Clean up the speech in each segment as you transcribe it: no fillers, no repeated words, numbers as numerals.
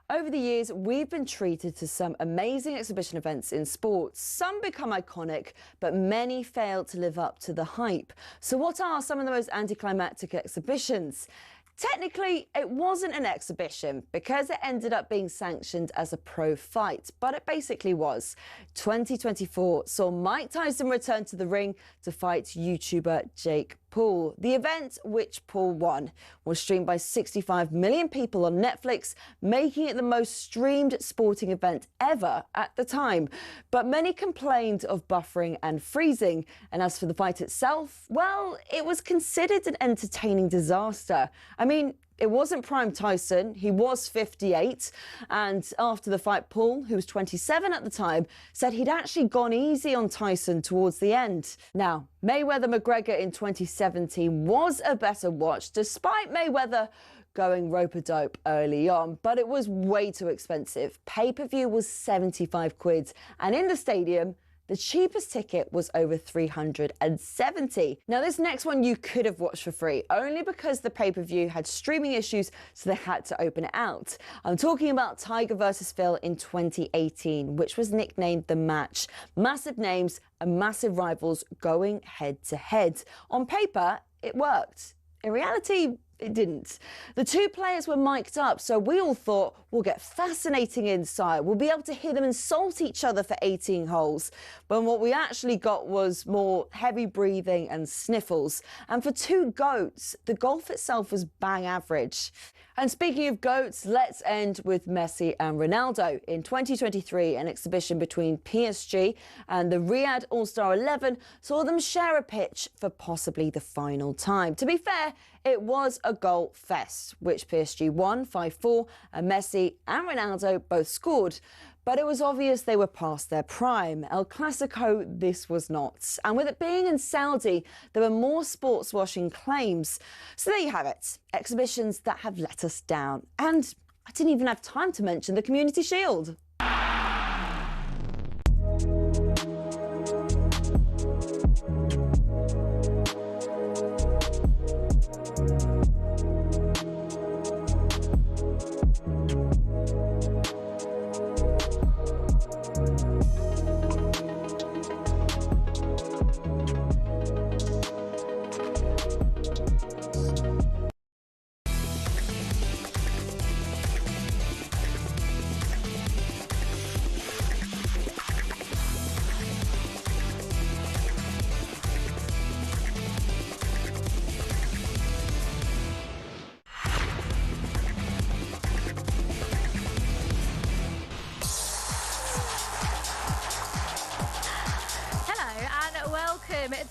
Over the years, we've been treated to some amazing exhibition events in sports. Some become iconic, but many fail to live up to the hype. So what are some of the most anticlimactic exhibitions? Technically, it wasn't an exhibition because it ended up being sanctioned as a pro fight, but it basically was. 2024 saw Mike Tyson return to the ring to fight YouTuber Jake Paul. The event, which Paul won, was streamed by 65 million people on Netflix, making it the most streamed sporting event ever at the time. But many complained of buffering and freezing. And as for the fight itself, well, it was considered an entertaining disaster. I mean, it wasn't prime Tyson, he was 58, and after the fight, Paul, who was 27 at the time, said he'd actually gone easy on Tyson towards the end. Now, Mayweather-McGregor in 2017 was a better watch, despite Mayweather going rope-a-dope early on, but it was way too expensive. Pay-per-view was 75 quid, and in the stadium, the cheapest ticket was over 370. Now, this next one you could have watched for free, only because the pay-per-view had streaming issues, so they had to open it out. I'm talking about Tiger versus Phil in 2018, which was nicknamed The Match. Massive names and massive rivals going head-to-head. On paper, it worked. In reality, it didn't. The two players were mic'd up, so we all thought we'll get fascinating insight. We'll be able to hear them insult each other for 18 holes. But what we actually got was more heavy breathing and sniffles. And for two GOATs, the golf itself was bang average. And speaking of GOATs, let's end with Messi and Ronaldo. In 2023, an exhibition between PSG and the Riyadh All-Star 11 saw them share a pitch for possibly the final time. To be fair, it was a goal fest, which PSG won 5-4, and Messi and Ronaldo both scored. But it was obvious they were past their prime. El Clasico, this was not. And with it being in Saudi, there were more sports washing claims. So there you have it. Exhibitions that have let us down. And I didn't even have time to mention the Community Shield.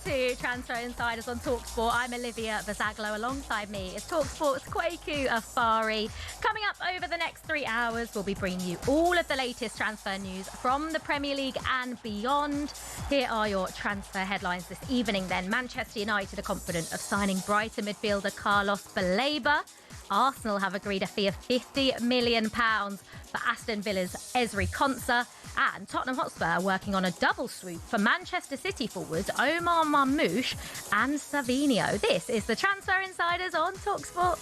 To Transfer Insiders on talkSPORT. I'm Olivia Buzaglo. Alongside me is talkSPORT's Kweku Afairi. Coming up over the next 3 hours, we'll be bringing you all of the latest transfer news from the Premier League and beyond. Here are your transfer headlines this evening then. Manchester United are confident of signing Brighton midfielder Carlos Baleba. Arsenal have agreed a fee of £50 million for Aston Villa's Ezri Konsa. And Tottenham Hotspur are working on a double swoop for Manchester City forwards Omar Marmoush and Savinho. This is the Transfer Insiders on talkSPORT.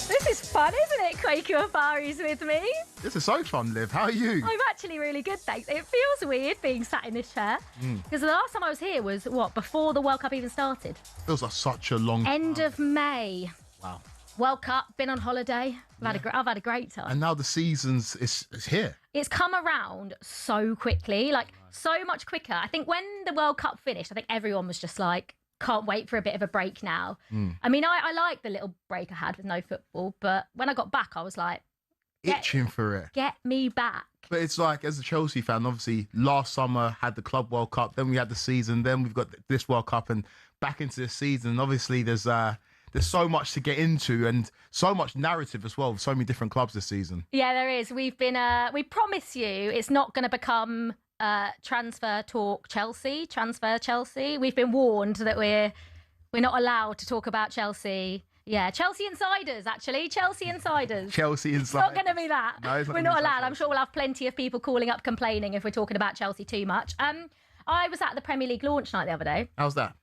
This is fun, isn't it? Kweku Afairi's with me. This is so fun, Liv. How are you? I'm actually really good, thanks. It feels weird being sat in this chair because the last time I was here was, what, before the World Cup even started? Feels like such a long End of May. Wow. World Cup, been on holiday. I've had a great time. And now the season's is here. It's come around so quickly, so much quicker. I think when the World Cup finished, I think everyone was just like, can't wait for a bit of a break now. I mean, I like the little break I had with no football, but when I got back, I was like, itching for it. Get me back. But it's like, as a Chelsea fan, obviously, last summer had the Club World Cup, then we had the season, then we've got this World Cup, and back into this season. Obviously, there's so much to get into and so much narrative as well. So many different clubs this season. Yeah, there is. We promise you it's not going to become transfer talk Chelsea, transfer Chelsea. We've been warned that we're not allowed to talk about Chelsea. Yeah, Chelsea Insiders, actually. Chelsea Insiders. Chelsea Insiders. It's not going to be that. No, we're not allowed. I'm sure we'll have plenty of people calling up complaining if we're talking about Chelsea too much. I was at the Premier League launch night the other day. How's that?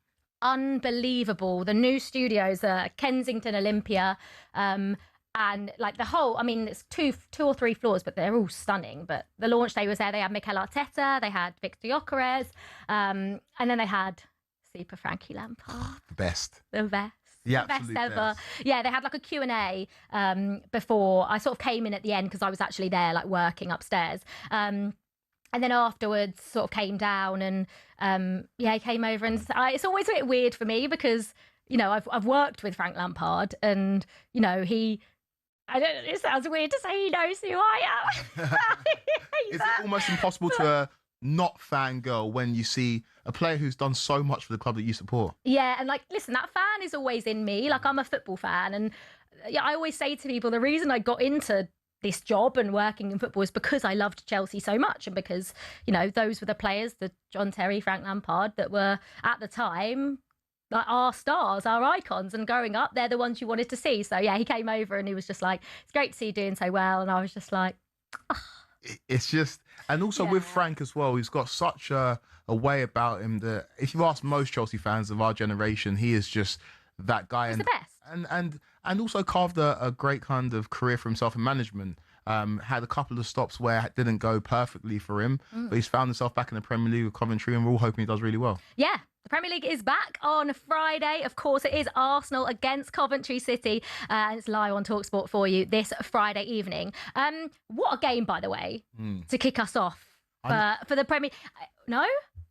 unbelievable. The new studios are Kensington Olympia. And like the whole, I mean, it's two or three floors, but they're all stunning. But the launch day was there. They had Mikel Arteta, they had Victor Gyökeres, and then they had Super Frankie Lampard. The best. The best. Yeah, the best ever. Yeah, they had like a Q&A before. I sort of came in at the end because I was actually there, like working upstairs. And then afterwards, sort of came down and he came over, and it's always a bit weird for me because I've worked with Frank Lampard, and it sounds weird to say he knows who I am. Is it almost impossible to not fangirl when you see a player who's done so much for the club that you support? Yeah, and like, listen, that fan is always in me. Like, I'm a football fan, and I always say to people, the reason I got into this job and working in football is because I loved Chelsea so much, and because, those were the players, the John Terry, Frank Lampard, that were at the time like our stars, our icons, and growing up, they're the ones you wanted to see. So yeah, he came over and he was just like, it's great to see you doing so well. And I was just like, oh. It's just, and also with Frank as well, he's got such a way about him that if you ask most Chelsea fans of our generation, he is just that guy. He's and the best. And also carved a great kind of career for himself in management. Had a couple of stops where it didn't go perfectly for him, but he's found himself back in the Premier League with Coventry, and we're all hoping he does really well. Yeah, the Premier League is back on Friday. Of course, it is Arsenal against Coventry City, and it's live on talkSPORT for you this Friday evening. What a game, by the way, to kick us off for the Premier. No.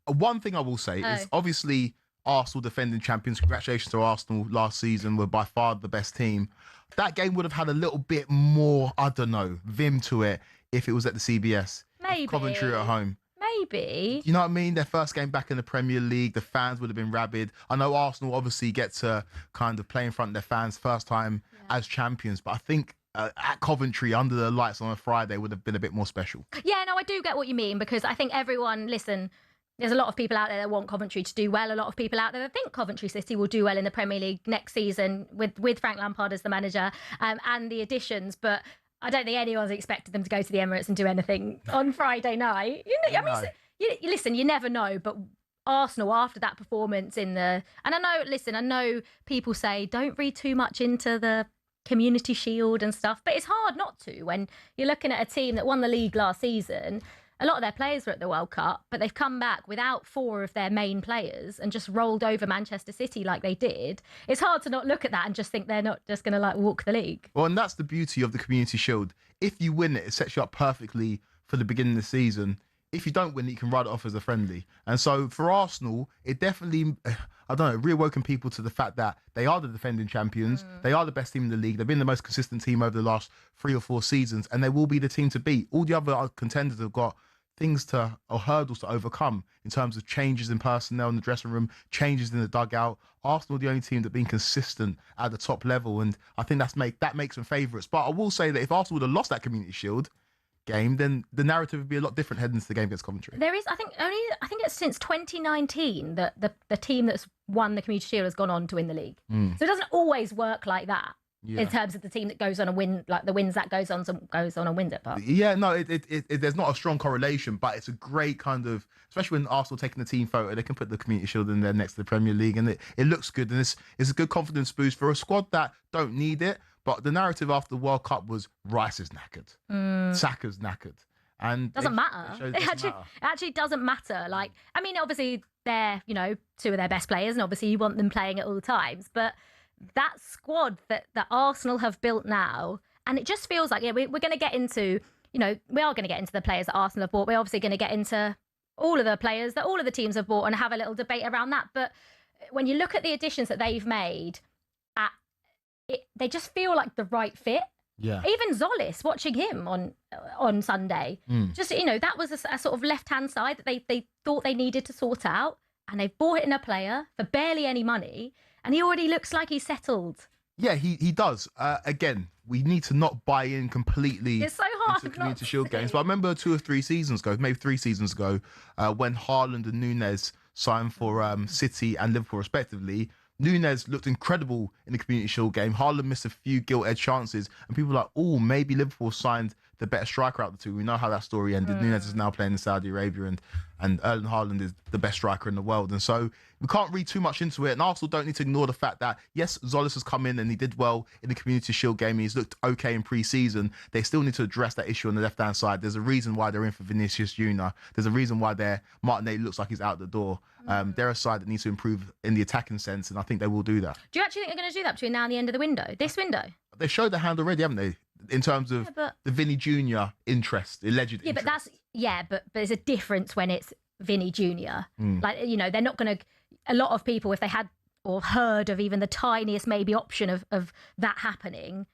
One thing I will say is obviously Arsenal defending champions. Congratulations to Arsenal last season. Were by far the best team. That game would have had a little bit more, I don't know, vim to it if it was at the CBS. Maybe. Coventry at home. Maybe. You know what I mean? Their first game back in the Premier League, the fans would have been rabid. I know Arsenal obviously get to kind of play in front of their fans first time as champions, but I think at Coventry under the lights on a Friday would have been a bit more special. Yeah, no, I do get what you mean, because I think everyone, listen, there's a lot of people out there that want Coventry to do well. A lot of people out there that think Coventry City will do well in the Premier League next season with Frank Lampard as the manager and the additions. But I don't think anyone's expected them to go to the Emirates and do anything on Friday night. Listen, you never know. But Arsenal, after that performance and I know people say don't read too much into the Community Shield and stuff, but it's hard not to when you're looking at a team that won the league last season. A lot of their players were at the World Cup, but they've come back without four of their main players and just rolled over Manchester City like they did. It's hard to not look at that and just think they're not just going to like walk the league. Well, and that's the beauty of the Community Shield. If you win it, it sets you up perfectly for the beginning of the season. If you don't win it, you can write it off as a friendly. And so for Arsenal, it definitely, I don't know, reawoken people to the fact that they are the defending champions. They are the best team in the league. They've been the most consistent team over the last 3 or 4 seasons, and they will be the team to beat. All the other contenders have got things or hurdles to overcome in terms of changes in personnel in the dressing room, changes in the dugout. Arsenal are the only team that have been consistent at the top level, and I think that makes them favourites. But I will say that if Arsenal would have lost that Community Shield game, then the narrative would be a lot different heading into the game against Coventry. There is, I think it's since 2019 that the team that's won the Community Shield has gone on to win the league. So it doesn't always work like that. In terms of the team that goes on and win, like the wins that goes on and wins it. But yeah, no, there's not a strong correlation, but it's a great kind of, especially when Arsenal taking the team photo, they can put the Community Shield in there next to the Premier League, and it looks good, and it's a good confidence boost for a squad that don't need it. But the narrative after the World Cup was Rice is knackered, Saka's knackered. And doesn't matter. It actually doesn't matter. Like, I mean, obviously they're, two of their best players, and obviously you want them playing at all times, but that squad that Arsenal have built now, and it just feels like, we're going to get into, we are going to get into the players that Arsenal have bought. We're obviously going to get into all of the players that all of the teams have bought and have a little debate around that. But when you look at the additions that they've made, they just feel like the right fit. Yeah. Even Zolis, watching him on Sunday, just, that was a sort of left-hand side that they thought they needed to sort out, and they've bought in a player for barely any money, and he already looks like he's settled. Yeah, he does. Again, we need to not buy in completely it's so hard into Community Shield games. But I remember 2 or 3 seasons ago, maybe 3 seasons ago, when Haaland and Núñez signed for City and Liverpool respectively, Nunes looked incredible in the Community Shield game. Haaland missed a few gilt-edged chances, and people were like, oh, maybe Liverpool signed the better striker out of the two. We know how that story ended. Nunes is now playing in Saudi Arabia, and Erling Haaland is the best striker in the world. And so we can't read too much into it. And Arsenal don't need to ignore the fact that, yes, Zolis has come in and he did well in the Community Shield game. He's looked okay in pre-season. They still need to address that issue on the left-hand side. There's a reason why they're in for Vinicius Junior. There's a reason why Martinelli looks like he's out the door. They're a side that needs to improve in the attacking sense, and I think they will do that. Do you actually think they're going to do that between now and the end of the window? This window? They showed their hand already, haven't they? In terms of the Vinny Junior interest, alleged interest. But there's a difference when it's Vinny Junior. Like, you know, they're not going to. A lot of people, if they had or heard of even the tiniest maybe option of that happening,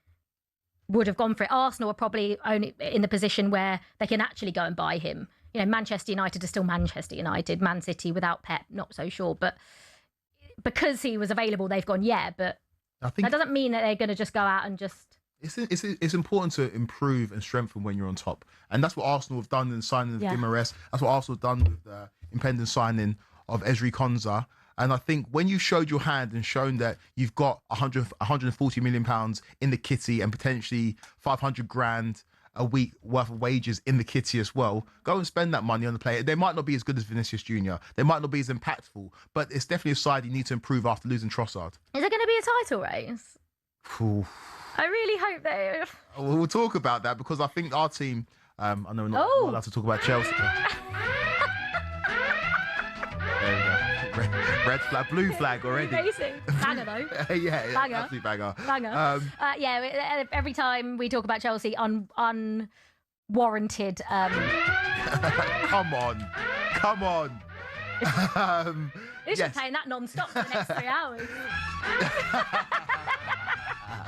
would have gone for it. Arsenal are probably only in the position where they can actually go and buy him. You know, Manchester United are still Manchester United. Man City without Pep, not so sure. But because he was available, they've gone, but I think that doesn't mean that they're going to just go out and just. It's important to improve and strengthen when you're on top. And that's what Arsenal have done in signing of Guimaraes. That's what Arsenal have done with the impending signing of Ezri Konsa. And I think when you showed your hand and shown that you've got 140 million pounds in the kitty and potentially 500 grand a week worth of wages in the kitty as well, go and spend that money on the player. They might not be as good as Vinicius Junior. They might not be as impactful, but it's definitely a side you need to improve after losing Trossard. Is there going to be a title race? Ooh. I really hope they. We'll talk about that because I think our team. I know we're not allowed to talk about Chelsea. There we go. Red flag, blue flag already. Amazing. Banger though. Yeah, banger. Absolute banger. Banger. Every time we talk about Chelsea, unwarranted. Come on. They should be playing that non-stop for the next 3 hours.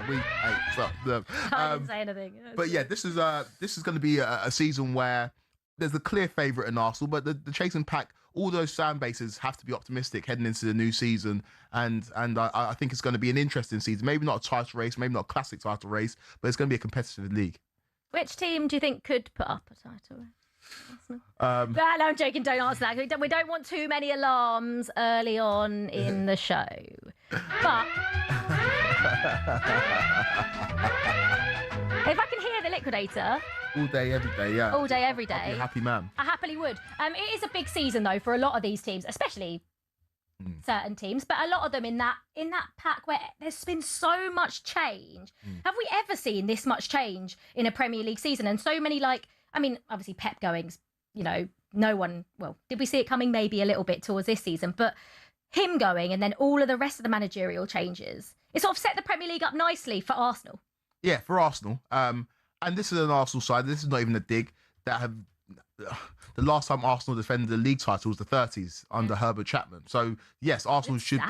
I didn't say anything. But yeah, this is going to be a season where there's a clear favourite in Arsenal, but the chasing pack, all those fan bases have to be optimistic heading into the new season, and I think it's going to be an interesting season. Maybe not a title race, maybe not a classic title race, but it's going to be a competitive league. Which team do you think could put up a title race? No, I'm joking. Don't answer that. We don't want too many alarms early on in the show. But if I can hear the liquidator all day, every day, yeah. All day, every day. I'll be a happy man. I happily would. It is a big season though for a lot of these teams, especially certain teams, but a lot of them in that pack where there's been so much change. Have we ever seen this much change in a Premier League season? And so many, obviously Pep goings, no one, did we see it coming maybe a little bit towards this season, but him going and then all of the rest of the managerial changes, it sort of set the Premier League up nicely for Arsenal. Yeah, for Arsenal. And this is an Arsenal side, this is not even a dig, that have... The last time Arsenal defended the league title was the 30s under Herbert Chapman. So yes, Arsenal should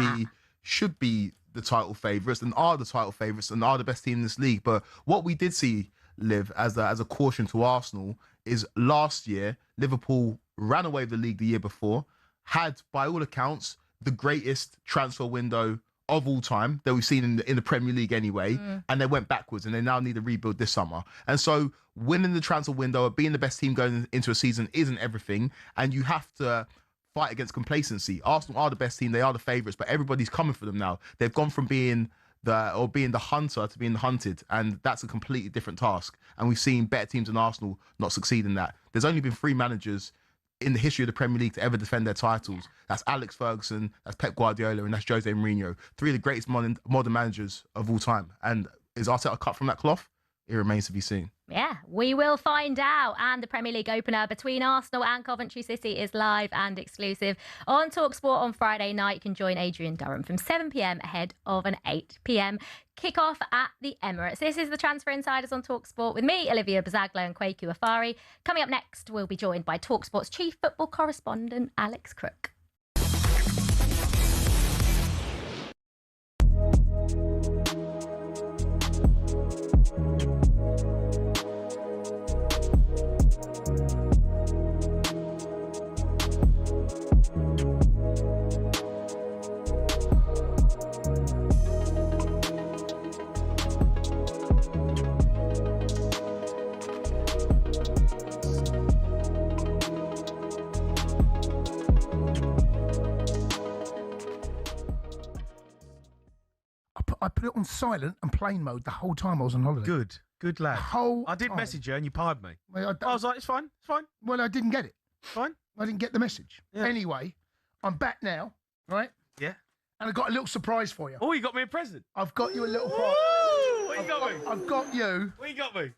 be the title favourites and are the title favourites and are the best team in this league. But what we did see, Liv, as a caution to Arsenal, is last year Liverpool ran away with the league the year before, had by all accounts the greatest transfer window of all time that we've seen in the Premier League anyway, and they went backwards and they now need to rebuild this summer. And so winning the transfer window, being the best team going into a season isn't everything, and you have to fight against complacency. Arsenal are the best team, they are the favourites, but everybody's coming for them now. They've gone from being the hunter to being the hunted, and that's a completely different task. And we've seen better teams than Arsenal not succeed in that. There's only been 3 managers in the history of the Premier League to ever defend their titles. That's Alex Ferguson, that's Pep Guardiola, and that's Jose Mourinho. 3 of the greatest modern managers of all time. And is Arteta cut from that cloth? It remains to be seen. Yeah, we will find out. And the Premier League opener between Arsenal and Coventry City is live and exclusive on talkSPORT on Friday night. You can join Adrian Durham from 7 p.m. ahead of an 8 p.m. kickoff at the Emirates. This is the Transfer Insiders on talkSPORT with me, Olivia Buzaglo, and Kweku Afairi. Coming up next, we'll be joined by talkSPORT's chief football correspondent, Alex Crook. I put it on silent and plane mode the whole time I was on holiday. Good lad. I did message you and you pied me. Well, I was like, it's fine. Well, I didn't get it. Fine. I didn't get the message. Yeah. Anyway, I'm back now, right? Yeah. And I've got a little surprise for you. Oh, you got me a present. I've got you a little prize. What you got me? I've got you. What you got me?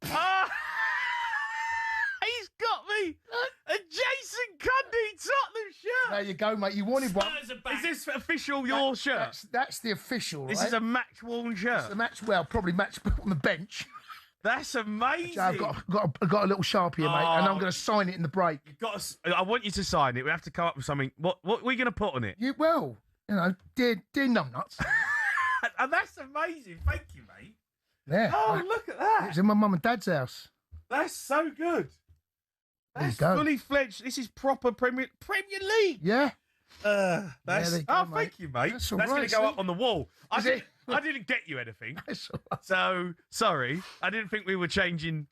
Ah! He's got me a Jason Cundy Tottenham shirt. There you go, mate. You wanted one. Is this official your shirt? That's the official, This right? is a match-worn shirt. It's a match. Well, probably match on the bench. That's amazing. I've got a little Sharpie here, mate, and I'm going to sign it in the break. I want you to sign it. We have to come up with something. What are we going to put on it? Dear numbnuts. And that's amazing. Thank you, mate. Yeah. Oh, look at that. It's in my mum and dad's house. That's so good. There you That's go. fully fledged. This is proper Premier League. Yeah. There you go, mate. thank you, mate. That's That's all going right, to go see? up on the wall. I Is it? didn't get you anything. That's all right. So, sorry. I didn't think we were exchanging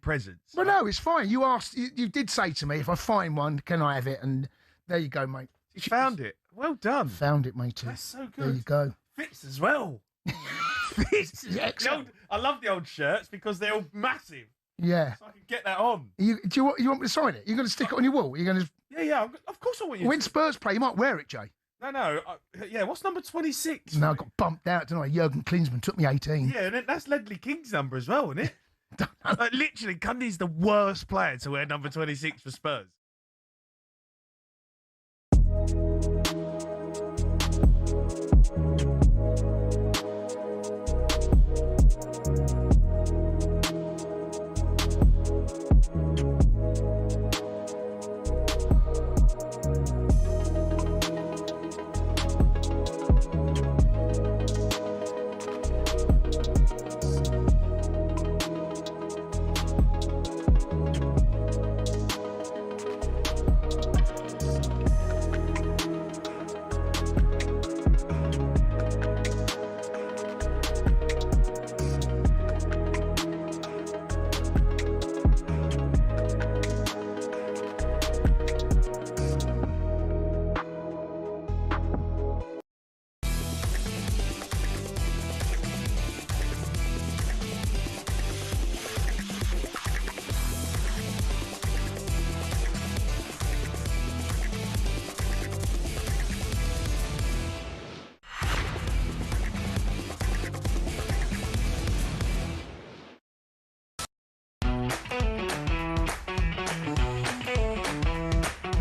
presents. Well, no, it's fine. You asked. You did say to me, if I find one, can I have it? And there you go, mate. You found it. Well done. Found it, matey. That's so good. There you go. Fits as well. Fits. Excellent. I love the old shirts because they're all massive. Yeah. So I can get that on. Do you want me to sign it? You're going to stick it on your wall? You're going to. Yeah. Of course I want you When to. Spurs play, you might wear it, Jay. No. Yeah, what's number 26? No, I got bumped out, didn't I? Jurgen Klinsmann took me 18. Yeah, and that's Ledley King's number as well, isn't it? Literally, Cundy's the worst player to wear number 26 for Spurs.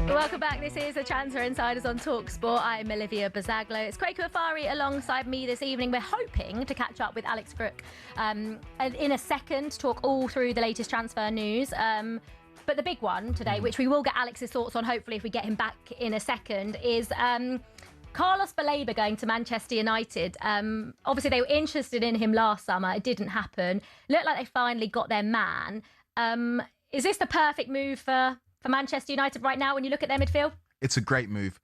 Welcome back. This is the Transfer Insiders on talkSPORT. I'm Olivia Buzaglo. It's Kweku Afairi alongside me this evening. We're hoping to catch up with Alex Crook in a second to talk all through the latest transfer news. But the big one today, which we will get Alex's thoughts on, hopefully if we get him back in a second, is Carlos Baleba going to Manchester United. Obviously, they were interested in him last summer. It didn't happen. Looked like they finally got their man. Is this the perfect move for Manchester United right now when you look at their midfield? It's a great move.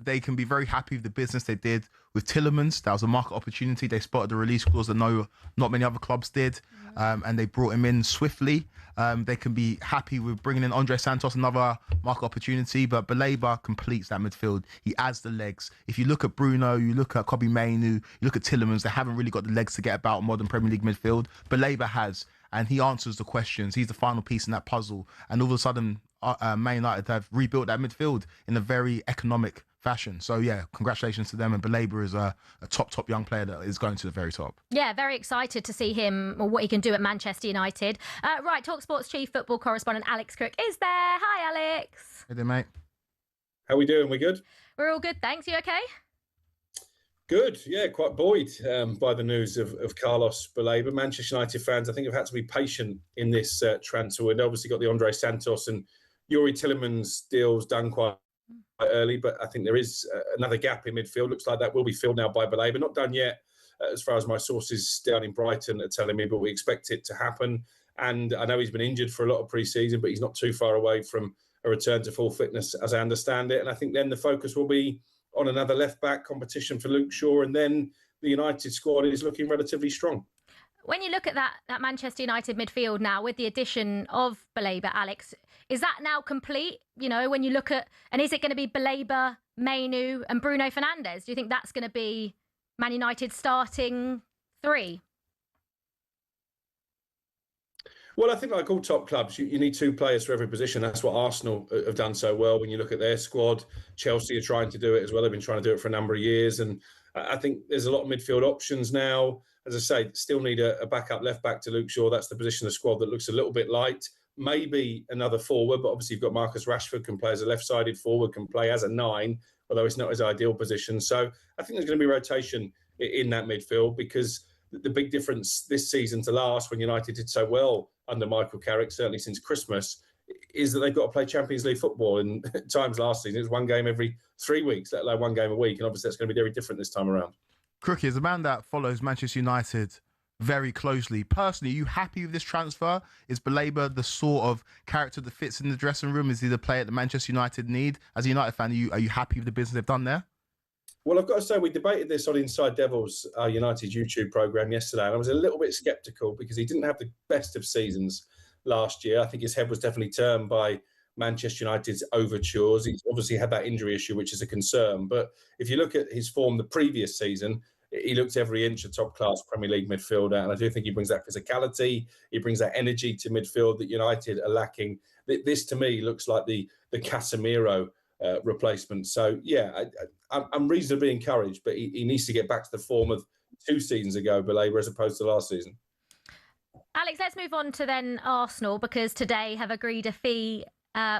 They can be very happy with the business they did with Tielemans. That was a market opportunity. They spotted the release clause that not many other clubs did, and they brought him in swiftly. They can be happy with bringing in Andre Santos, another market opportunity, but Baleba completes that midfield. He adds the legs. If you look at Bruno, you look at Kobbie Mainoo, you look at Tielemans, they haven't really got the legs to get about modern Premier League midfield. Baleba has, and he answers the questions. He's the final piece in that puzzle, and all of a sudden, Man United have rebuilt that midfield in a very economic fashion. So yeah, congratulations to them. And Baleba is a top young player that is going to the very top. Yeah, very excited to see him or what he can do at Manchester United. Right, talkSPORT's chief football correspondent Alex Crook is there. Hi, Alex. Hey there, mate. How we doing? We good? We're all good, thanks. You okay? Good. Yeah, quite buoyed by the news of Carlos Baleba. Manchester United fans, I think, have had to be patient in this transfer window. Obviously got the Andre Santos and Youri Tielemans deals done quite early, but I think there is another gap in midfield. Looks like that will be filled now by Baleba. Not done yet, as far as my sources down in Brighton are telling me, but we expect it to happen. And I know he's been injured for a lot of pre-season, but he's not too far away from a return to full fitness, as I understand it. And I think then the focus will be on another left-back competition for Luke Shaw, and then the United squad is looking relatively strong. when you look at that Manchester United midfield now with the addition of Baleba, Alex, is that now complete? You know, when you look at, and is it going to be Baleba, Mainu and Bruno Fernandes? Do you think that's going to be Man United starting three? Well, I think like all top clubs, you need two players for every position. That's what Arsenal have done so well. When you look at their squad, Chelsea are trying to do it as well. They've been trying to do it for a number of years. And I think there's a lot of midfield options now. As I say, still need a backup left back to Luke Shaw. That's the position of the squad that looks a little bit light. Maybe another forward, but obviously you've got Marcus Rashford, can play as a left-sided forward, can play as a 9, although it's not his ideal position. So I think there's going to be rotation in that midfield, because the big difference this season to last, when United did so well under Michael Carrick, certainly since Christmas, is that they've got to play Champions League football. And at times last season, it was one game every 3 weeks, let alone one game a week. And obviously that's going to be very different this time around. Crookie, as a man that follows Manchester United very closely, personally, are you happy with this transfer? Is Baleba the sort of character that fits in the dressing room? Is he the player that Manchester United need? As a United fan, are you happy with the business they've done there? Well, I've got to say, we debated this on Inside Devils, our United YouTube programme yesterday, and I was a little bit sceptical because he didn't have the best of seasons last year. I think his head was definitely turned by Manchester United's overtures. He's obviously had that injury issue, which is a concern. But if you look at his form the previous season, he looks every inch a top-class Premier League midfielder, and I do think he brings that physicality, he brings that energy to midfield that United are lacking. This, to me, looks like the Casemiro replacement. So, yeah, I'm reasonably encouraged, but he needs to get back to the form of 2 seasons ago, Baleba, as opposed to last season. Alex, let's move on to then Arsenal, because today have agreed a fee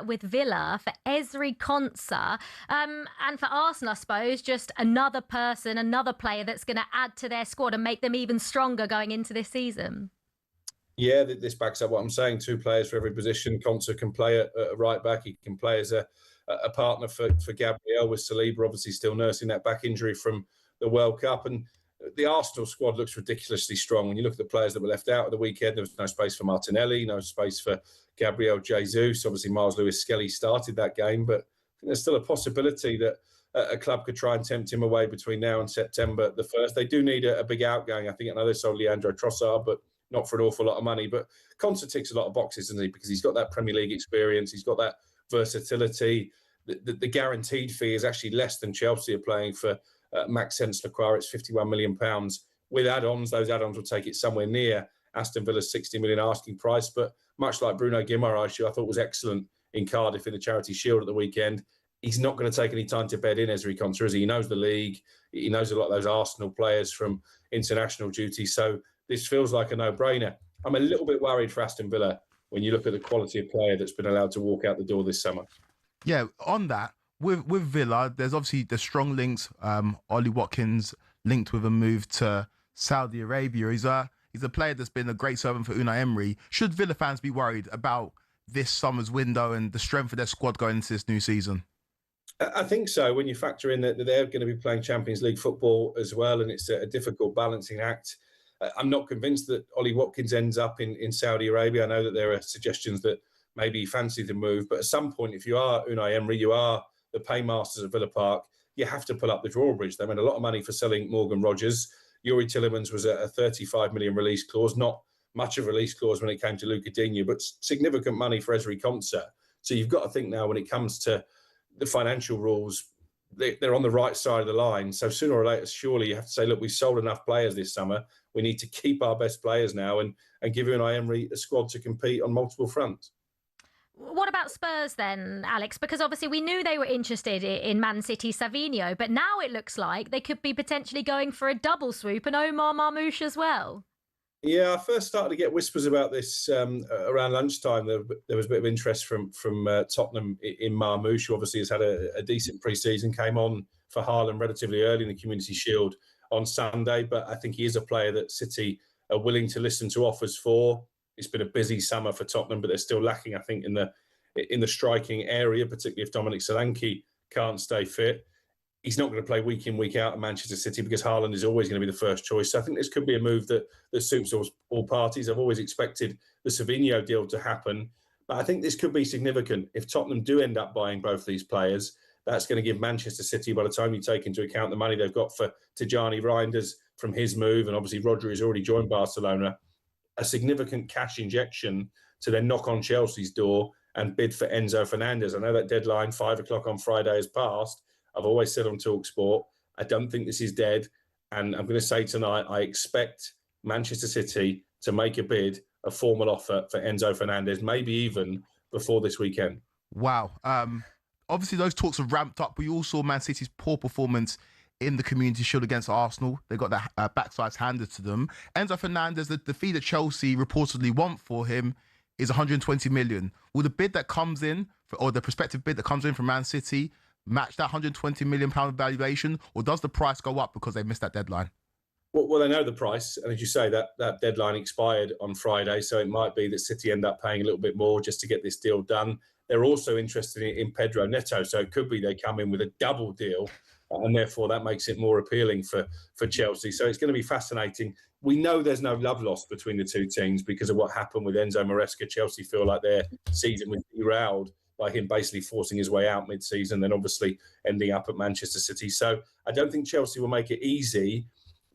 with Villa for Ezri Konsa. And for Arsenal, I suppose, just another person, another player that's going to add to their squad and make them even stronger going into this season. Yeah, this backs up what I'm saying. 2 players for every position. Konsa can play at right back. He can play as a partner for Gabriel, with Saliba obviously still nursing that back injury from the World Cup. And the Arsenal squad looks ridiculously strong. When you look at the players that were left out at the weekend, there was no space for Martinelli, no space for Gabriel Jesus. Obviously, Miles Lewis-Skelly started that game, but I think there's still a possibility that a club could try and tempt him away between now and September the 1st. They do need a big outgoing. I think I know they sold Leandro Trossard, but not for an awful lot of money. But Konsa ticks a lot of boxes, doesn't he? Because he's got that Premier League experience. He's got that versatility. The guaranteed fee is actually less than Chelsea are playing for Maxence Lacroix. It's £51 million. With add-ons, those add-ons will take it somewhere near Aston Villa's £60 million asking price. But much like Bruno Guimaraes, who I thought was excellent in Cardiff in the Charity Shield at the weekend, he's not going to take any time to bed in Ezri Konsa, is he? He knows the league. He knows a lot of those Arsenal players from international duty. So this feels like a no-brainer. I'm a little bit worried for Aston Villa when you look at the quality of player that's been allowed to walk out the door this summer. Yeah, on that, with Villa, there's obviously the strong links. Ollie Watkins linked with a move to Saudi Arabia. He's a player that's been a great servant for Unai Emery. Should Villa fans be worried about this summer's window and the strength of their squad going into this new season? I think so, when you factor in that they're going to be playing Champions League football as well, and it's a difficult balancing act. I'm not convinced that Ollie Watkins ends up in Saudi Arabia. I know that there are suggestions that maybe he fancied the move, but at some point, if you are Unai Emery, you are the paymasters of Villa Park, you have to pull up the drawbridge. They made a lot of money for selling Morgan Rogers. Yuri Tillemans was a 35 million release clause, not much of a release clause when it came to Luca Digne, but significant money for Ezri Konsa. So you've got to think now when it comes to the financial rules, they're on the right side of the line. So sooner or later, surely you have to say, look, we've sold enough players this summer. We need to keep our best players now and give Unai Emery a squad to compete on multiple fronts. What about Spurs then, Alex? Because obviously we knew they were interested in Man City Savinho, but now it looks like they could be potentially going for a double swoop and Omar Marmoush as well. Yeah, I first started to get whispers about this around lunchtime. There was a bit of interest from Tottenham in Marmoush, who obviously has had a decent pre-season, came on for Haaland relatively early in the Community Shield on Sunday, but I think he is a player that City are willing to listen to offers for. It's been a busy summer for Tottenham, but they're still lacking, I think, in the striking area, particularly if Dominic Solanke can't stay fit. He's not going to play week in, week out at Manchester City because Haaland is always going to be the first choice. So I think this could be a move that suits all parties. I've always expected the Savinho deal to happen, but I think this could be significant if Tottenham do end up buying both these players, That's going to give Manchester City, by the time you take into account the money they've got for Tijani Reinders from his move, and obviously Rodri has already joined Barcelona, a significant cash injection to then knock on Chelsea's door and bid for Enzo Fernandez. I know that deadline, 5 o'clock on Friday, has passed. I've always said on talkSPORT, I don't think this is dead. And I'm going to say tonight, I expect Manchester City to make a bid, a formal offer for Enzo Fernandez, maybe even before this weekend. Wow. Obviously, those talks have ramped up. We all saw Man City's poor performance in the Community Shield against Arsenal. They got their backsides handed to them. Enzo Fernandez, the fee that Chelsea reportedly want for him is 120 million. Will the bid that comes in, or the prospective bid that comes in from Man City, match that 120 million pound valuation, or does the price go up because they missed that deadline? Well, they know the price, and as you say, that deadline expired on Friday, so it might be that City end up paying a little bit more just to get this deal done. They're also interested in Pedro Neto, so it could be they come in with a double deal, and therefore that makes it more appealing for Chelsea. So it's going to be fascinating. We know there's no love lost between the two teams because of what happened with Enzo Maresca. Chelsea feel like their season was derailed by him basically forcing his way out mid-season, then obviously ending up at Manchester City. So I don't think Chelsea will make it easy,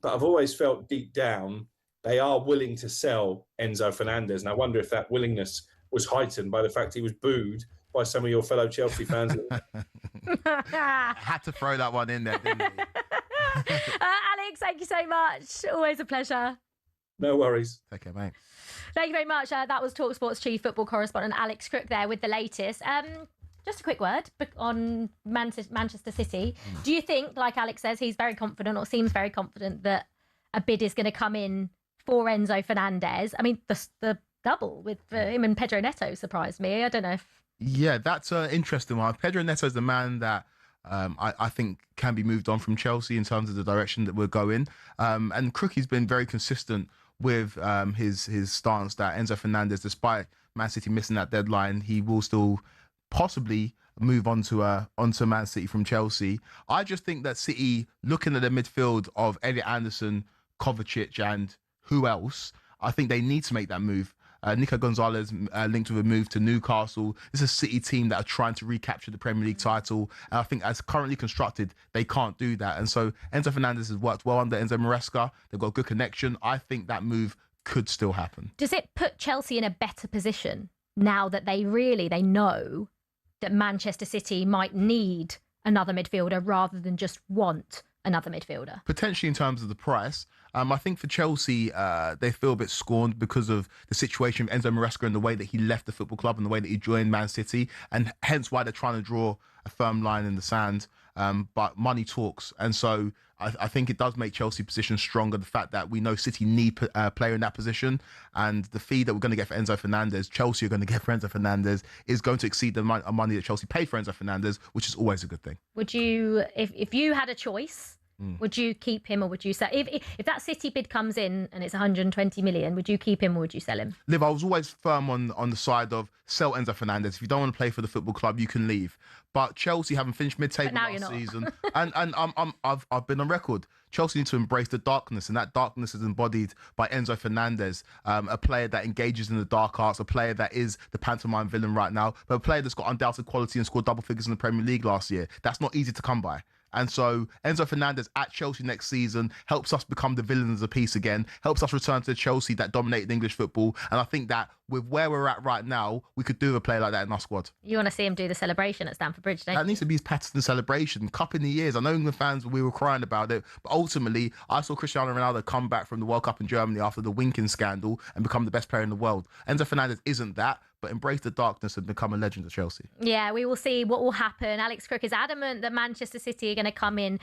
but I've always felt deep down they are willing to sell Enzo Fernandez. And I wonder if that willingness was heightened by the fact he was booed by some of your fellow Chelsea fans. Had to throw that one in there, didn't he? Alex, thank you so much. Always a pleasure. No worries. Take care, mate. Thank you very much. That was talkSPORT's chief football correspondent, Alex Crook, there with the latest. Just a quick word on Manchester City. Do you think, like Alex says, he's very confident or seems very confident that a bid is going to come in for Enzo Fernandez? I mean, the double with him and Pedro Neto surprised me. I don't know if... Yeah, that's an interesting one. Pedro Neto is the man that I think can be moved on from Chelsea in terms of the direction that we're going. And Crookie's been very consistent with his stance that Enzo Fernandez, despite Man City missing that deadline, he will still possibly move on to Man City from Chelsea. I just think that City, looking at the midfield of Elliot Anderson, Kovacic, and who else, I think they need to make that move. Nico Gonzalez linked with a move to Newcastle. This is a City team that are trying to recapture the Premier League title. And I think as currently constructed, they can't do that. And so Enzo Fernandez has worked well under Enzo Maresca. They've got a good connection. I think that move could still happen. Does it put Chelsea in a better position now that they know that Manchester City might need another midfielder rather than just want another midfielder? Potentially in terms of the price. I think for Chelsea, they feel a bit scorned because of the situation of Enzo Maresca and the way that he left the football club and the way that he joined Man City, and hence why they're trying to draw a firm line in the sand. But money talks. And so I think it does make Chelsea position stronger. The fact that we know City need a player in that position, and the fee that we're going to get for Enzo Fernandez, Chelsea are going to get for Enzo Fernandez, is going to exceed the amount of money that Chelsea paid for Enzo Fernandez, which is always a good thing. Would you, if you had a choice, would you keep him or would you sell? If that City bid comes in and it's 120 million, would you keep him or would you sell him? Liv, I was always firm on the side of sell Enzo Fernandez. If you don't want to play for the football club, you can leave. But Chelsea haven't finished mid-table last season, and I've been on record. Chelsea need to embrace the darkness, and that darkness is embodied by Enzo Fernandez, a player that engages in the dark arts, a player that is the pantomime villain right now, but a player that's got undoubted quality and scored double figures in the Premier League last year. That's not easy to come by. And so Enzo Fernandez at Chelsea next season helps us become the villains of the piece again, helps us return to Chelsea that dominated English football. And I think that with where we're at right now, we could do a player like that in our squad. You want to see him do the celebration at Stamford Bridge, don't you? That needs to be his Patterson celebration. Cup in the years. I know England fans, we were crying about it. But ultimately, I saw Cristiano Ronaldo come back from the World Cup in Germany after the winking scandal and become the best player in the world. Enzo Fernandez isn't that, but embrace the darkness and become a legend at Chelsea. Yeah, we will see what will happen. Alex Crook is adamant that Manchester City are going to come in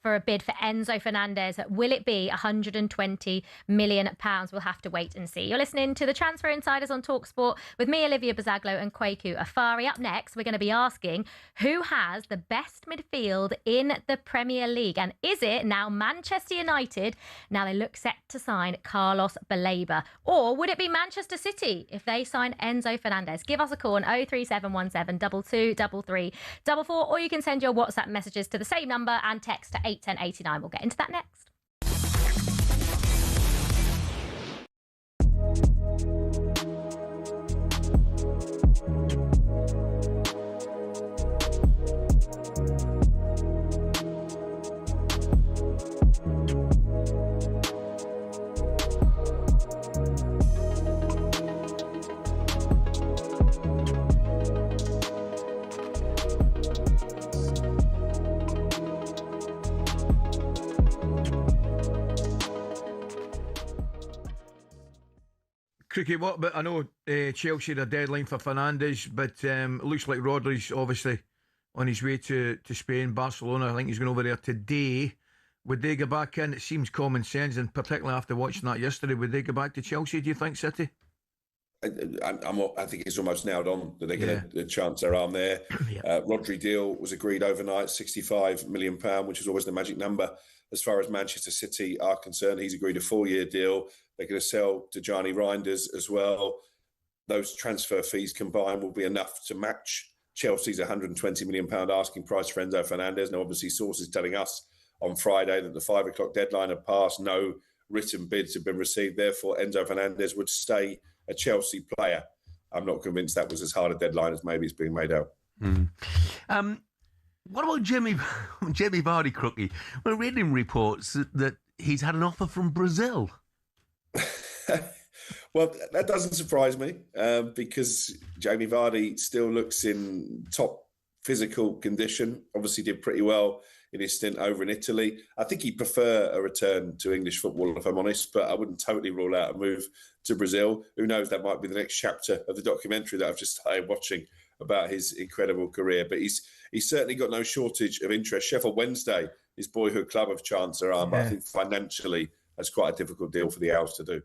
for a bid for Enzo Fernandez. Will it be £120 million? We'll have to wait and see. You're listening to the Transfer Insiders on talkSPORT with me, Olivia Buzaglo, and Kweku Afairi. Up next, we're going to be asking who has the best midfield in the Premier League, and is it now Manchester United now they look set to sign Carlos Baleba, or would it be Manchester City if they sign Enzo Fernandez? Give us a call on 03717 223344, or you can send your WhatsApp messages to the same number and text to 81089. We'll get into that next. Cricket, what? But I know Chelsea had a deadline for Fernandes, but it looks like Rodri's obviously on his way to Spain, Barcelona. I think he's going over there today. Would they go back in? It seems common sense, and particularly after watching that yesterday, would they go back to Chelsea, do you think, City? I think it's almost nailed on that they're going to chance their arm there. Rodri deal was agreed overnight, £65 million, which is always the magic number. As far as Manchester City are concerned, he's agreed a 4-year deal. They're going to sell to Gianni Reinders as well. Those transfer fees combined will be enough to match Chelsea's £120 million asking price for Enzo Fernandez. Now, obviously, sources telling us on Friday that the 5 o'clock deadline had passed. No written bids have been received. Therefore, Enzo Fernandez would stay a Chelsea player. I'm not convinced that was as hard a deadline as maybe it's being made out. What about Jamie Vardy, Crookie? Well, reading reports that he's had an offer from Brazil. Well, that doesn't surprise me because Jamie Vardy still looks in top physical condition. Obviously did pretty well in his stint over in Italy. I think he'd prefer a return to English football, if I'm honest, but I wouldn't totally rule out a move to Brazil. Who knows, that might be the next chapter of the documentary that I've just started watching about his incredible career. But he's certainly got no shortage of interest. Sheffield Wednesday, his boyhood club, have chanced their arm, but I think financially that's quite a difficult deal for the Owls to do.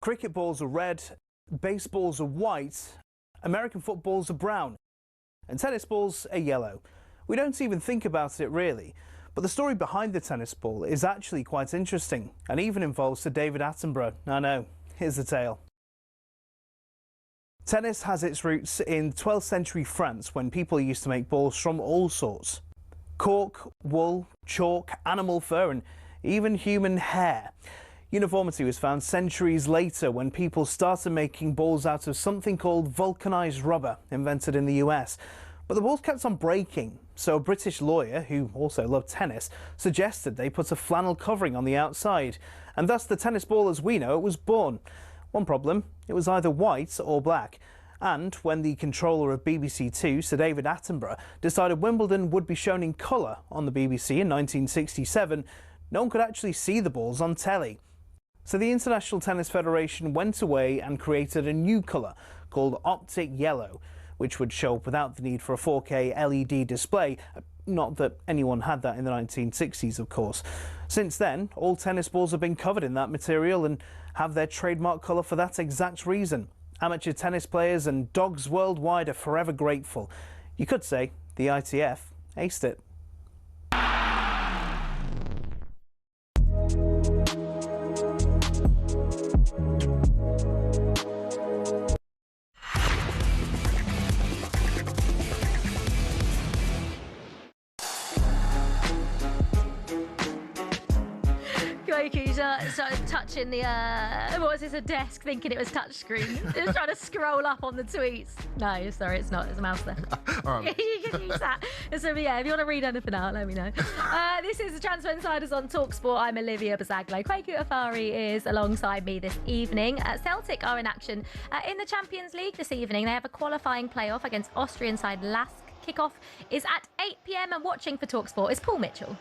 Cricket balls are red, baseballs are white, American footballs are brown, and tennis balls are yellow. We don't even think about it really, but the story behind the tennis ball is actually quite interesting and even involves Sir David Attenborough. I know, here's the tale. Tennis has its roots in 12th century France when people used to make balls from all sorts. Cork, wool, chalk, animal fur and even human hair. Uniformity was found centuries later when people started making balls out of something called vulcanized rubber, invented in the US. But the balls kept on breaking, so a British lawyer, who also loved tennis, suggested they put a flannel covering on the outside, and thus the tennis ball as we know it was born. One problem, it was either white or black. And when the controller of BBC Two, Sir David Attenborough, decided Wimbledon would be shown in colour on the BBC in 1967, no one could actually see the balls on telly. So the International Tennis Federation went away and created a new colour called Optic Yellow, which would show up without the need for a 4K LED display. Not that anyone had that in the 1960s, of course. Since then, all tennis balls have been covered in that material and have their trademark colour for that exact reason. Amateur tennis players and dogs worldwide are forever grateful. You could say the ITF aced it. Kweku started touching the, what was this, a desk, thinking it was touchscreen. It was trying to scroll up on the tweets. No, sorry, it's not. There's a mouse there. All right. You can use that. So, yeah, if you want to read anything out, let me know. This is the Transfer Insiders on talkSPORT. I'm Olivia Buzaglo. Kweku Afairi is alongside me this evening. Celtic are in action in the Champions League this evening. They have a qualifying playoff against Austrian side Lask. Kickoff is at 8 p.m. and watching for talkSPORT is Paul Mitchell.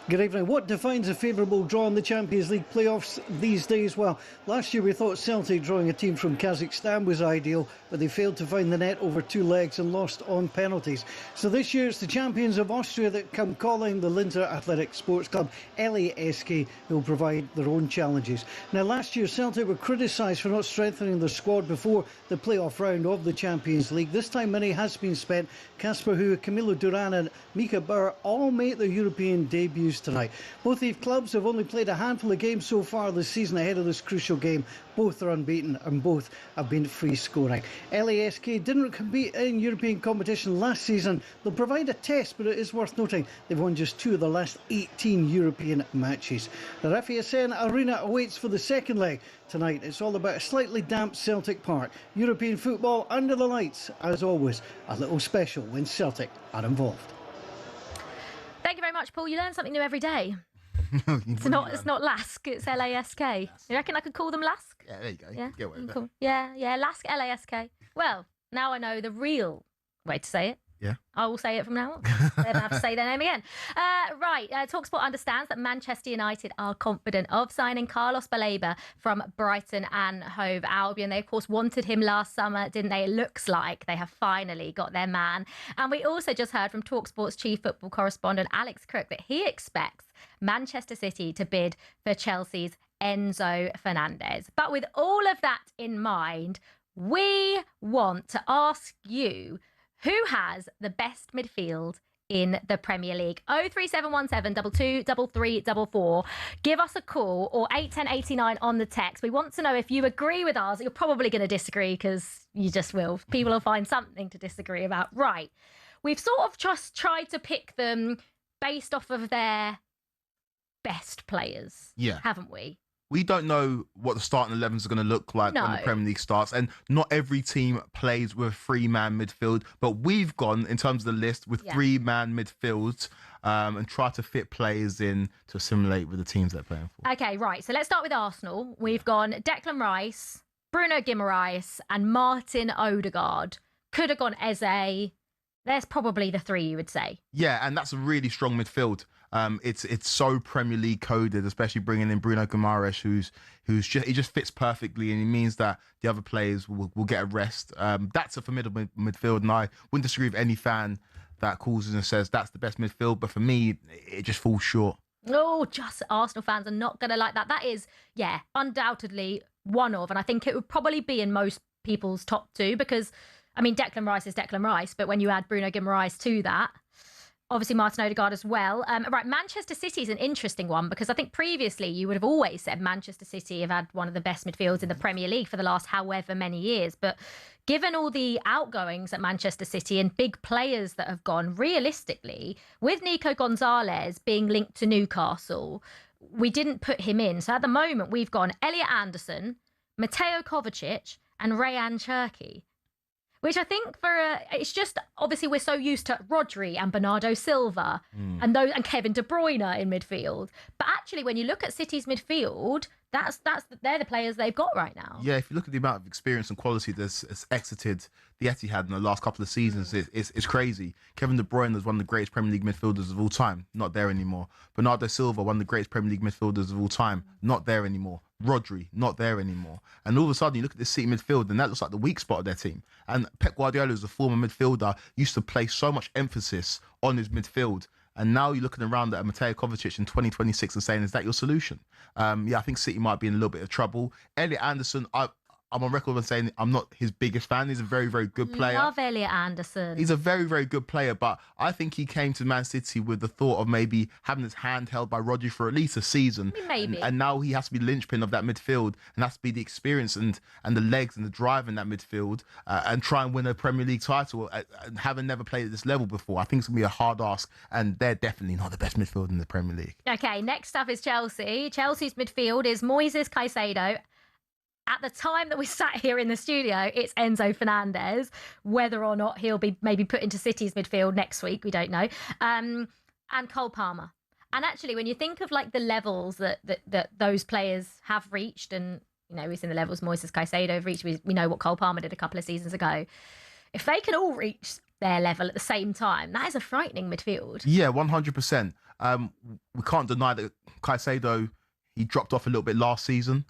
Good evening. What defines a favourable draw in the Champions League playoffs these days? Well, last year we thought Celtic drawing a team from Kazakhstan was ideal, but they failed to find the net over 2 legs and lost on penalties. So this year it's the champions of Austria that come calling, the Linzer Athletic Sports Club, LASK, who will provide their own challenges. Now, last year Celtic were criticised for not strengthening their squad before the playoff round of the Champions League. This time money has been spent. Casper Hu, Camilo Duran and Mika Bauer all make their European debuts tonight. Both these clubs have only played a handful of games so far this season ahead of this crucial game. Both are unbeaten and both have been free scoring. LASK didn't compete in European competition last season. They'll provide a test, but it is worth noting they've won just 2 of the last 18 European matches. The FASN Arena awaits for the second leg tonight. It's all about a slightly damp Celtic Park. European football under the lights, as always. A little special when Celtic are involved. Thank you very much, Paul. You learn something new every day. It's not LASK, it's LASK. You reckon I could call them LASK? Yeah, there you go. Yeah, Get away with cool. it. Yeah, LASK, LASK. Well, now I know the real way to say it. Yeah. I will say it from now on. They don't have to say their name again. Right. talkSPORT understands that Manchester United are confident of signing Carlos Baleba from Brighton and Hove Albion. They, of course, wanted him last summer, didn't they? It looks like they have finally got their man. And we also just heard from talkSPORT's chief football correspondent, Alex Crook, that he expects Manchester City to bid for Chelsea's Enzo Fernandez. But with all of that in mind, we want to ask you, who has the best midfield in the Premier League? 03717 223344. Give us a call, or 81089 on the text. We want to know if you agree with us. You're probably going to disagree because you just will. People will find something to disagree about. Right. We've sort of just tried to pick them based off of their best players, haven't we? We don't know what the starting 11s are going to look like when the Premier League starts. And not every team plays with a 3-man midfield. But we've gone, in terms of the list, with 3-man midfields and try to fit players in to assimilate with the teams they're playing for. Okay, right. So let's start with Arsenal. We've gone Declan Rice, Bruno Guimaraes and Martin Odegaard. Could have gone Eze. There's probably the 3 you would say. Yeah, and that's a really strong midfield. It's so Premier League coded, especially bringing in Bruno Guimaraes, he just fits perfectly, and it means that the other players will get a rest. That's a formidable midfield, and I wouldn't disagree with any fan that calls in and says that's the best midfield. But for me, it just falls short. Oh, just Arsenal fans are not going to like that. That is, undoubtedly one of, and I think it would probably be in most people's top 2 because, I mean, Declan Rice is Declan Rice, but when you add Bruno Guimaraes to that, obviously Martin Odegaard as well. Right, Manchester City is an interesting one because I think previously you would have always said Manchester City have had one of the best midfields in the Premier League for the last however many years. But given all the outgoings at Manchester City and big players that have gone, realistically, with Nico Gonzalez being linked to Newcastle, we didn't put him in. So at the moment, we've gone Elliot Anderson, Mateo Kovacic and Rayan Cherki. Which I think it's just, obviously we're so used to Rodri and Bernardo Silva and Kevin De Bruyne in midfield. But actually, when you look at City's midfield, they're the players they've got right now. Yeah, if you look at the amount of experience and quality that's exited the Etihad in the last couple of seasons, it's crazy. Kevin De Bruyne is one of the greatest Premier League midfielders of all time, not there anymore. Bernardo Silva, one of the greatest Premier League midfielders of all time, not there anymore. Rodri, not there anymore. And all of a sudden, you look at this City midfield, and that looks like the weak spot of their team. And Pep Guardiola, as a former midfielder, used to place so much emphasis on his midfield. And now you're looking around at Mateo Kovacic in 2026 and saying, is that your solution? I think City might be in a little bit of trouble. Elliot Anderson, I'm on record with saying I'm not his biggest fan. He's a very, very good player. Love Elliot Anderson. He's a very, very good player, but I think he came to Man City with the thought of maybe having his hand held by Rodri for at least a season. Maybe. And now he has to be the linchpin of that midfield and has to be the experience and the legs and the drive in that midfield and try and win a Premier League title, having never played at this level before. I think it's going to be a hard ask, and they're definitely not the best midfield in the Premier League. Okay, next up is Chelsea. Chelsea's midfield is Moises Caicedo. At the time that we sat here in the studio, it's Enzo Fernandez. Whether or not he'll be maybe put into City's midfield next week, we don't know. And Cole Palmer. And actually, when you think of like the levels that those players have reached, and you know, we've seen the levels Moises Caicedo have reached. We know what Cole Palmer did a couple of seasons ago. If they can all reach their level at the same time. That is a frightening midfield. Yeah, 100%. We can't deny that Caicedo, he dropped off a little bit last season.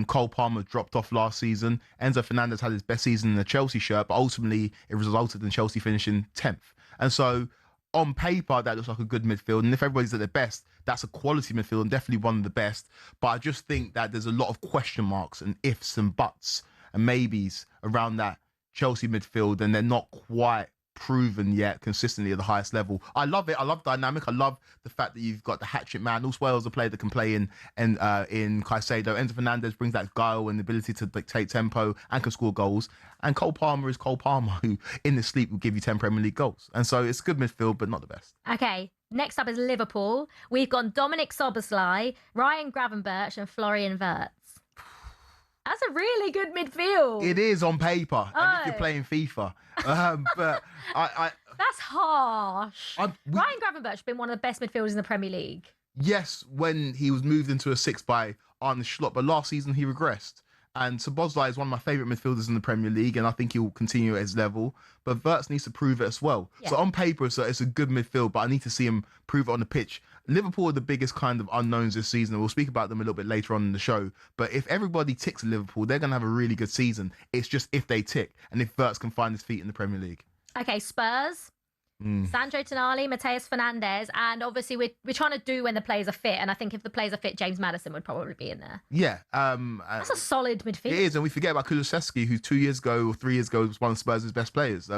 Cole Palmer dropped off last season. Enzo Fernandez had his best season in the Chelsea shirt, but ultimately it resulted in Chelsea finishing 10th. And so on paper, that looks like a good midfield. And if everybody's at their best, that's a quality midfield and definitely one of the best. But I just think that there's a lot of question marks and ifs and buts and maybes around that Chelsea midfield, and they're not quite proven yet consistently at the highest level. I love it. I love dynamic. I love the fact that you've got the hatchet man. Also, well as a player that can play in Caicedo. Enzo Fernandez brings that guile and the ability to dictate tempo and can score goals. And Cole Palmer is Cole Palmer, who in his sleep will give you 10 Premier League goals. And so it's good midfield, but not the best. Okay, next up is Liverpool. We've got Dominic Szoboszlai, Ryan Gravenberch and Florian Wirtz. That's a really good midfield. It is on paper, and if you're playing FIFA. But That's harsh. Ryan Gravenberch has been one of the best midfielders in the Premier League. Yes, when he was moved into a 6 by Arne Slot, but last season he regressed. And Szoboszlai is one of my favourite midfielders in the Premier League, and I think he'll continue at his level. But Wirtz needs to prove it as well. Yeah. So on paper, it's a good midfield, but I need to see him prove it on the pitch. Liverpool are the biggest kind of unknowns this season, and we'll speak about them a little bit later on in the show. But if everybody ticks at Liverpool, they're going to have a really good season. It's just if they tick, and if Wirtz can find his feet in the Premier League. Okay, Spurs. Sandro Tonali, Mateus Fernandes, and obviously we're trying to do when the players are fit, and I think if the players are fit, James Maddison would probably be in there. Yeah. That's a solid midfield. It is, and we forget about Kulusevski, who 2 years ago or 3 years ago was one of Spurs' best players.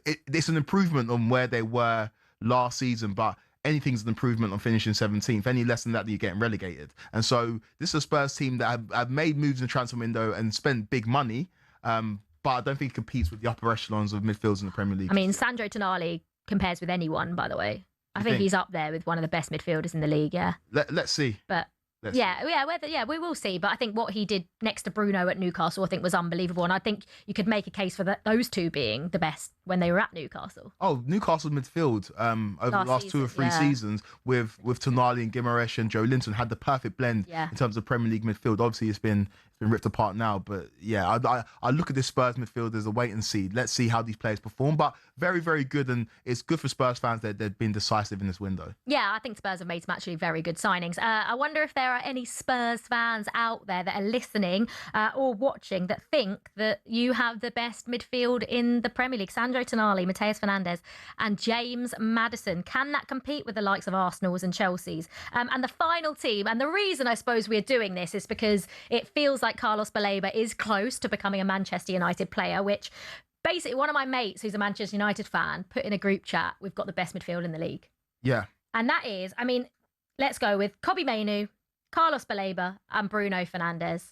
It's an improvement on where they were last season, but anything's an improvement on finishing 17th. Any less than that, you're getting relegated. And so this is a Spurs team that have made moves in the transfer window and spent big money, but I don't think it competes with the upper echelons of midfields in the Premier League. I mean, Sandro Tonali compares with anyone, by the way. I think he's up there with one of the best midfielders in the league, yeah. Let's see. But we will see. But I think what he did next to Bruno at Newcastle, I think was unbelievable. And I think you could make a case for those two being the best when they were at Newcastle. Oh, Newcastle midfield over the last 2 or 3 seasons with Tonali and Guimaraes and Joe Linton had the perfect blend in terms of Premier League midfield. Obviously, it's been ripped apart now, but yeah, I look at this Spurs midfield as a wait and see. Let's see how these players perform, but very, very good, and it's good for Spurs fans that they've been decisive in this window. Yeah, I think Spurs have made some actually very good signings. I wonder if there are any Spurs fans out there that are listening or watching that think that you have the best midfield in the Premier League. Sandro Tonali, Mateus Fernandes and James Maddison. Can that compete with the likes of Arsenal's and Chelsea's? And the final team, and the reason I suppose we're doing this is because it feels like Carlos Baleba is close to becoming a Manchester United player, which basically one of my mates who's a Manchester United fan put in a group chat, we've got the best midfield in the league. Yeah. And that is, I mean, let's go with Kobbie Mainoo, Carlos Baleba and Bruno Fernandes.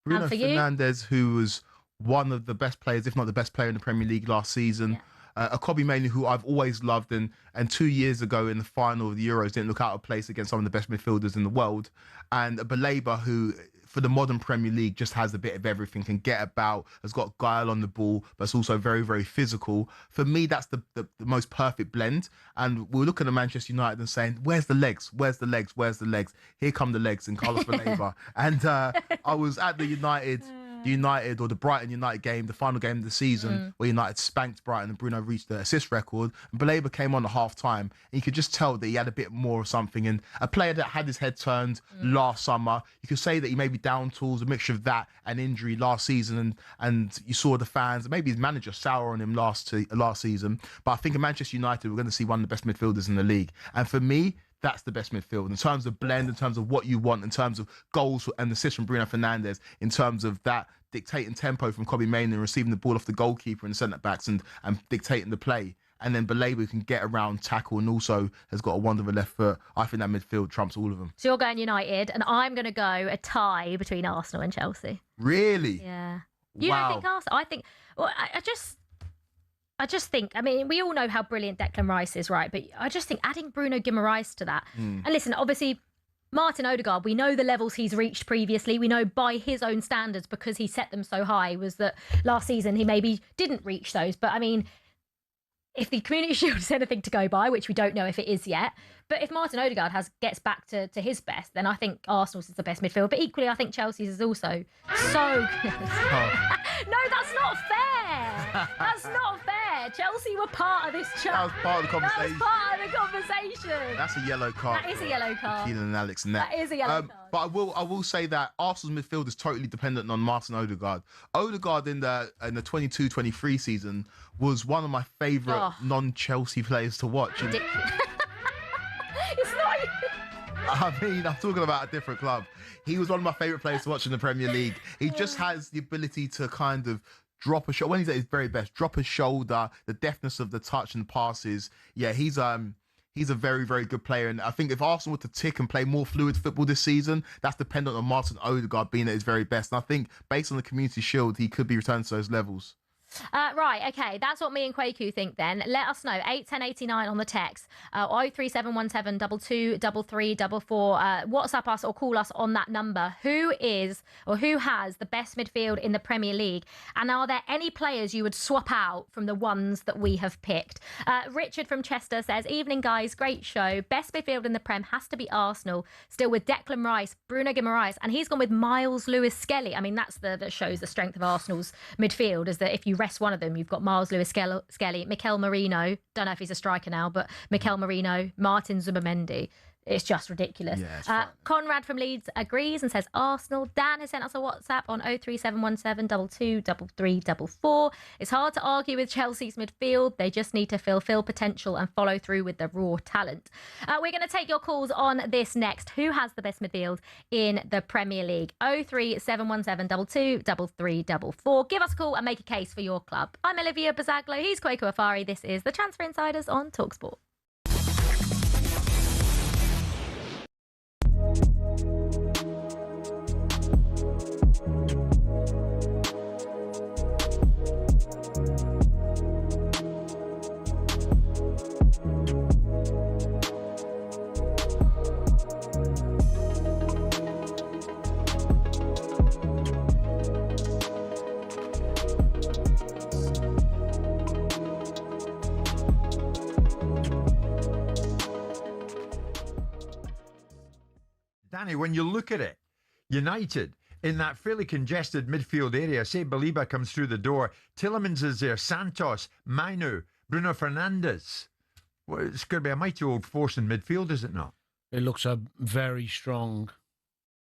Bruno Fernandes, who was one of the best players, if not the best player in the Premier League last season. Yeah. A Kobbie Mainoo, who I've always loved, and 2 years ago in the final of the Euros didn't look out of place against some of the best midfielders in the world. And Baleba, who for the modern Premier League just has a bit of everything, can get about, has got guile on the ball, but it's also very, very physical. For me, that's the most perfect blend. And we're looking at Manchester United and saying, where's the legs? Where's the legs? Where's the legs? Here come the legs in Carlos Baleba. And I was at the United or the Brighton United game, the final game of the season, where United spanked Brighton and Bruno reached the assist record. And Baleba came on at half time, and you could just tell that he had a bit more of something. And a player that had his head turned last summer, you could say that he may be down tools, a mixture of that and injury last season. And you saw the fans, and maybe his manager sour on him last season. But I think in Manchester United, we're going to see one of the best midfielders in the league. And for me, that's the best midfield in terms of blend, in terms of what you want, in terms of goals and assists from Bruno Fernandes, in terms of that dictating tempo from Kobbie Mainoo and receiving the ball off the goalkeeper and the centre-backs and dictating the play. And then Baleba can get around, tackle, and also has got a wonderful left foot. I think that midfield trumps all of them. So you're going United, and I'm going to go a tie between Arsenal and Chelsea. Really? Yeah. You don't think Arsenal? I think... Well, I just think, I mean, we all know how brilliant Declan Rice is, right? But I just think adding Bruno Guimaraes to that. And listen, obviously, Martin Odegaard, we know the levels he's reached previously. We know by his own standards, because he set them so high, was that last season he maybe didn't reach those. But I mean, if the Community Shield is anything to go by, which we don't know if it is yet, but if Martin Odegaard gets back to his best, then I think Arsenal's is the best midfield. But equally, I think Chelsea's is also so good. No, that's not fair. That's not fair. there. Chelsea were part of this chat. That was part of the conversation. That was part of the conversation. That's a yellow card. That is a yellow card. Keelan and Alex Net. That is a yellow card. But I will say that Arsenal's midfield is totally dependent on Martin Odegaard. Odegaard in the 22-23 season was one of my favourite non-Chelsea players to watch. Ridiculous. It's not. I mean, I'm talking about a different club. He was one of my favourite players to watch in the Premier League. He just has the ability to kind of drop a shoulder. When he's at his very best, drop a shoulder, the deftness of the touch and passes. Yeah, he's a very, very good player. And I think if Arsenal were to tick and play more fluid football this season, that's dependent on Martin Odegaard being at his very best. And I think based on the Community Shield, he could be returned to those levels. Right, okay, that's what me and Kweku think then. Let us know, 81089 on the text, 03717 223344. WhatsApp us or call us on that number. Who is or who has the best midfield in the Premier League? And are there any players you would swap out from the ones that we have picked? Richard from Chester says, evening guys, great show. Best midfield in the Prem has to be Arsenal, still with Declan Rice, Bruno Guimaraes, and he's gone with Miles Lewis-Skelly. I mean, that shows the strength of Arsenal's midfield, is that if you rest one of them, you've got Miles Lewis-Skelly, Mikel Merino, don't know if he's a striker now, but Mikel Merino, Martin Zubimendi. It's just ridiculous. Yeah, Conrad from Leeds agrees and says Arsenal. Dan has sent us a WhatsApp on 03717 223344. It's hard to argue with Chelsea's midfield. They just need to fulfill potential and follow through with the raw talent. We're going to take your calls on this next. Who has the best midfield in the Premier League? 03717 223344. Give us a call and make a case for your club. I'm Olivia Buzaglo. He's Kweku Afairi. This is the Transfer Insiders on talkSPORT. Danny, when you look at it, United in that fairly congested midfield area, say Baliba comes through the door, Tielemans is there, Santos, Mainu, Bruno Fernandes. Well, it's going to be a mighty old force in midfield, is it not? It looks a very strong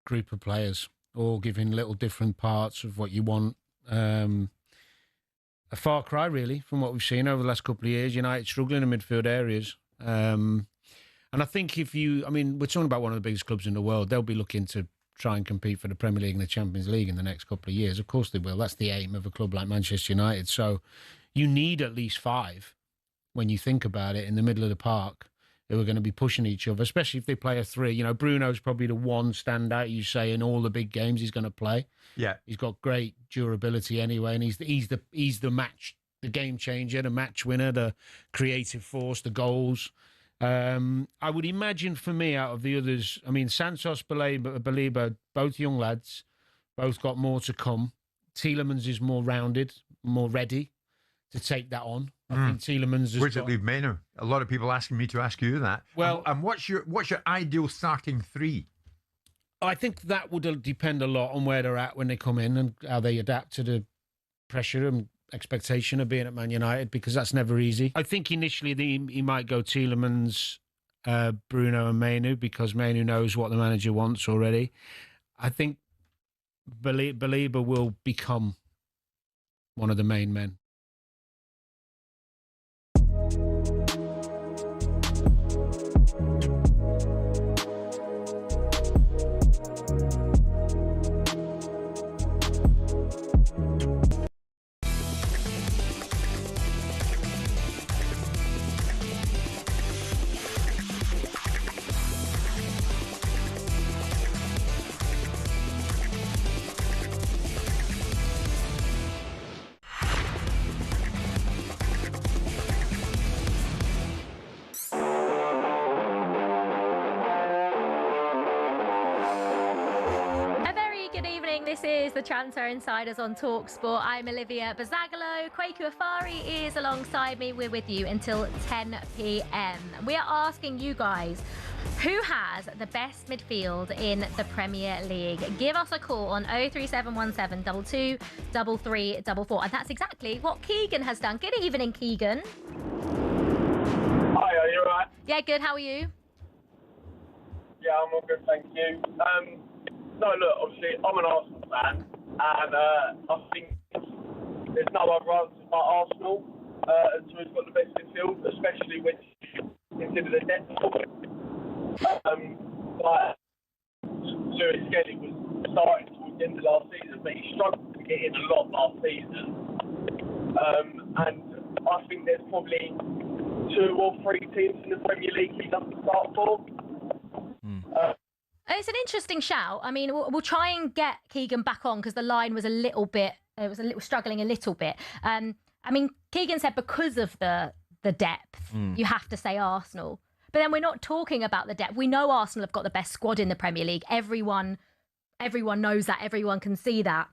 group of players, all giving little different parts of what you want. A far cry, really, from what we've seen over the last couple of years. United struggling in midfield areas. And I think we're talking about one of the biggest clubs in the world. They'll be looking to try and compete for the Premier League and the Champions League in the next couple of years. Of course they will. That's the aim of a club like Manchester United. So you need at least 5, when you think about it, in the middle of the park who are going to be pushing each other, especially if they play a 3. You know, Bruno's probably the one standout, you say, in all the big games he's going to play. Yeah. He's got great durability anyway, and he's the match, the game changer, the match winner, the creative force, the goals. I would imagine for me, out of the others, I mean, Santos, Baliba, both young lads, both got more to come. Tielemans is more rounded, more ready to take that on. I think Tielemans. Where's it leave Mainu? A lot of people asking me to ask you that. Well, and what's your ideal starting 3? I think that would depend a lot on where they're at when they come in and how they adapt to the pressure and expectation of being at Man United, because that's never easy. I think initially he might go Tielemans, Bruno and Mainu, because Mainu knows what the manager wants already. I think Baliba will become one of the main men. this is the Transfer Insiders on talkSPORT. I'm Olivia Buzaglo. Kweku Afairi is alongside me. We're with you until 10 p.m. We are asking you guys, who has the best midfield in the Premier League? Give us a call on 03717 22 3344. And that's exactly what Keegan has done. Good evening, Keegan. Hi, are you alright? Yeah, good. How are you? Yeah, I'm all good, thank you. No, look, obviously, I'm an Arsenal fan, and I think there's no other answer but Arsenal as to who's got the best midfield, especially when you consider the depth of it. Like, Lewis Skelly was starting towards the end of last season, but he struggled to get in a lot last season. And I think there's probably 2 or 3 teams in the Premier League he doesn't start for. It's an interesting shout. I mean, we'll try and get Keegan back on because the line was a little bit, struggling a little bit. I mean, Keegan said because of the depth, you have to say Arsenal. But then we're not talking about the depth. We know Arsenal have got the best squad in the Premier League. Everyone knows that. Everyone can see that.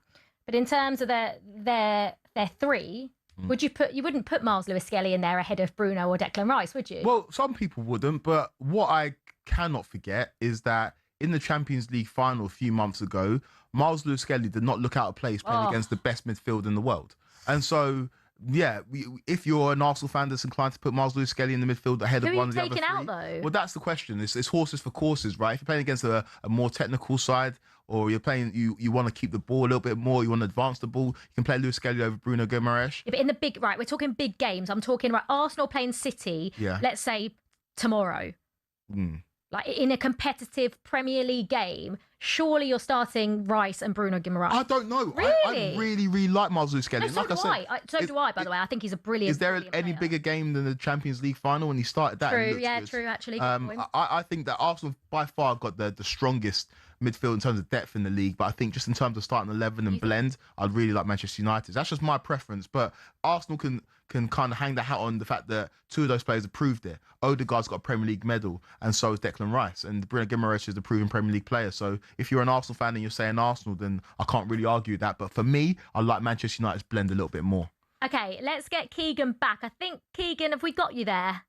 But in terms of their 3, you wouldn't put Miles Lewis-Skelly in there ahead of Bruno or Declan Rice, would you? Well, some people wouldn't, but what I cannot forget is that in the Champions League final a few months ago, Miles Lewis-Skelly did not look out of place playing against the best midfield in the world. And so, yeah, if you're an Arsenal fan that's inclined to put Miles Lewis-Skelly in the midfield ahead of one of the other 3, out, though? Well, that's the question. It's horses for courses, right? If you're playing against a more technical side, or you're playing, you want to keep the ball a little bit more, you want to advance the ball, you can play Lewis-Skelly over Bruno Guimaraes. Yeah, but in the big, right, we're talking big games. I'm talking about Arsenal playing City, let's say tomorrow. Like in a competitive Premier League game, surely you're starting Rice and Bruno Guimaraes. I don't know. Really? I really like Miles Lewis-Skelly. No, so do I, by the way. I think he's a brilliant. Is there brilliant any player. bigger game than the Champions League final when he started that? True, yeah, true, actually. I think that Arsenal by far got the strongest midfield in terms of depth in the league, but I think just in terms of starting 11 and blend, I'd really like Manchester United. That's just my preference, but Arsenal can kind of hang the hat on the fact that 2 of those players have proved it. Odegaard's got a Premier League medal, and so is Declan Rice, and Bruno Guimaraes is a proven Premier League player. So if you're an Arsenal fan and you're saying Arsenal, then I can't really argue that. But for me, I like Manchester United's blend a little bit more. Okay, let's get Keegan back. I think, Keegan, have we got you there?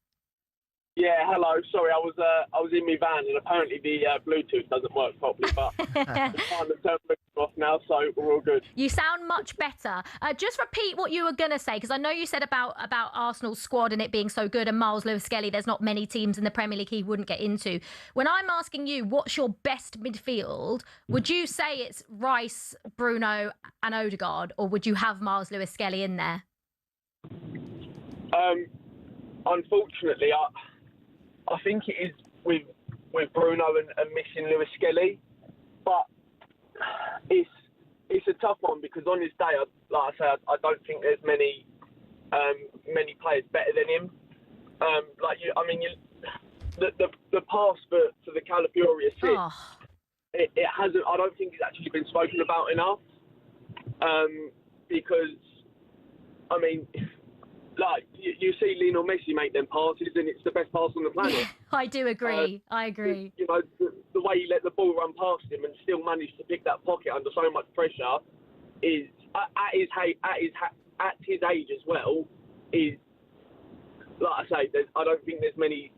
Yeah, hello. Sorry, I was in my van and apparently the Bluetooth doesn't work properly, but I'm trying to turn Bluetooth off now, so we're all good. You sound much better. Just repeat what you were going to say, because I know you said about Arsenal's squad and it being so good and Miles Lewis-Skelly, there's not many teams in the Premier League he wouldn't get into. When I'm asking you what's your best midfield, would you say it's Rice, Bruno and Odegaard, or would you have Miles Lewis-Skelly in there? Unfortunately, I think it is with Bruno and missing Lewis-Skelly, but it's a tough one because on his day, like I say, I don't think there's many players better than him. The pass for the Calafiori assist, it hasn't. I don't think it's actually been spoken about enough because I mean. Like, you see Lionel Messi make them passes and it's the best pass on the planet. I do agree. I agree. You know, the way he let the ball run past him and still managed to pick that pocket under so much pressure is, at his age as well, is, like I say, I don't think there's many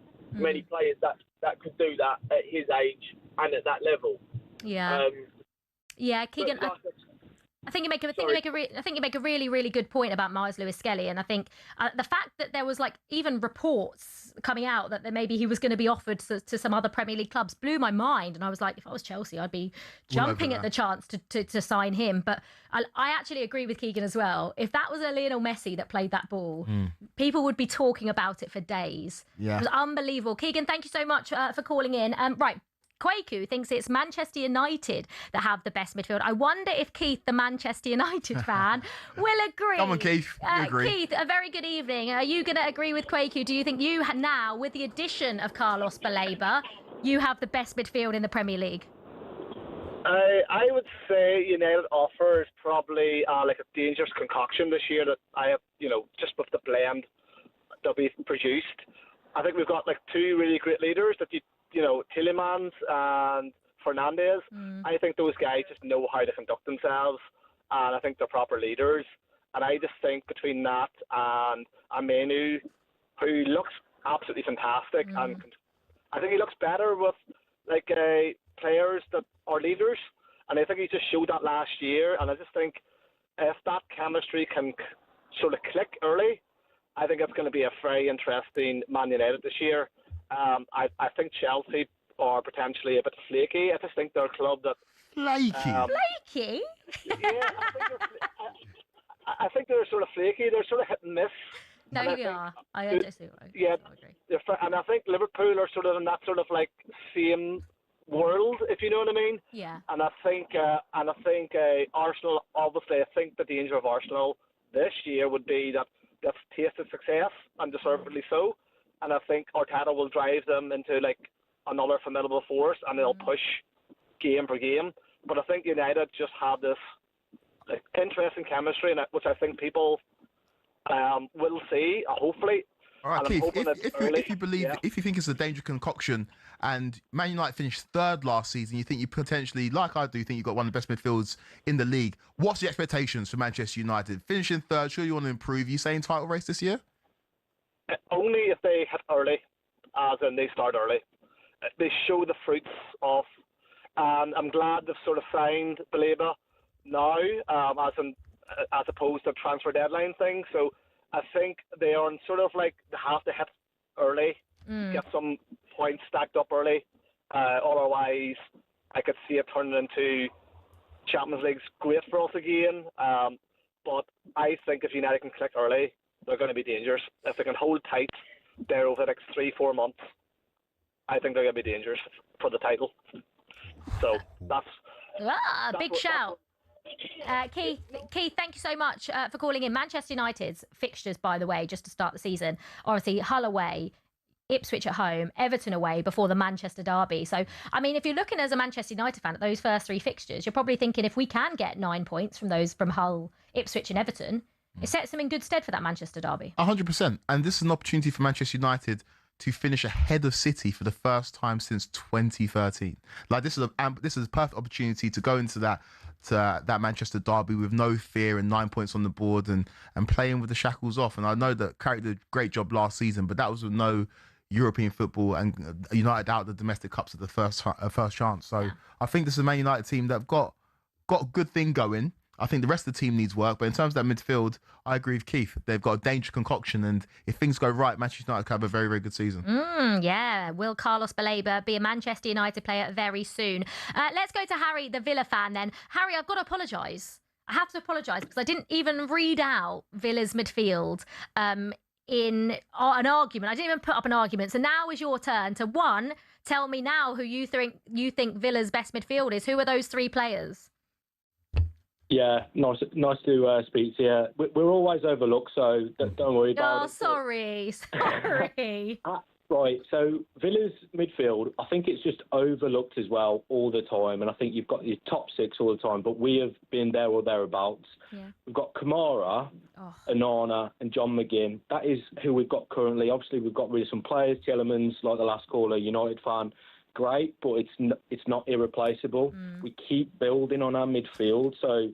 players that could do that at his age and at that level. Yeah. Keegan. I think you make a really, really good point about Miles Lewis-Skelly, and I think the fact that there was like even reports coming out that maybe he was going to be offered to some other Premier League clubs blew my mind, and I was like, if I was Chelsea, I'd be jumping at the chance to sign him. But I actually agree with Keegan as well. If that was a Lionel Messi that played that ball, people would be talking about it for days. Yeah. It was unbelievable. Keegan, thank you so much for calling in. Right. Kweku thinks it's Manchester United that have the best midfield. I wonder if Keith, the Manchester United fan, will agree. Come on, Keith. You agree. Keith, a very good evening. Are you going to agree with Kweku? Do you think you now, with the addition of Carlos Baleba, you have the best midfield in the Premier League? I would say United offers probably like a dangerous concoction this year that I have, just with the blend that we've produced. I think we've got like 2 really great leaders that Tillemans and Fernandez. I think those guys just know how to conduct themselves, and I think they're proper leaders. And I just think between that and Amenu, who looks absolutely fantastic, and I think he looks better with players that are leaders. And I think he just showed that last year. And I just think if that chemistry can sort of click early, I think it's going to be a very interesting Man United this year. I think Chelsea are potentially a bit flaky. I just think they're a club that... Flaky? Flaky? Yeah, I think they're sort of flaky. They're sort of hit and miss. No, they are. I don't see why. Yeah, and I think Liverpool are sort of in that sort of like same world, if you know what I mean. Yeah. And I think Arsenal. Obviously, I think the danger of Arsenal this year would be that they've tasted success, and deservedly so. And I think Arteta will drive them into like another formidable force, and they'll push game for game. But I think United just have this interesting chemistry, which I think people will see, hopefully. All right, And Keith, I'm hoping if you believe, if you think it's a dangerous concoction, and Man United finished third last season, you think you potentially, like I do, think you've got one of the best midfields in the league. What's the expectations for Manchester United? Finishing third, sure you want to improve. You saying title race this year? Only if they hit early, as in they start early. They show the fruits of, and I'm glad they've sort of signed Baleba now, as opposed to transfer deadline thing. So I think they are sort of like they have to hit early, get some points stacked up early. Otherwise, I could see it turning into Champions League's great for us again. But I think if United can click early, they're going to be dangerous. If they can hold tight there over the next 3-4 months, I think they're going to be dangerous for the title. So that's big shout. Keith, thank you so much for calling in. Manchester United's fixtures, by the way, just to start the season, obviously Hull away, Ipswich at home, Everton away before the Manchester derby. So, I mean, if you're looking as a Manchester United fan at those first three fixtures, you're probably thinking if we can get 9 points from Hull, Ipswich and Everton, it sets them in good stead for that Manchester derby. 100%. And this is an opportunity for Manchester United to finish ahead of City for the first time since 2013. Like this is a perfect opportunity to go into that Manchester derby with no fear and 9 points on the board and playing with the shackles off. And I know that Carrick did a great job last season, but that was with no European football and United out the domestic cups at the first chance. So I think this is a Man United team that have got a good thing going. I think the rest of the team needs work, but in terms of that midfield, I agree with Keith. They've got a dangerous concoction, and if things go right, Manchester United can have a very, very good season. Yeah, will Carlos Baleba be a Manchester United player very soon? Let's go to Harry, the Villa fan then. Harry, I've got to apologise. I have to apologise because I didn't even read out Villa's midfield in an argument. I didn't even put up an argument. So now is your turn to, one, tell me now who you think Villa's best midfield is. Who are those three players? Yeah, nice to speak to you. We're always overlooked, so don't worry about it. Sorry. Right, so Villa's midfield, I think it's just overlooked as well all the time, and I think you've got your top six all the time, but we have been there or thereabouts. Yeah. We've got Kamara, Onana, and John McGinn. That is who we've got currently. Obviously, we've got rid of some players, Tielemans, like the last caller, United fan. Great, but it's not irreplaceable. We keep building on our midfield, so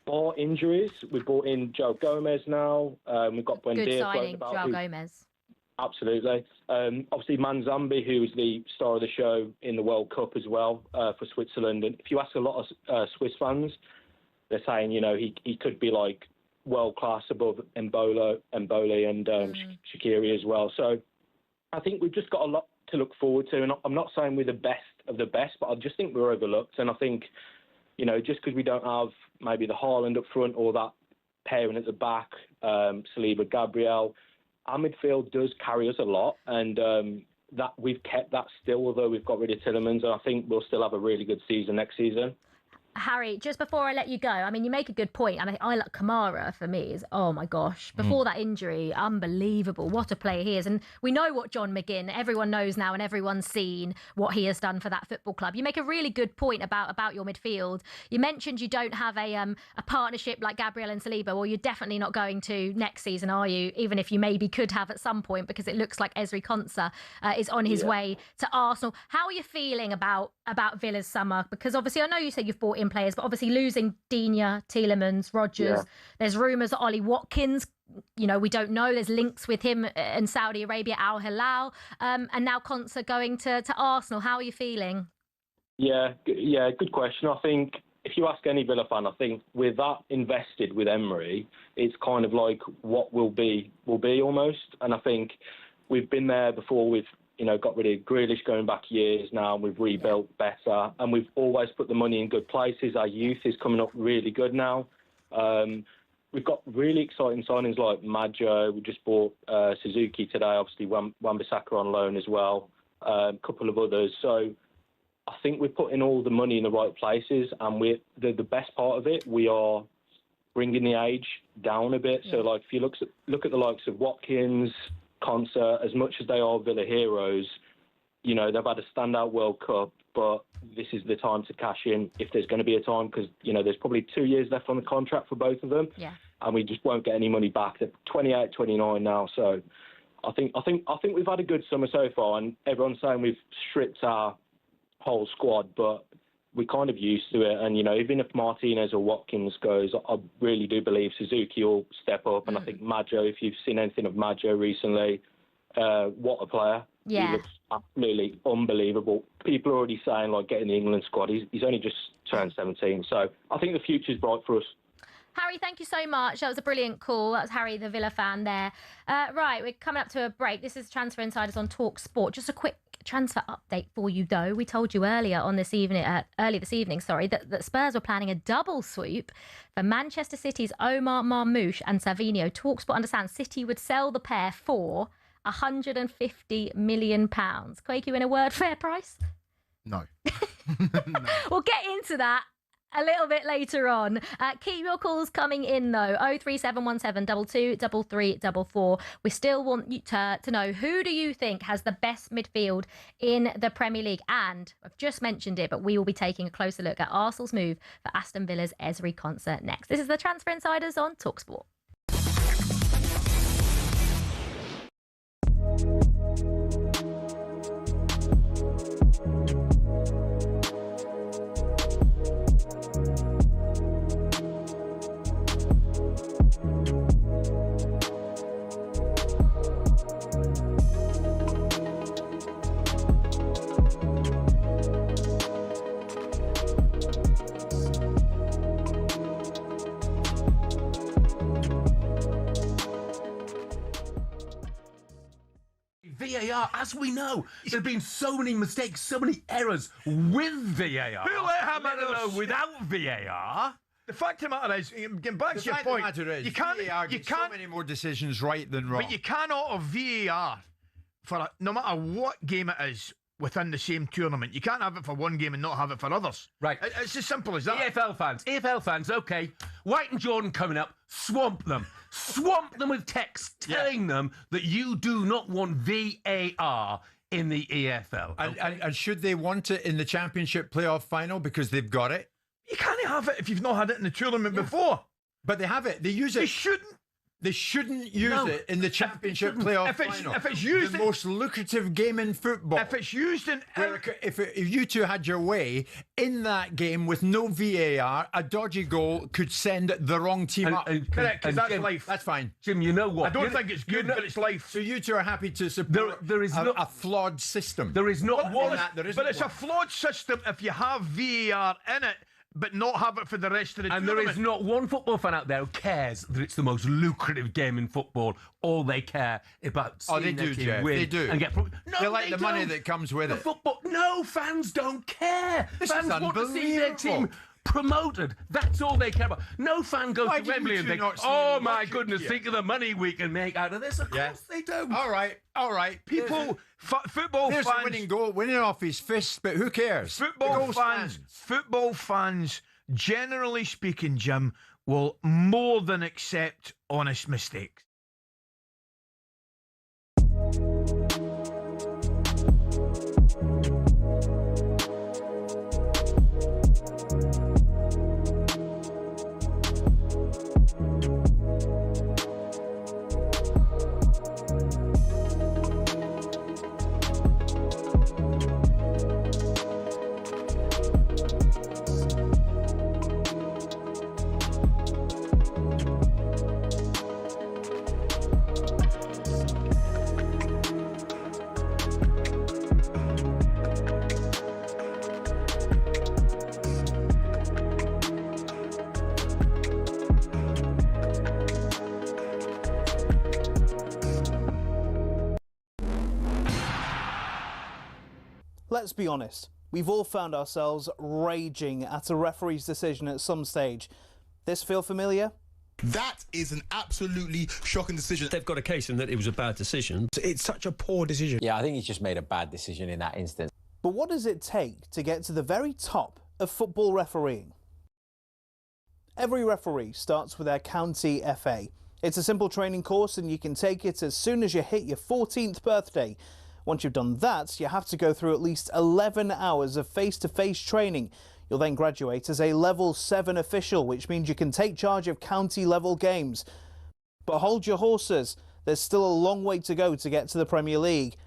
bar injuries, we brought in Joe Gomez now. We've got Buendia. Good signing, Joe Gomez. Absolutely. Obviously, Manzambi, who was the star of the show in the World Cup as well for Switzerland. And if you ask a lot of Swiss fans, they're saying, he could be like world class above Mboli and Shaqiri as well. So I think we've just got a lot to look forward to. And I'm not saying we're the best of the best, but I just think we're overlooked. And I think, just because we don't have maybe the Haaland up front or that pairing at the back, Saliba, Gabriel, our midfield does carry us a lot, and that we've kept that still, although we've got rid of Tielemans, and I think we'll still have a really good season next season. Harry, just before I let you go, I mean, you make a good point. I mean, I like Kamara for me is, oh my gosh, before that injury, unbelievable. What a player he is. And we know what John McGinn, everyone knows now and everyone's seen what he has done for that football club. You make a really good point about your midfield. You mentioned you don't have a partnership like Gabriel and Saliba. Well, you're definitely not going to next season, are you? Even if you maybe could have at some point, because it looks like Ezri Konsa is on his way to Arsenal. How are you feeling about Villa's summer? Because obviously, I know you said you've bought in players, but obviously losing Digne, Tielemans, Rodgers, there's rumours that Ollie Watkins, you know, we don't know. There's links with him in Saudi Arabia, Al Hilal, and now Konsa going to Arsenal. How are you feeling? Yeah, good question. I think if you ask any Villa fan, I think with that invested with Emery, it's kind of like what will be almost. And I think we've been there before with, you know, got rid of Grealish going back years now, and we've rebuilt better, and we've always put the money in good places. Our youth is coming up really good now. We've got really exciting signings like Maggio. We just bought Suzuki today, obviously Wan-Bissaka on loan as well, a couple of others. So I think we're putting all the money in the right places, and the best part of it, we are bringing the age down a bit. So like if you look at the likes of Watkins, Konsa, as much as they are Villa heroes, you know, they've had a standout World Cup, but this is the time to cash in if there's going to be a time, because, you know, there's probably 2 years left on the contract for both of them. Yeah. And we just won't get any money back. They're 28, 29 now. So I think we've had a good summer so far, and everyone's saying we've stripped our whole squad, but we're kind of used to it. And, you know, even if Martinez or Watkins goes, I really do believe Suzuki will step up. And I think Maggio, if you've seen anything of Maggio recently, what a player. Yeah. He looks absolutely unbelievable. People are already saying, like, getting the England squad. He's only just turned 17. So I think the future's bright for us. Harry, thank you so much. That was a brilliant call. That was Harry, the Villa fan there. Right, we're coming up to a break. This is Transfer Insiders on talkSPORT. Just a quick transfer update for you, though. We told you earlier this evening, that Spurs were planning a double swoop for Manchester City's Omar Marmoush and Savinho. talkSPORT understands City would sell the pair for £150 million. Kweku, in a word, fair price? No. We'll get into that a little bit later on. Keep your calls coming in, though. 03717 22 3344. We still want you to know, who do you think has the best midfield in the Premier League? And I've just mentioned it, but we will be taking a closer look at Arsenal's move for Aston Villa's Ezri Konsa next. This is the Transfer Insiders on talkSPORT. VAR, as we know, there have been so many mistakes, so many errors with VAR. Who let him let alone without VAR. The fact of the matter is, getting back to your point, you can't so many more decisions right than wrong. But you cannot have VAR for no matter what game it is within the same tournament. You can't have it for one game and not have it for others. Right. It's as simple as that. EFL fans, okay. White and Jordan coming up, swamp them. Swamp them with text telling them that you do not want VAR in the EFL. Okay? And should they want it in the Championship playoff final because they've got it? You can't have it if you've not had it in the tournament before. But they have it. They use it. They shouldn't use it in the Championship playoff final. If it's used the most lucrative game in football. If it's used in... If you two had your way, in that game with no VAR, a dodgy goal could send the wrong team up. Correct, because that's Jim, life. That's fine. Jim, you know what? I don't think it's good, but it's life. So you two are happy to support a flawed system. There is not one... But it's a flawed system if you have VAR in it, but not have it for the rest of the tournament. And there is not one football fan out there who cares that it's the most lucrative game in football. All they care about seeing their team win. They do. And get... No, they like the money that comes with it. Football. No, fans don't care. Fans want to see their team promoted. That's all they care about. No fan goes to Wembley and thinks, oh my goodness, think of the money we can make out of this. Of course they don't. All right. People, football There's fans... a winning goal, winning off his fist, but who cares? Football fans generally speaking, Jim, will more than accept honest mistakes. Let's be honest, we've all found ourselves raging at a referee's decision at some stage. This feel familiar? That is an absolutely shocking decision. They've got a case in that it was a bad decision. It's such a poor decision. Yeah, I think he's just made a bad decision in that instance. But what does it take to get to the very top of football refereeing? Every referee starts with their county FA. It's a simple training course and you can take it as soon as you hit your 14th birthday. Once you've done that, you have to go through at least 11 hours of face-to-face training. You'll then graduate as a level 7 official, which means you can take charge of county level games. But hold your horses, there's still a long way to go to get to the Premier League.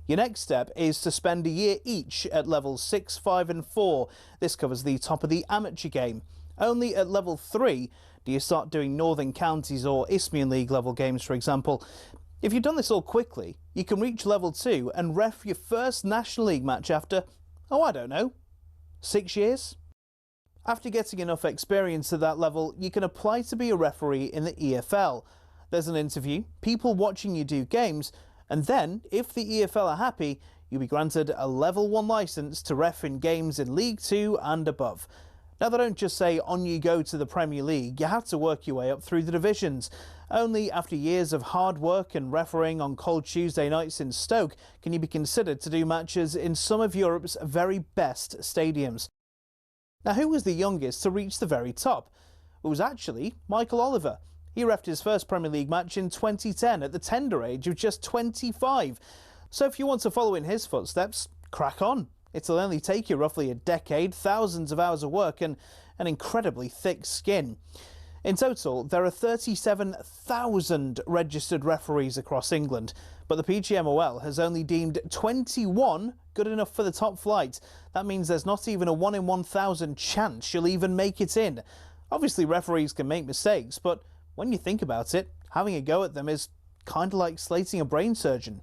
Your next step is to spend a year each at levels 6, 5 and 4. This covers the top of the amateur game. Only at level 3 do you start doing Northern Counties or Isthmian League level games, for example. If you've done this all quickly, you can reach level 2 and ref your first National League match after, oh, I don't know, 6 years? After getting enough experience at that level, you can apply to be a referee in the EFL. There's an interview, people watching you do games, and then, if the EFL are happy, you'll be granted a level 1 licence to ref in games in League 2 and above. Now, they don't just say on you go to the Premier League, you have to work your way up through the divisions. Only after years of hard work and refereeing on cold Tuesday nights in Stoke can you be considered to do matches in some of Europe's very best stadiums. Now, who was the youngest to reach the very top? It was actually Michael Oliver. He refed his first Premier League match in 2010 at the tender age of just 25. So if you want to follow in his footsteps, crack on. It'll only take you roughly a decade, thousands of hours of work and an incredibly thick skin. In total, there are 37,000 registered referees across England, but the PGMOL has only deemed 21 good enough for the top flight. That means there's not even a 1 in 1,000 chance you'll even make it in. Obviously, referees can make mistakes, but when you think about it, having a go at them is kind of like slating a brain surgeon.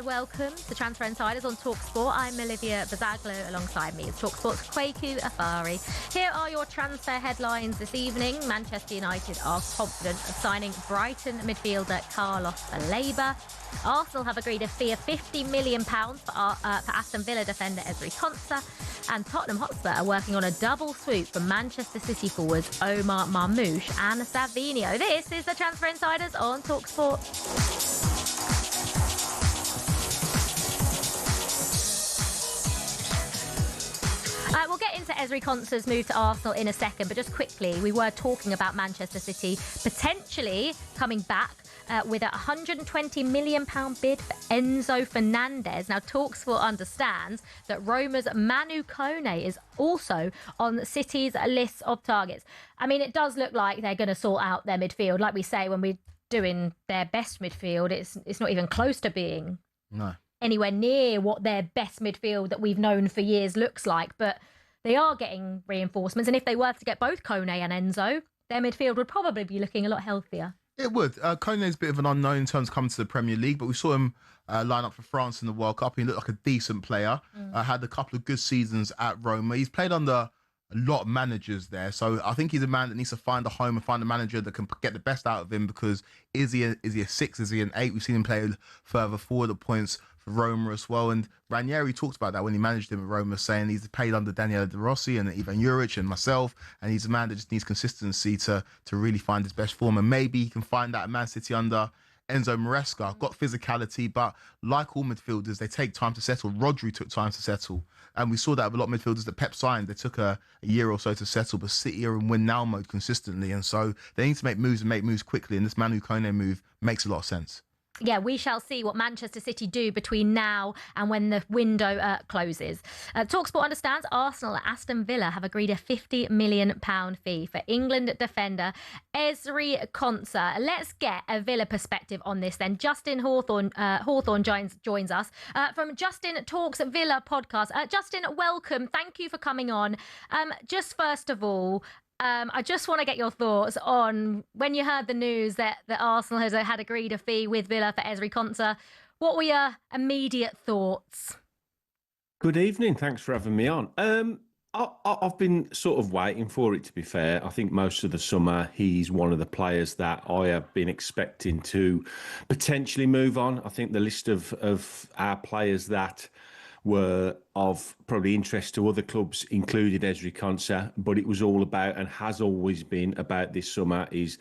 Welcome to Transfer Insiders on talkSPORT. I'm Olivia Buzaglo. Alongside me is talkSPORT's Kweku Afairi. Here are your transfer headlines this evening. Manchester United are confident of signing Brighton midfielder Carlos Baleba. Arsenal have agreed a fee of £50 million for Aston Villa defender Ezri Konsa. And Tottenham Hotspur are working on a double swoop for Manchester City forwards Omar Marmoush and Savinho. This is the Transfer Insiders on talkSPORT. We'll get into Ezri Konsa's move to Arsenal in a second, but just quickly, we were talking about Manchester City potentially coming back with a £120 million bid for Enzo Fernandez. Now, talkSPORT understands that Roma's Manu Kone is also on City's list of targets. I mean, it does look like they're going to sort out their midfield. Like we say, when we're doing their best midfield, it's not even close to being anywhere near what their best midfield that we've known for years looks like. But they are getting reinforcements. And if they were to get both Kone and Enzo, their midfield would probably be looking a lot healthier. It would. Kone's a bit of an unknown in terms of coming to the Premier League, but we saw him line up for France in the World Cup. He looked like a decent player. Had a couple of good seasons at Roma. He's played under a lot of managers there, so I think he's a man that needs to find a home and find a manager that can get the best out of him. Because is he a 6? Is he an 8? We've seen him play further forward at points for Roma as well. And Ranieri talked about that when he managed him at Roma, saying he's played under Daniele De Rossi and Ivan Juric and myself, and he's a man that just needs consistency to really find his best form. And maybe he can find that at Man City under Enzo Maresca. Got physicality, but like all midfielders, they take time to settle. Rodri took time to settle, and we saw that with a lot of midfielders that Pep signed. They took a year or so to settle, but City are in win now mode consistently, and so they need to make moves quickly, and this Manu Kone move makes a lot of sense. Yeah, we shall see what Manchester City do between now and when the window closes. talkSPORT understands Arsenal and Aston Villa have agreed a £50 million fee for England defender Ezri Konsa. Let's get a Villa perspective on this then. Justin Hawthorne joins us from Justin Talks Villa podcast. Justin, welcome. Thank you for coming on. Just first of all, I just want to get your thoughts on when you heard the news that Arsenal has had agreed a fee with Villa for Ezri Konsa. What were your immediate thoughts? Good evening. Thanks for having me on. I've been sort of waiting for it, to be fair. I think most of the summer he's one of the players that I have been expecting to potentially move on. I think the list of our players that were of probably interest to other clubs included Ezri Konsa, but it was all about, and has always been about this summer, is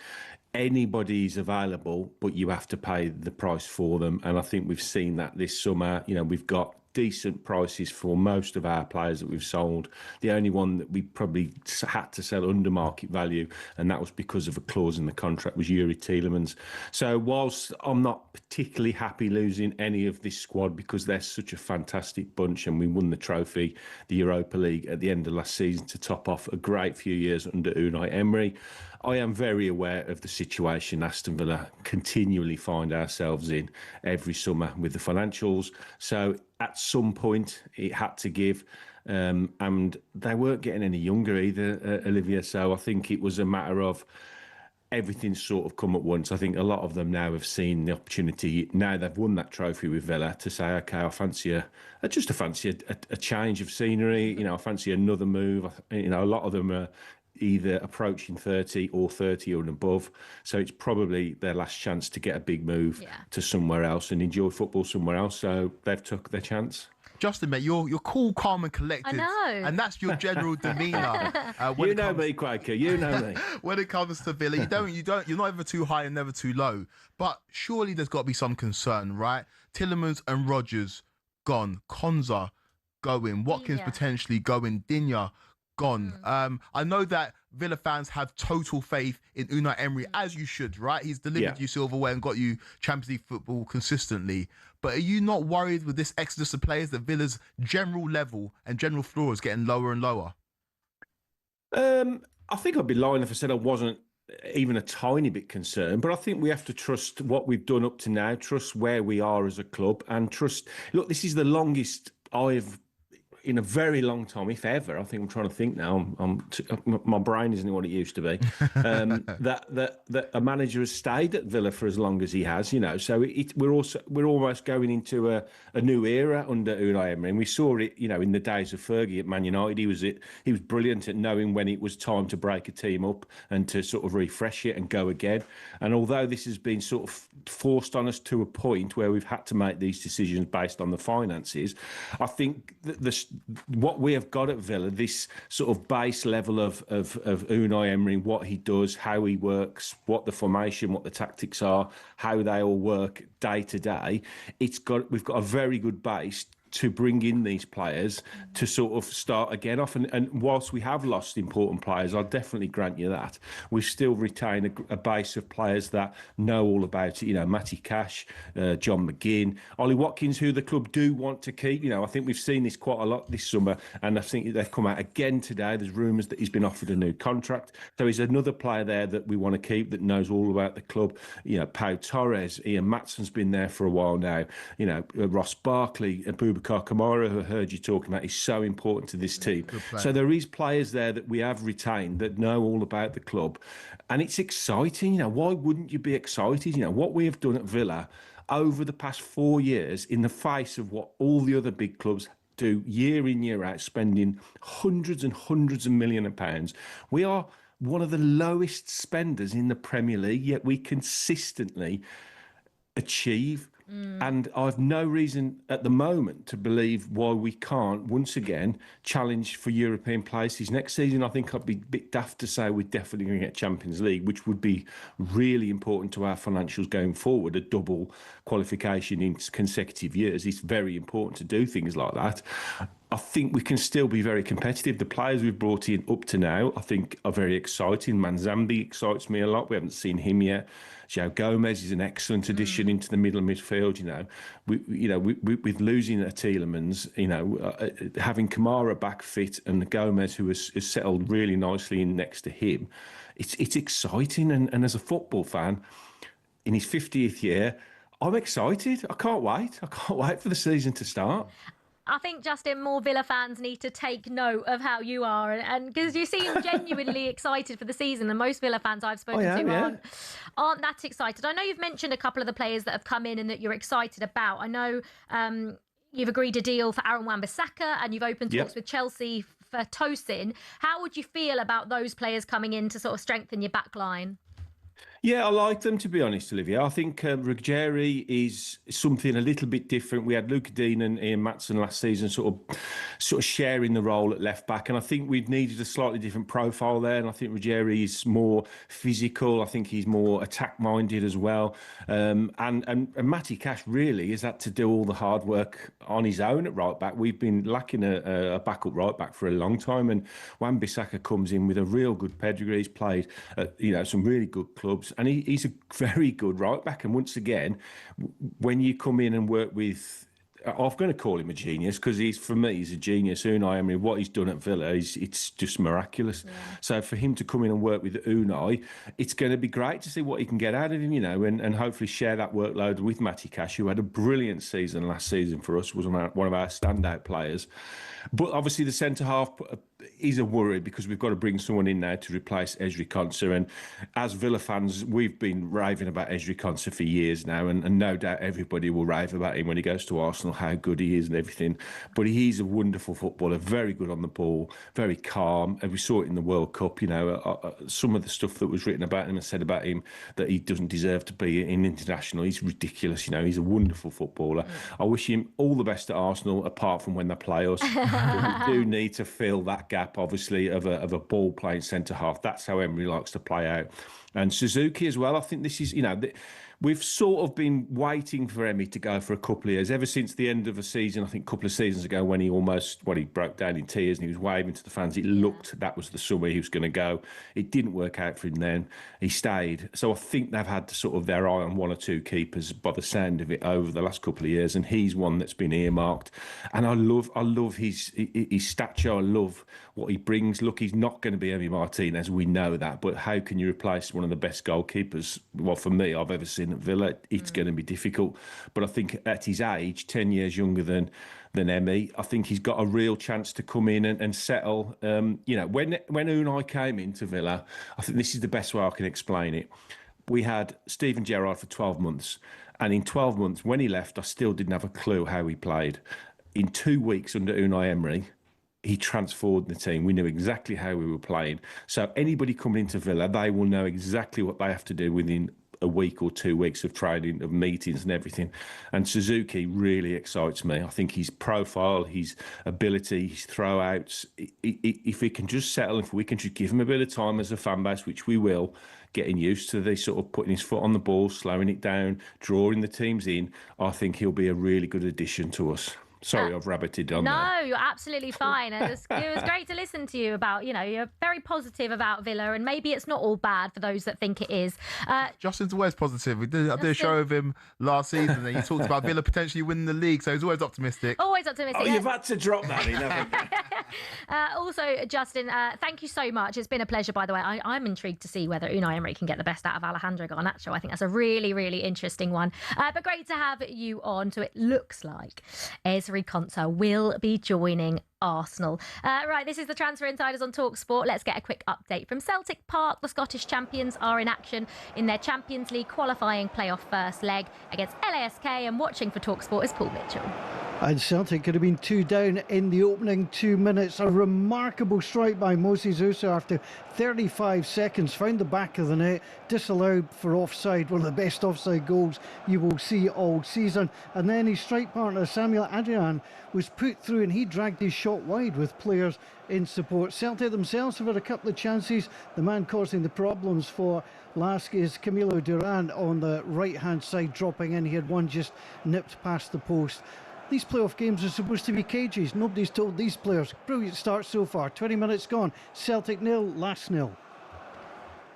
anybody's available, but you have to pay the price for them. And I think we've seen that this summer. You know, we've got decent prices for most of our players that we've sold. The only one that we probably had to sell under market value, and that was because of a clause in the contract, was Yuri Tielemans. So whilst I'm not particularly happy losing any of this squad, because they're such a fantastic bunch, and we won the trophy, the Europa League, at the end of last season to top off a great few years under Unai Emery, I am very aware of the situation Aston Villa continually find ourselves in every summer with the financials. So at some point it had to give, and they weren't getting any younger either, Olivia. So I think it was a matter of everything's sort of come at once. I think a lot of them now have seen the opportunity, now they've won that trophy with Villa, to say, okay, I fancy a change of scenery. You know, I fancy another move. You know, a lot of them are either approaching 30 or 30 or above. So it's probably their last chance to get a big move to somewhere else and enjoy football somewhere else. So they've took their chance. Justin, mate, you're cool, calm, and collected. I know. And that's your general demeanour. You know me, Kweku. You know me. When it comes to Villa, you're not ever too high and never too low. But surely there's got to be some concern, right? Tielemans and Rodgers gone. Konsa going. Watkins potentially going. Digne gone. I know that Villa fans have total faith in Unai Emery, as you should, right? He's delivered you silverware and got you Champions League football consistently. But are you not worried with this exodus of players that Villa's general level and general floor is getting lower and lower? I think I'd be lying if I said I wasn't even a tiny bit concerned, but I think we have to trust what we've done up to now, trust where we are as a club, and trust, look, this is the longest I've in a very long time, if ever. I think I'm trying to think now. My brain isn't what it used to be. That a manager has stayed at Villa for as long as he has, you know. So we're almost going into a new era under Unai Emery. And we saw it, you know, in the days of Fergie at Man United. He was brilliant at knowing when it was time to break a team up and to sort of refresh it and go again. And although this has been sort of forced on us to a point where we've had to make these decisions based on the finances, I think that what we have got at Villa, this sort of base level of Unai Emery, what he does, how he works, what the formation, what the tactics are, how they all work day to day, we've got a very good base to bring in these players to sort of start again off. And whilst we have lost important players, I'll definitely grant you that, we still retain a base of players that know all about it. You know, Matty Cash, John McGinn, Ollie Watkins, who the club do want to keep. You know, I think we've seen this quite a lot this summer, and I think they've come out again today. There's rumours that he's been offered a new contract. So he's another player there that we want to keep, that knows all about the club. You know, Pau Torres, Ian Matson's been there for a while now. You know, Ross Barkley and Boubacar Kamara, who I heard you talking about, is so important to this team. So there is players there that we have retained that know all about the club. And it's exciting. You know, why wouldn't you be excited? You know, what we have done at Villa over the past 4 years, in the face of what all the other big clubs do year in, year out, spending hundreds and hundreds of millions of pounds. We are one of the lowest spenders in the Premier League, yet we consistently achieve. And I've no reason at the moment to believe why we can't once again challenge for European places next season. I think I'd be a bit daft to say we're definitely going to get Champions League, which would be really important to our financials going forward. A double qualification in consecutive years. It's very important to do things like that. I think we can still be very competitive. The players we've brought in up to now, I think, are very exciting. Manzambi excites me a lot. We haven't seen him yet. João Gomez is an excellent addition into the middle of midfield. With losing Tielemans, having Kamara back fit and Gomez, who has settled really nicely in next to him, it's exciting. And as a football fan, in his 50th year, I'm excited. I can't wait. I can't wait for the season to start. I think, Justin, more Villa fans need to take note of how you are, and because you seem genuinely excited for the season, and most Villa fans I've spoken to aren't that excited. I know you've mentioned a couple of the players that have come in and that you're excited about. I know you've agreed a deal for Aaron Wan-Bissaka, and you've opened talks with Chelsea for Tosin. How would you feel about those players coming in to sort of strengthen your back line? Yeah, I like them, to be honest, Olivia. I think Ruggieri is something a little bit different. We had Luca Dean and Ian Matson last season sort of sharing the role at left back, and I think we've needed a slightly different profile there. And I think Ruggieri is more physical. I think he's more attack-minded as well. And Matty Cash really has had to do all the hard work on his own at right back. We've been lacking a backup right back for a long time, and Wan-Bissaka comes in with a real good pedigree. He's played at, some really good clubs. And he's a very good right back. And once again, when you come in and work with, I'm going to call him a genius because for me, he's a genius. Unai Emery, what he's done at Villa, it's just miraculous. Yeah. So for him to come in and work with Unai, it's going to be great to see what he can get out of him, and hopefully share that workload with Matty Cash, who had a brilliant season last season for us, was one of our standout players. But obviously the centre-half is a worry because we've got to bring someone in now to replace Ezri Konsa. And as Villa fans, we've been raving about Ezri Konsa for years now, and no doubt everybody will rave about him when he goes to Arsenal, how good he is and everything. But he's a wonderful footballer, very good on the ball, very calm. And we saw it in the World Cup, some of the stuff that was written about him and said about him that he doesn't deserve to be in international. He's ridiculous, he's a wonderful footballer. I wish him all the best at Arsenal, apart from when they play us. But we do need to fill that gap, obviously, of a ball-playing centre-half. That's how Emery likes to play out. And Suzuki as well. I think this is, we've sort of been waiting for Emery to go for a couple of years, ever since the end of the season. I think a couple of seasons ago when he broke down in tears and he was waving to the fans. It looked that was the summer he was going to go. It didn't work out for him then. He stayed. So I think they've had sort of their eye on one or two keepers by the sound of it over the last couple of years, and he's one that's been earmarked. And I love his stature. I love what he brings. Look, he's not going to be Emi Martinez, we know that, but how can you replace one of the best goalkeepers, well, for me, I've ever seen at Villa? It's going to be difficult. But I think at his age, 10 years younger than Emi, I think he's got a real chance to come in and settle. When Unai came into Villa, I think this is the best way I can explain it. We had Steven Gerrard for 12 months. And in 12 months, when he left, I still didn't have a clue how he played. In 2 weeks under Unai Emery, he transformed the team. We knew exactly how we were playing. So anybody coming into Villa, they will know exactly what they have to do within a week or 2 weeks of training, of meetings and everything. And Suzuki really excites me. I think his profile, his ability, his throwouts, if we can just settle, if we can just give him a bit of time as a fan base, which we will, getting used to this sort of putting his foot on the ball, slowing it down, drawing the teams in, I think he'll be a really good addition to us. Sorry, I've rabbited on there. No, you're absolutely fine. It was great to listen to you about, you're very positive about Villa, and maybe it's not all bad for those that think it is. Justin's always positive. I did a show with him last season, and he talked about Villa potentially winning the league, so he's always optimistic. Always optimistic. Oh, you've had to drop that in, haven't you? Also, Justin, thank you so much. It's been a pleasure, by the way. I'm intrigued to see whether Unai Emery can get the best out of Alejandro Garnacho. I think that's a really, really interesting one. But great to have you on. So it looks like Ezri Konsa will be joining Arsenal. Right, this is the Transfer Insiders on talkSPORT. Let's get a quick update from Celtic Park. The Scottish champions are in action in their Champions League qualifying playoff first leg against LASK, and watching for talkSPORT is Paul Mitchell. And Celtic could have been 2 down in the opening 2 minutes. A remarkable strike by Moses Uso after 35 seconds. Found the back of the net, disallowed for offside. One of the best offside goals you will see all season. And then his strike partner, Samuel Adrian, was put through and he dragged his shot wide with players in support. Celtic themselves have had a couple of chances. The man causing the problems for Lask is Camilo Duran on the right-hand side, dropping in. He had one just nipped past the post. These playoff games are supposed to be cages. Nobody's told these players. Brilliant start so far. 20 minutes gone. Celtic 0, Lask 0.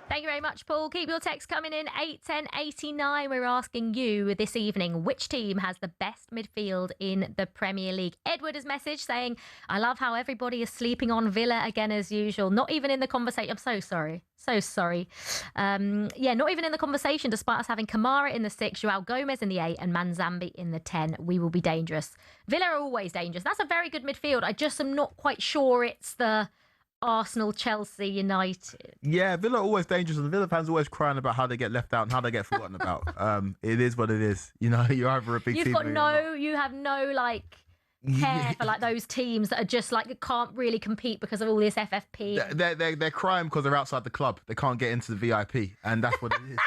Thank you very much, Paul. Keep your text coming in. 81089. We're asking you this evening, which team has the best midfield in the Premier League? Edward has messaged saying, I love how everybody is sleeping on Villa again as usual. Not even in the conversation. I'm so sorry. So sorry. Not even in the conversation, despite us having Kamara in the 6, Joao Gomez in the 8 and Manzambi in the 10. We will be dangerous. Villa are always dangerous. That's a very good midfield. I just am not quite sure it's the Arsenal, Chelsea, United. Yeah, Villa are always dangerous, and the Villa fans are always crying about how they get left out and how they get forgotten about. It is what it is. You're either a big team. You have no care for those teams that are just can't really compete because of all this FFP. They're crying because they're outside the club. They can't get into the VIP, and that's what it is.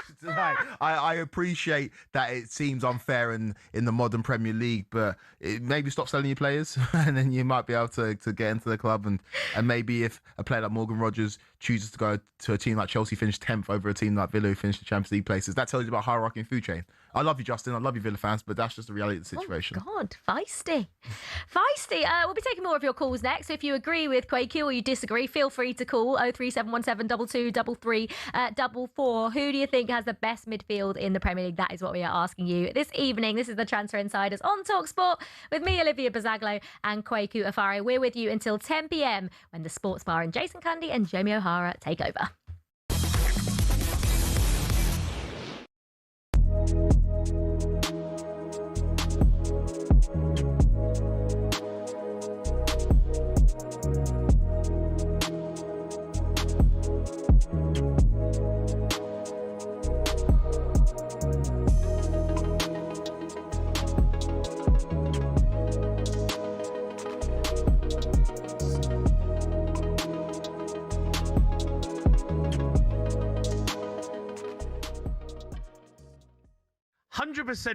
I appreciate that it seems unfair in the modern Premier League, but maybe stop selling your players, and then you might be able to get into the club. And maybe if a player like Morgan Rogers chooses to go to a team like Chelsea, finish 10th over a team like Villa who finished the Champions League places, that tells you about hierarchy and food chain. I love you, Justin. I love you, Villa fans, but that's just the reality of the situation. Oh, God, feisty. We'll be taking more of your calls next. So if you agree with Kweku or you disagree, feel free to call 03717 2233 44. Who do you think has the best midfield in the Premier League? That is what we are asking you this evening. This is the Transfer Insiders on talkSPORT with me, Olivia Buzaglo, and Kweku Afairi. We're with you until 10 p.m. when the Sports Bar and Jason Cundy and Jamie O'Hara take over.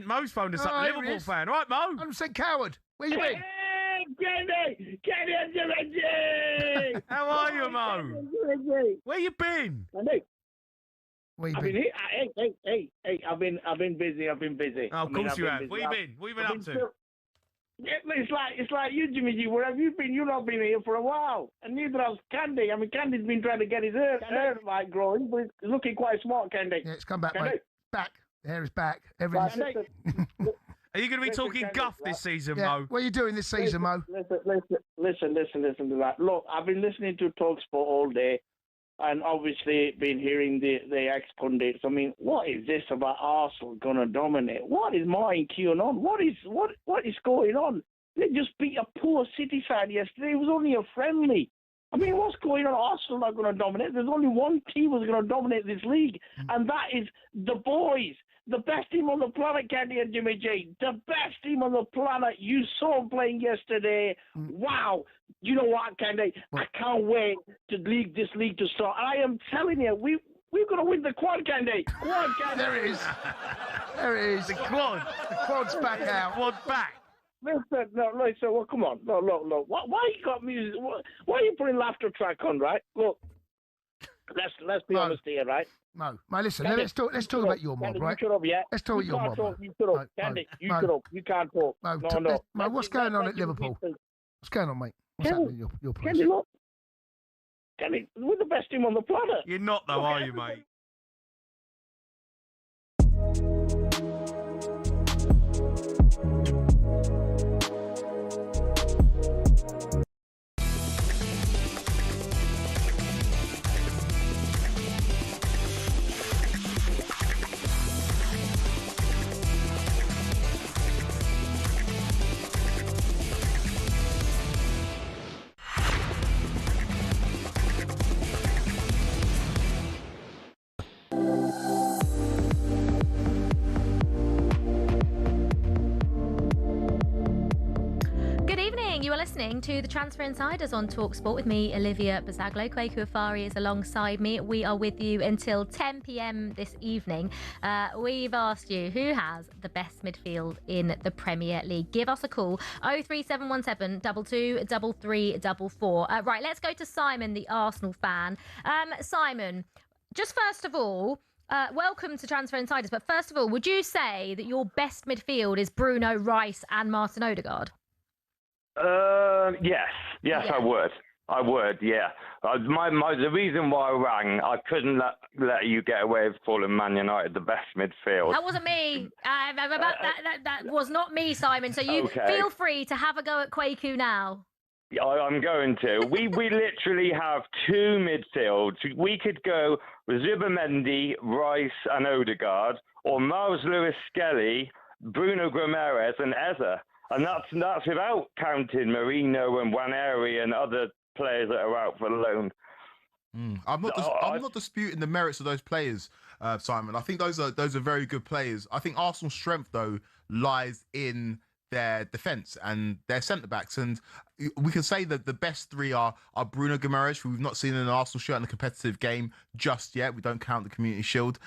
Mo's phoned us up, Liverpool fan. Right, Mo? 100% coward. Where you been? How are you, Mo? Where you been? Where you I've been? been here. Hey, I've been busy. Oh, of course you have. Where you been? What you been up to? It's like you, Jimmy G. Where have you been? You've not been here for a while. And neither has Candy. I mean, Candy's been trying to get his hair growing, but it's looking quite smart, Candy. Yeah, it's come back, mate. Back. The hair is back. Everything's... Are you going to be talking guff this season, Mo? What are you doing this season, Mo? Listen to that. Look, I've been listening to talkSPORT all day, and obviously been hearing the ex-pundits. I mean, what is this about Arsenal going to dominate? What is Martin Keown on? What is going on? They just beat a poor City side yesterday. It was only a friendly. I mean, what's going on? Arsenal not going to dominate. There's only one team who's going to dominate this league, and that is the boys. The best team on the planet, Candy and Jimmy J. The best team on the planet. You saw them playing yesterday. Wow. You know what, Candy? I can't wait to this league to start. I am telling you, we're going to win the quad, Candy. Quad, Candy. There it is. There it is. The quad. The quad's back out. Quad back. Listen, well, come on. Look. Why you got music? Why are you putting laughter track on, right? Look, let's be honest here, right? No, mate. Listen, Kenny, let's talk about your mob, Kenny, right? You shut up, yeah. Let's talk about your mob. You shut up, Kenny. You shut up. You can't talk. No, No. Mate, what's going on at Liverpool? What's going on, mate? What's happening in your place? Kenny, look. Kenny, we're the best team on the planet. You're not, though, are you, mate? You are listening to the Transfer Insiders on talkSPORT with me, Olivia Buzaglo. Kweku Afairi is alongside me. We are with you until 10 p.m. this evening. We've asked you who has the best midfield in the Premier League. Give us a call, 03717 223344. Right, let's go to Simon, the Arsenal fan. Simon, just first of all, welcome to Transfer Insiders. But first of all, would you say that your best midfield is Bruno, Rice and Martin Odegaard? Yes, Yeah. I would, yeah. The reason why I rang, I couldn't let you get away with calling Man United the best midfield. That wasn't me. That was not me, Simon. So you feel free to have a go at Kweku now. I'm going to. We literally have two midfields. We could go with Zubimendi, Rice and Odegaard, or Miles Lewis-Skelly, Bruno Guimaraes and Eze. And that's without counting Marino and Waneri and other players that are out for loan. I'm not disputing the merits of those players, Simon. I think those are very good players. I think Arsenal's strength, though, lies in their defence and their centre-backs. And we can say that the best three are Bruno Guimaraes, who we've not seen in an Arsenal shirt in a competitive game just yet. We don't count the Community Shield.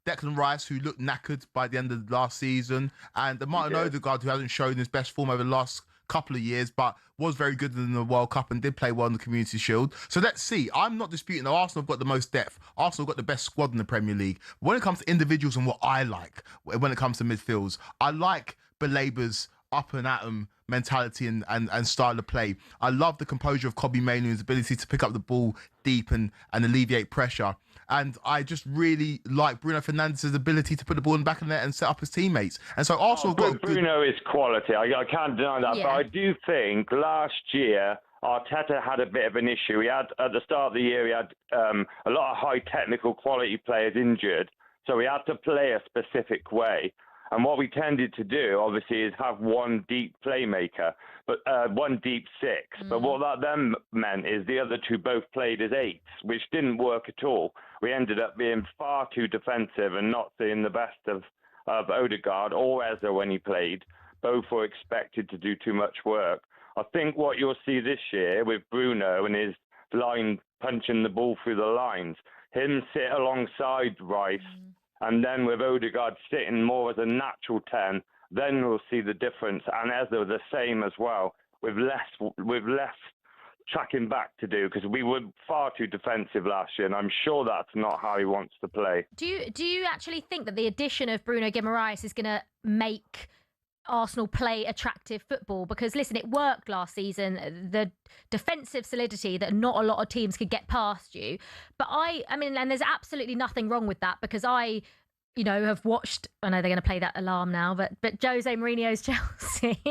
Declan Rice, who looked knackered by the end of the last season, and Martin Odegaard, who hasn't shown his best form over the last couple of years, but was very good in the World Cup and did play well in the Community Shield. So let's see. I'm not disputing that Arsenal have got the most depth. Arsenal have got the best squad in the Premier League. When it comes to individuals and what I like, when it comes to midfields, I like Belaber's up and at 'em mentality and style of play. I love the composure of Kobbie Mainoo's ability to pick up the ball deep and alleviate pressure. And I just really like Bruno Fernandes's ability to put the ball in the back of the net and set up his teammates. And so Arsenal got Bruno is quality. I can't deny that. Yeah. But I do think last year Arteta had a bit of an issue. He had at the start of the year he had a lot of high technical quality players injured, so he had to play a specific way. And what we tended to do, obviously, is have one deep playmaker, but one deep six. But what that then meant is the other two both played as eights, which didn't work at all. We ended up being far too defensive and not seeing the best of Odegaard or Eze when he played. Both were expected to do too much work. I think what you'll see this year with Bruno and his line punching the ball through the lines, him sit alongside Rice, and then with Odegaard sitting more as a natural 10, then we'll see the difference. And Eze the same as well, with less tracking back to do, because we were far too defensive last year, and I'm sure that's not how he wants to play. Do you actually think that the addition of Bruno Guimaraes is going to make Arsenal play attractive football? Because listen, it worked last season, the defensive solidity that not a lot of teams could get past you. But I mean, and there's absolutely nothing wrong with that, because I have watched, I know they're going to play that alarm now, but Jose Mourinho's Chelsea.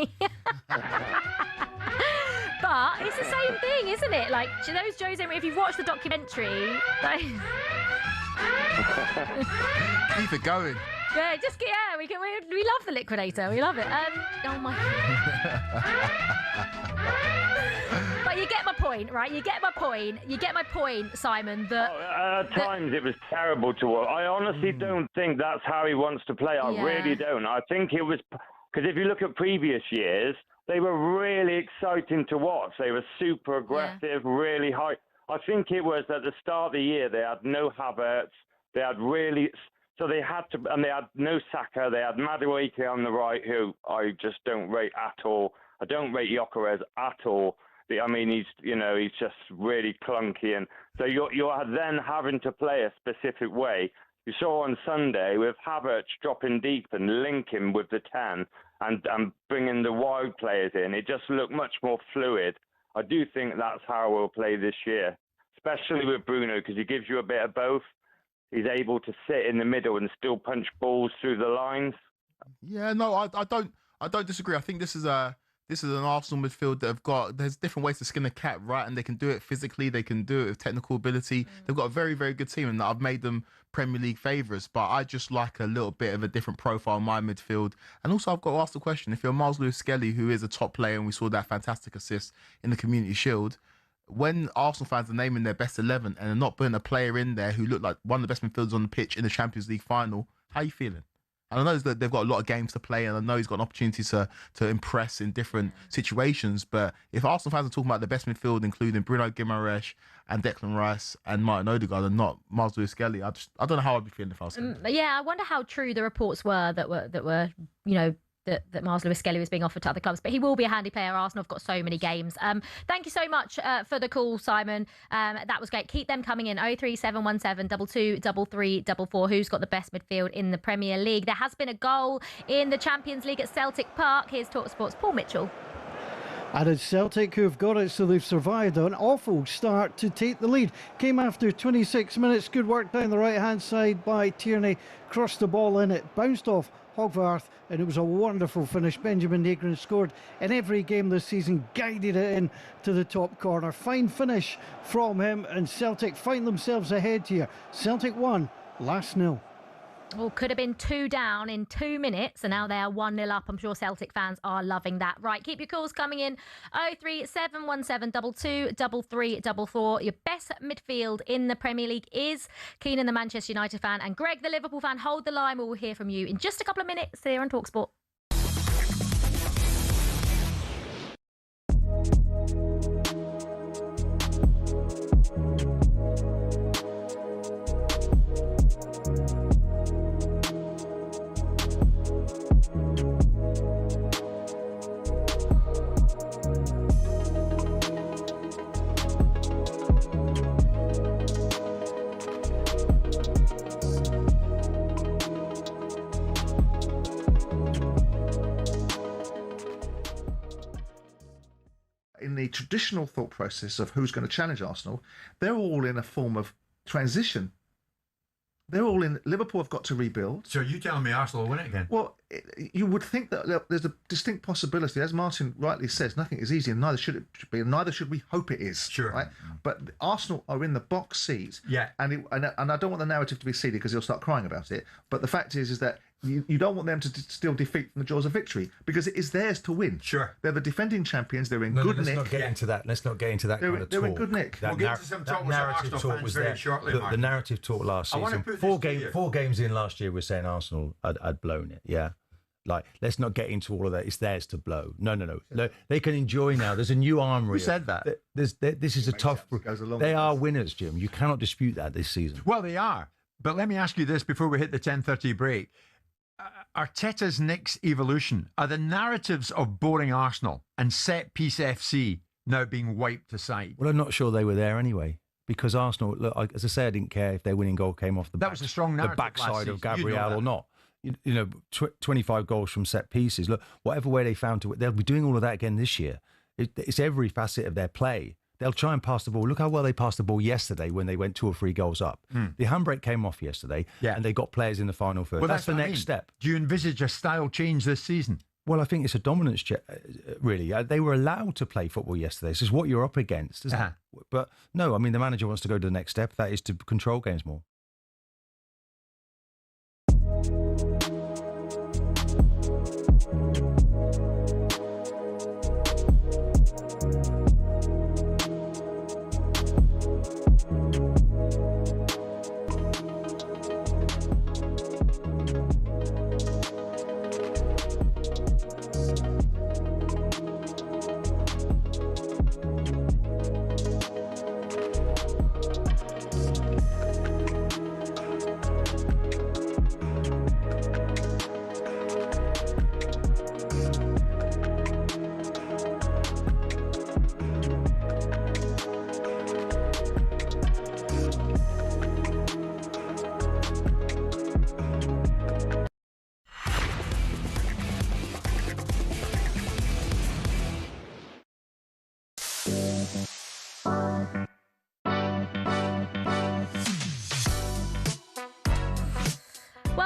But it's the same thing, isn't it? Like, those Jose Mourinho, if you've watched the documentary, keep it going. Yeah, we love the Liquidator. We love it. Oh my. But you get my point, right? You get my point, Simon. At times it was terrible to watch. I honestly don't think that's how he wants to play. I really don't. I think it was because if you look at previous years, they were really exciting to watch. They were super aggressive, really high. I think it was at the start of the year they had no Havertz. They had So they had to, and they had no Saka. They had Madueke on the right, who I just don't rate at all. I don't rate Gyökeres at all. I mean, he's just really clunky, and so you're then having to play a specific way. You saw on Sunday with Havertz dropping deep and linking with the 10 and bringing the wide players in. It just looked much more fluid. I do think that's how we'll play this year, especially with Bruno, because he gives you a bit of both. He's able to sit in the middle and still punch balls through the lines. Yeah, no, I don't disagree. I think this is an Arsenal midfield that there's different ways to skin a cat, right? And they can do it physically, they can do it with technical ability. They've got a very, very good team, and I've made them Premier League favourites. But I just like a little bit of a different profile in my midfield. And also, I've got to ask the question: if you're Miles Lewis-Skelly, who is a top player, and we saw that fantastic assist in the Community Shield, when Arsenal fans are naming their best 11 and are not putting a player in there who looked like one of the best midfielders on the pitch in the Champions League final, how are you feeling? And I know that they've got a lot of games to play, and I know he's got an opportunity to impress in different situations. But if Arsenal fans are talking about the best midfield, including Bruno Guimaraes and Declan Rice and Martin Odegaard, and not Miles Lewis-Skelly, I don't know how I'd be feeling if I was him. Yeah, I wonder how true the reports were that were that Miles Lewis-Skelly was being offered to other clubs, but he will be a handy player. Arsenal have got so many games. Thank you so much for the call, Simon. That was great. Keep them coming in. 03717 22 3344. Who's got the best midfield in the Premier League? There has been a goal in the Champions League at Celtic Park. Here's talkSPORT's Paul Mitchell. And it's Celtic who have got it, so they've survived an awful start to take the lead. Came after 26 minutes. Good work down the right-hand side by Tierney. Crossed the ball in, it bounced off Hogvarth, and it was a wonderful finish. Benjamin Negron scored in every game this season, guided it in to the top corner. Fine finish from him, and Celtic find themselves ahead here. Celtic won, last nil. Well, could have been 2 down in 2 minutes, and now they are 1-0 up. I'm sure Celtic fans are loving that. Right, keep your calls coming in. 03717 22 3344. Your best midfield in the Premier League is Keenan, the Manchester United fan, and Greg, the Liverpool fan. Hold the line. We will hear from you in just a couple of minutes here on talkSPORT. In the traditional thought process of who's going to challenge Arsenal, they're all in a form of transition. They're all in. Liverpool have got to rebuild. So you telling me Arsenal will win it again? Well, you would think that there's a distinct possibility, as Martin rightly says, nothing is easy, and neither should it be, and neither should we hope it is. Sure. Right? But Arsenal are in the box seat. Yeah. And I don't want the narrative to be seeded because he'll start crying about it. But the fact is that you don't want them to still defeat from the jaws of victory, because it is theirs to win. Sure. They're the defending champions. They're in good nick. Let's not get into that. Let's not get into that kind of talk. They're in good nick. We'll get into some talk with some Arsenal fans very shortly, the narrative talk last season. Four games in last year, we're saying Arsenal had blown it. Yeah. Like, let's not get into all of that. It's theirs to blow. No. They can enjoy now. There's a new armoury. Who said that? This is a tough. They are winners, Jim. You cannot dispute that this season. Well, they are. But let me ask you this before we hit the 10:30 break. Arteta's next evolution, are the narratives of boring Arsenal and set piece FC now being wiped aside? Well, I'm not sure they were there anyway, because Arsenal, look, as I say, I didn't care if their winning goal came off That was a strong narrative the backside of Gabriel or not. 25 goals from set pieces. Look, whatever way they found to it, they'll be doing all of that again this year. It's every facet of their play. They'll try and pass the ball. Look how well they passed the ball yesterday when they went 2 or 3 goals up. The handbrake came off yesterday, and they got players in the final third. Well, that's the next step. Do you envisage a style change this season? Well, I think it's a dominance, really. They were allowed to play football yesterday. This is what you're up against, isn't it? But no, I mean, the manager wants to go to the next step. That is to control games more.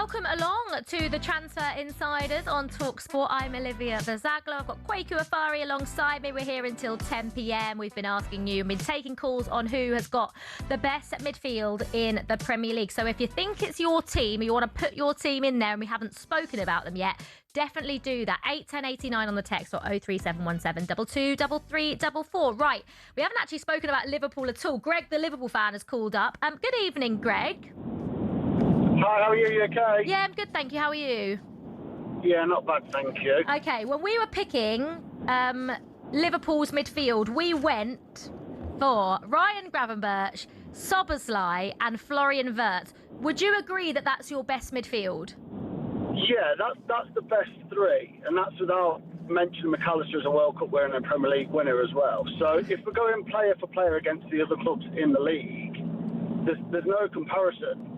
Welcome along to the Transfer Insiders on talkSPORT. I'm Olivia Buzaglo. I've got Kweku Afairi alongside me. We're here until 10 p.m. We've been asking you, been taking calls on who has got the best midfield in the Premier League. So if you think it's your team, or you want to put your team in there and we haven't spoken about them yet, definitely do that. 81089 on the text or 03717 223344. Right, we haven't actually spoken about Liverpool at all. Greg, the Liverpool fan, has called up. Good evening, Greg. Hi, how are you? You okay? Yeah, I'm good, thank you. How are you? Yeah, not bad, thank you. Okay, when we were picking Liverpool's midfield, we went for Ryan Gravenberch, Szoboszlai and Florian Wirtz. Would you agree that that's your best midfield? Yeah, that's the best three, and that's without mentioning McAllister as a World Cup winner and a Premier League winner as well. So if we're going player for player against the other clubs in the league, there's no comparison.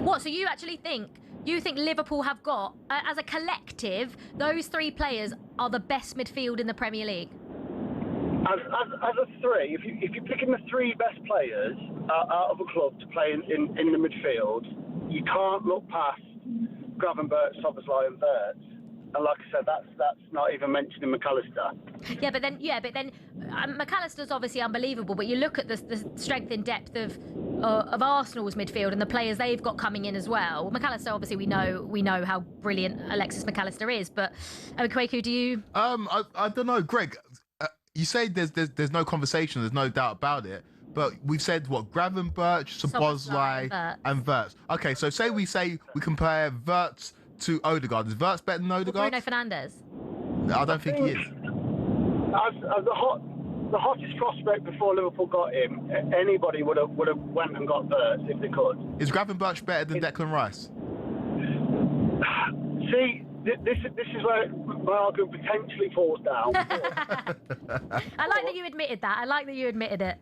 What, so you actually think Liverpool have got, as a collective, those three players are the best midfield in the Premier League? As a three, if you're picking the three best players out of a club to play in the midfield, you can't look past Gravenberch, Szoboszlai and Wirtz. And like I said, that's not even mentioning McAllister. Yeah, but then McAllister's obviously unbelievable. But you look at the strength in depth of Arsenal's midfield and the players they've got coming in as well. McAllister, obviously, we know how brilliant Alexis McAllister is. But Kweku, do you? I don't know, Greg. You say there's no conversation. There's no doubt about it. But we've said what? Gravenberch, Szoboszlai, and Wirtz. Okay, so say we compare Wirtz to Odegaard. Is Wirtz better than Odegaard? Bruno Fernandes. I don't think he is. As the hottest prospect before Liverpool got him, anybody would have went and got Wirtz if they could. Is Gravenberch better than Declan Rice? See, this is where my argument potentially falls down. I like that you admitted that. I like that you admitted it.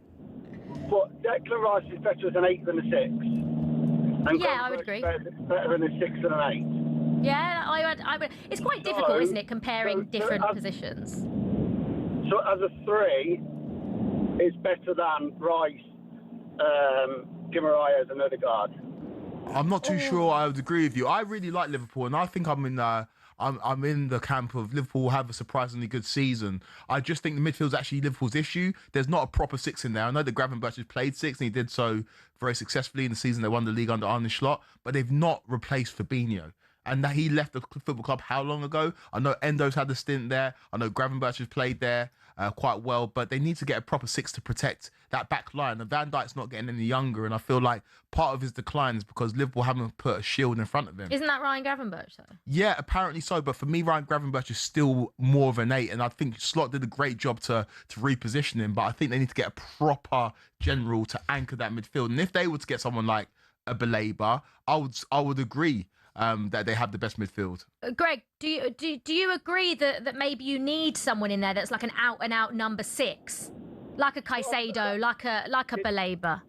But Declan Rice is better as an 8 than a 6. And yeah, I would agree. Better than a 6 than an 8. Yeah, I would. It's quite difficult, isn't it, comparing different positions? So as a 3, it's better than Rice, Guimaraes and Odegaard. I'm not too sure I would agree with you. I really like Liverpool, and I think I'm in the camp of Liverpool will have a surprisingly good season. I just think the midfield's actually Liverpool's issue. There's not a proper 6 in there. I know that Gravenberch has played 6, and he did so very successfully in the season they won the league under Arne Slot, but they've not replaced Fabinho. And that he left the football club how long ago? I know Endo's had a stint there. I know Gravenberch has played there quite well, but they need to get a proper 6 to protect that back line. And Van Dijk's not getting any younger, and I feel like part of his decline is because Liverpool haven't put a shield in front of him. Isn't that Ryan Gravenberch, though? Yeah, apparently so. But for me, Ryan Gravenberch is still more of an 8, and I think Slot did a great job to reposition him. But I think they need to get a proper general to anchor that midfield. And if they were to get someone like a Baleba, I would agree. That they have the best midfield. Greg, do you agree that maybe you need someone in there that's like an out and out number 6, like a Caicedo, like a Baleba?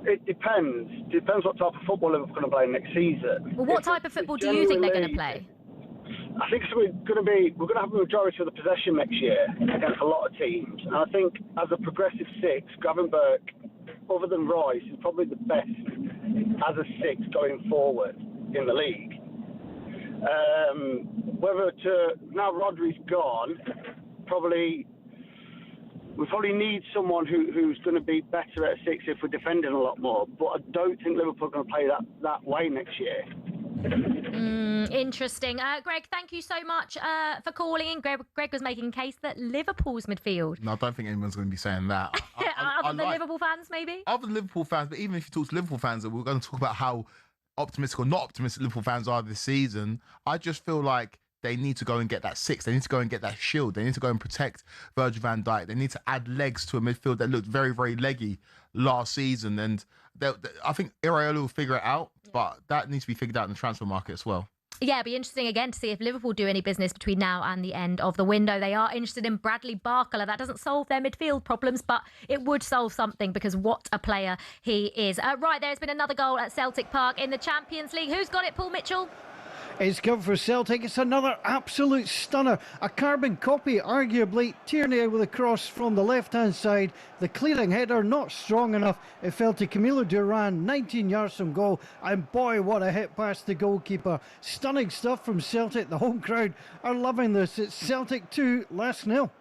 It depends. Depends what type of football Liverpool going to play next season. Well, what type of football do you think they're going to play? I think we're going to have a majority of the possession next year against a lot of teams, and I think as a progressive 6, Gravenberch, other than Rice, is probably the best as a 6 going forward in the league. Now Rodri's gone, we probably need someone who's going to be better at 6 if we're defending a lot more. But I don't think Liverpool are going to play that way next year. Interesting. Greg, thank you so much for calling in. Greg was making a case that Liverpool's midfield. No, I don't think anyone's going to be saying that. Other than Liverpool fans, maybe? Other than Liverpool fans, but even if you talk to Liverpool fans, we're going to talk about how optimistic or not optimistic Liverpool fans are this season. I just feel like they need to go and get that 6. They need to go and get that shield. They need to go and protect Virgil van Dijk. They need to add legs to a midfield that looked very, very leggy last season. And I think Iraola will figure it out, but that needs to be figured out in the transfer market as well. Yeah, it'd be interesting again to see if Liverpool do any business between now and the end of the window. They are interested in Bradley Barcola. That doesn't solve their midfield problems, but it would solve something because what a player he is. Right, there's been another goal at Celtic Park in the Champions League. Who's got it, Paul Mitchell? It's come for Celtic. It's another absolute stunner. A carbon copy, arguably. Tierney with a cross from the left-hand side. The clearing header not strong enough. It fell to Camilo Duran, 19 yards from goal. And boy, what a hit past the goalkeeper. Stunning stuff from Celtic. The home crowd are loving this. It's Celtic 2, Lask 0.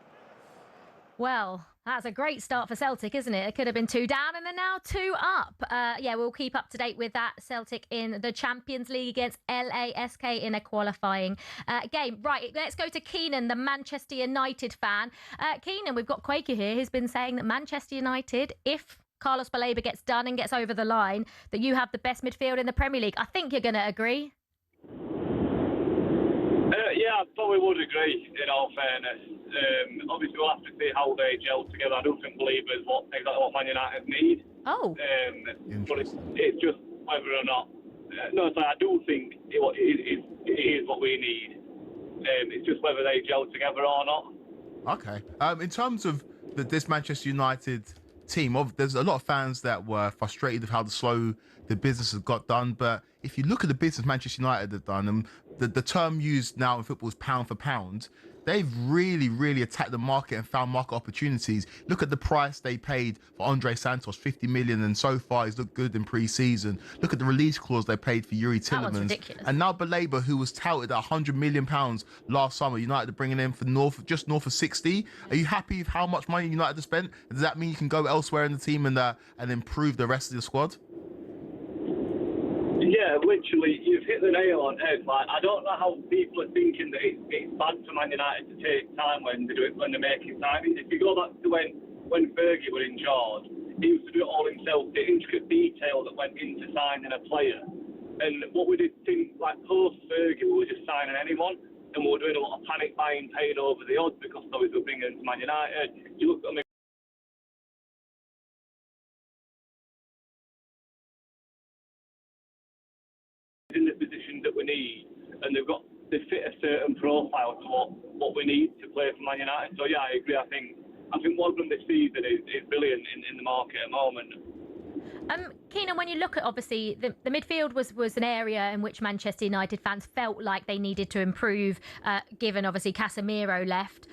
Well, that's a great start for Celtic, isn't it? It could have been 2 down and they're now 2 up. Yeah, we'll keep up to date with that. Celtic in the Champions League against LASK in a qualifying game. Right, let's go to Keenan, the Manchester United fan. Keenan, we've got Kweku here who's been saying that Manchester United, if Carlos Baleba gets done and gets over the line, that you have the best midfield in the Premier League. I think you're going to agree. Yeah, I probably would agree, in all fairness. Obviously, we'll have to see how they gel together. I don't think Believer is exactly what Man United need. Oh. But it's just whether or not... I do think it is what we need. It's just whether they gel together or not. Okay. In terms of this Manchester United team, there's a lot of fans that were frustrated with how slow the business has got done. But if you look at the business Manchester United have done, and the term used now in football is pound for pound, they've really attacked the market and found market opportunities. Look at the price they paid for Andre Santos, 50 million, and so far he's looked good in pre-season. Look at the release clause they paid for Yuri Tillemans. Ridiculous. And now Baleba, who was touted at 100 million pounds last summer, United are bringing in for just north of 60. Are you happy with how much money United have spent? Does that mean you can go elsewhere in the team and improve the rest of the squad? Yeah, literally, you've hit the nail on head. Like, I don't know how people are thinking that it's bad for Man United to take time when they're making signings. If you go back to when Fergie was in charge, he used to do it all himself, the intricate detail that went into signing a player. And what we did think, like post Fergie, we were just signing anyone, and we were doing a lot of panic buying, paying over the odds because obviously we're bringing into Man United. You look at them. In the position that we need, and they fit a certain profile to what we need to play for Man United. So yeah, I agree. I think one of them this season is brilliant in the market at the moment. Keenan, when you look at, obviously, the midfield was an area in which Manchester United fans felt like they needed to improve, given, obviously, Casemiro left.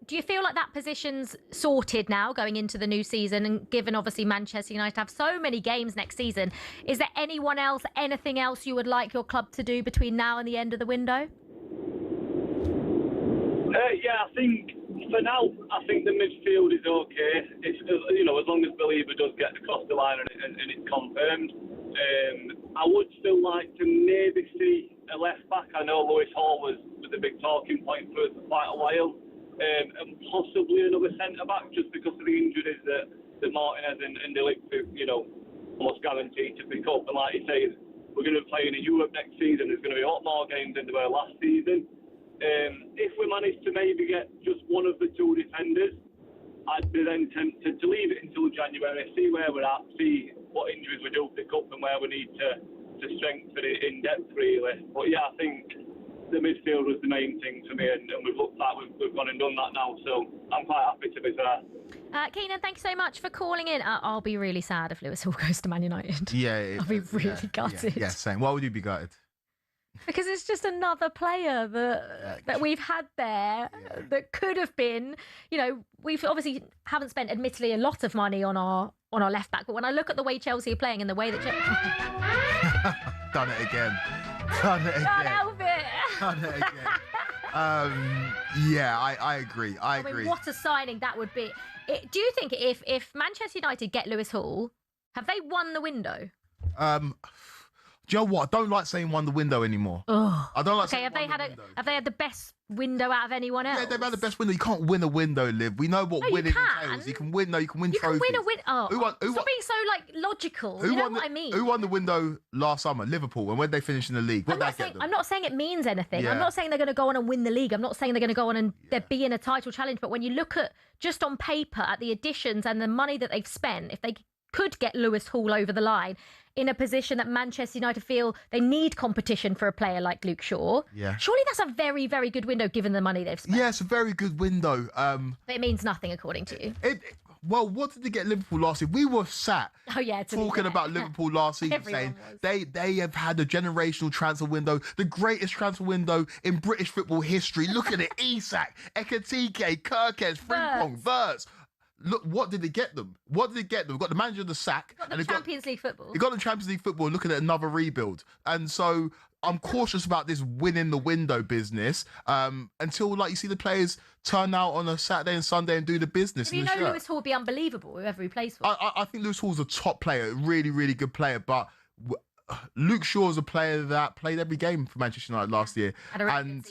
Do you feel like that position's sorted now going into the new season? And given, obviously, Manchester United have so many games next season, is there anything else you would like your club to do between now and the end of the window? Yeah, I think for now, I think the midfield is okay. It's, as long as Believer does get across the line and it's confirmed. I would still like to maybe see a left back. I know Lewis Hall was a big talking point for us for quite a while, and possibly another centre back just because of the injuries that Martinez and De Ligt, almost guaranteed to pick up. And like you say, we're going to be playing in Europe next season. There's going to be a lot more games than there were last season. If we manage to maybe get just one of the two defenders, I'd be then tempted to leave it until January, see where we're at, see what injuries we do pick up and where we need to strengthen it in depth, really. But yeah, I think the midfield was the main thing for me, and we've looked like we've gone and done that now, so I'm quite happy to be there. Keenan, thank you so much for calling in. I'll be really sad if Lewis Hall goes to Man United. Yeah. I'll be really gutted. Yeah, same. Why would you be gutted? Because it's just another player that we've had there that could have been, we've obviously haven't spent admittedly a lot of money on our left back, but when I look at the way Chelsea are playing and the way that Done it again. Can't help it. Done it again. Yeah, I agree. I agree. Mean, what a signing that would be. Do you think if Manchester United get Lewis Hall, have they won the window? Do you know what? I don't like saying won the window anymore. Oh. I don't like saying have they had the best window out of anyone else? Yeah, they've had the best window. You can't win a window, Liv. We know what winning entails. You can win. You can win trophies. You can win a win. Stop being so logical. You know what I mean? Who won the window last summer? Liverpool. And when they finished in the league, what did that get them? I'm not saying it means anything. Yeah. I'm not saying they're going to go on and win the league. I'm not saying they're going to go on and there be in a title challenge. But when you look at just on paper at the additions and the money that they've spent, if they could get Lewis Hall over the line in a position that Manchester United feel they need competition for a player like Luke Shaw. Yeah. Surely that's a very, very good window given the money they've spent. Yeah, it's a very good window. But it means nothing according to you. Well, what did they get Liverpool last year? We were sat talking about Liverpool last season, saying they have had a generational transfer window, the greatest transfer window in British football history. Look at it: Isak, Ekitike, Kirkes, Frimpong, Verts. Look, what did they get them? What did they get them? We've got the manager of the sack. Got the Champions League football. They got the Champions League football, looking at another rebuild. And so I'm cautious about this winning the window business until, like, you see the players turn out on a Saturday and Sunday and do the business. You know Lewis Hall will be unbelievable, whoever he plays for. I think Lewis Hall's a top player, a really, really good player, but Luke Shaw's a player that played every game for Manchester United last year. And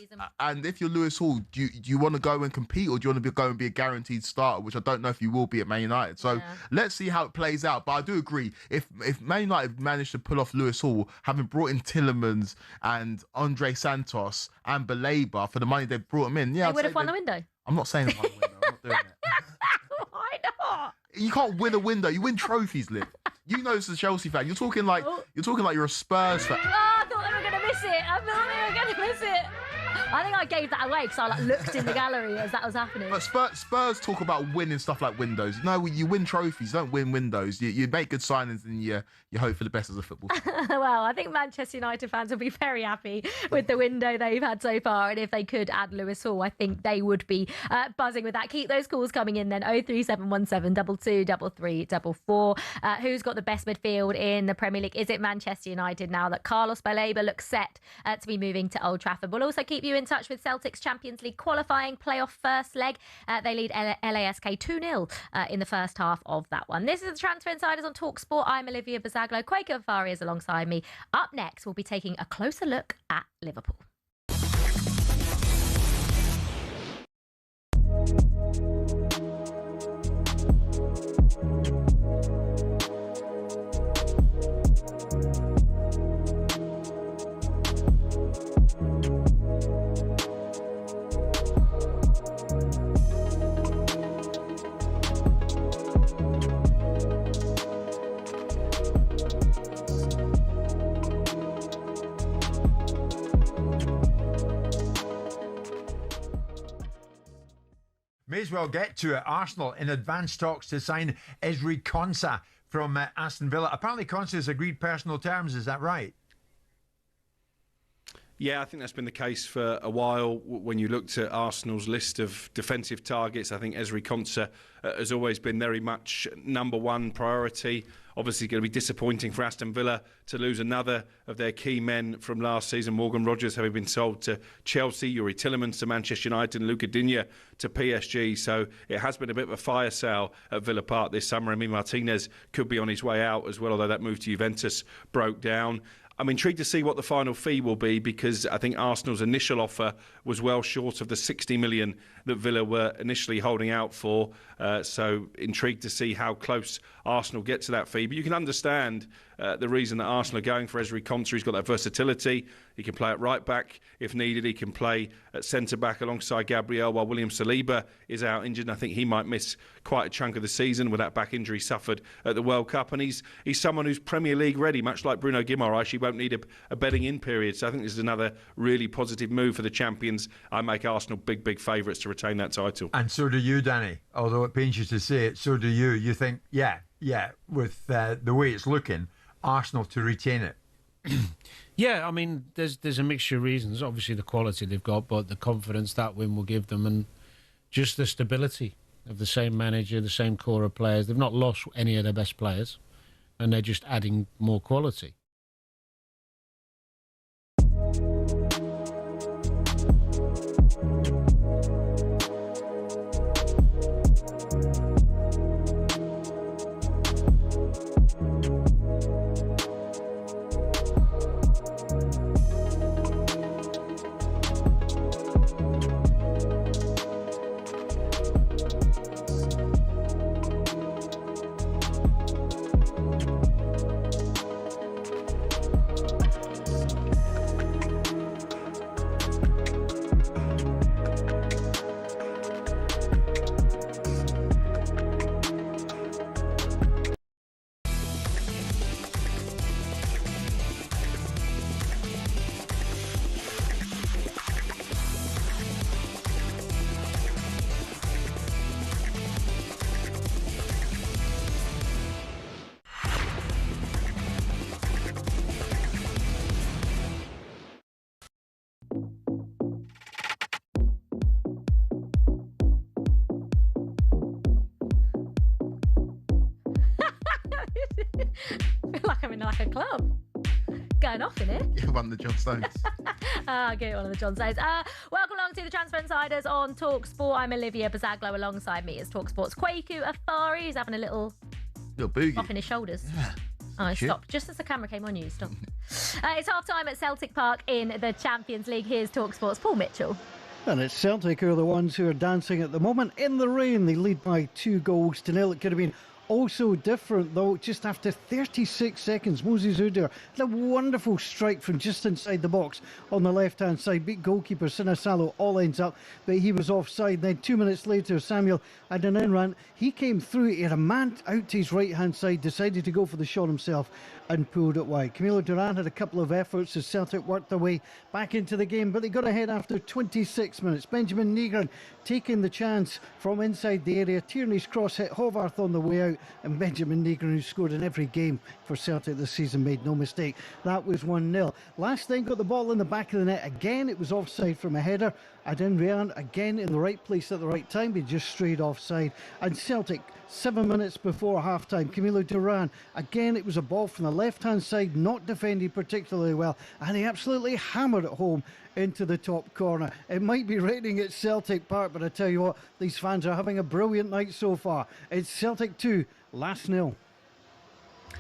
if you're Lewis Hall, do you want to go and compete, or do you want to go and be a guaranteed starter, which I don't know if you will be at Man United. So let's see how it plays out. But I do agree, if Man United managed to pull off Lewis Hall, having brought in Tielemans and Andre Santos and Baleba for the money they brought him in, they would have won the window. I'm not saying they won the window. I'm not doing it. Why not? You can't win a window. You win trophies, Liv. You know, as a Chelsea fan, you're talking like you're a Spurs fan. Oh, I thought they were going to miss it. I thought they were going to miss it. I think I gave that away because I looked in the gallery as that was happening. But Spurs talk about winning stuff like windows. No, you win trophies, you don't win windows. You make good signings and you hope for the best as a football team. Well, I think Manchester United fans will be very happy with the window they've had so far. And if they could add Lewis Hall, I think they would be buzzing with that. Keep those calls coming in then. 03717 223344. Who's got the best midfield in the Premier League? Is it Manchester United now that Carlos Baleba looks set to be moving to Old Trafford? We'll also keep you in touch with Celtic's Champions League qualifying playoff first leg. They lead LASK 2-0 in the first half of that one. This is the Transfer Insiders on talkSPORT. I'm Olivia Buzaglo. Kweku Afairi is alongside me. Up next, we'll be taking a closer look at Liverpool. May as well get to it. Arsenal in advanced talks to sign Ezri Konsa from Aston Villa. Apparently Konsa has agreed personal terms, is that right? Yeah, I think that's been the case for a while. When you looked at Arsenal's list of defensive targets, I think Ezri Konsa has always been very much number one priority. Obviously going to be disappointing for Aston Villa to lose another of their key men from last season. Morgan Rogers having been sold to Chelsea, Yuri Tielemans to Manchester United and Luca Digne to PSG. So it has been a bit of a fire sale at Villa Park this summer. Emi Martinez could be on his way out as well, although that move to Juventus broke down. I'm intrigued to see what the final fee will be, because I think Arsenal's initial offer was well short of the 60 million that Villa were initially holding out for. So intrigued to see how close Arsenal get to that fee. But you can understand the reason that Arsenal are going for Ezri Konsa. He's got that versatility. He can play at right back if needed. He can play at centre back alongside Gabriel while William Saliba is out injured. And I think he might miss quite a chunk of the season with that back injury suffered at the World Cup. And he's someone who's Premier League ready, much like Bruno Guimaraes. He won't need a bedding in period. So I think this is another really positive move for the champions. I make Arsenal big favourites to retain that title. And so do you, Danny. Although it pains you to say it, so do you. You think, yeah, with the way it's looking, Arsenal to retain it. Yeah, I mean, there's a mixture of reasons. Obviously, the quality they've got, but the confidence that win will give them, and just the stability of the same manager, the same core of players. They've not lost any of their best players, and they're just adding more quality. I feel like I'm in like a club. Going off in it. Yeah, one of the John Stones. Okay, one of the John Stones. Welcome along to the Transfer Insiders on talkSPORT. I'm Olivia Buzaglo. Alongside me is talkSPORT's Kweku Afairi. He's having a little boogie off in his shoulders. Yeah. Oh, Shit. stopped. Just as the camera came on you, stop. It's half-time at Celtic Park in the Champions League. Here's talkSPORT's Paul Mitchell. And it's Celtic who are the ones who are dancing at the moment in the rain. They lead by 2-0. It could have been also different, though, just after 36 seconds. Moses Udir had a wonderful strike from just inside the box on the left-hand side. Beat goalkeeper Sinasalo, all ends up, but he was offside. Then 2 minutes later, Samuel had an in-run. He came through, he had a man out to his right-hand side, decided to go for the shot himself and pulled it wide. Camilo Duran had a couple of efforts as Celtic worked their way back into the game, but they got ahead after 26 minutes. Benjamin Negron taking the chance from inside the area. Tierney's cross hit Hovarth on the way out, and Benjamin Negron, who scored in every game for Celtic this season, made no mistake. That was 1-0. Last thing got the ball in the back of the net again. It was offside from a header. Adin Rian again in the right place at the right time, but just straight offside. And Celtic, 7 minutes before half-time, Camilo Duran, again it was a ball from the left-hand side, not defended particularly well, and he absolutely hammered it home into the top corner. It might be raining at Celtic Park, but I tell you what, these fans are having a brilliant night so far. It's Celtic 2, Last 0.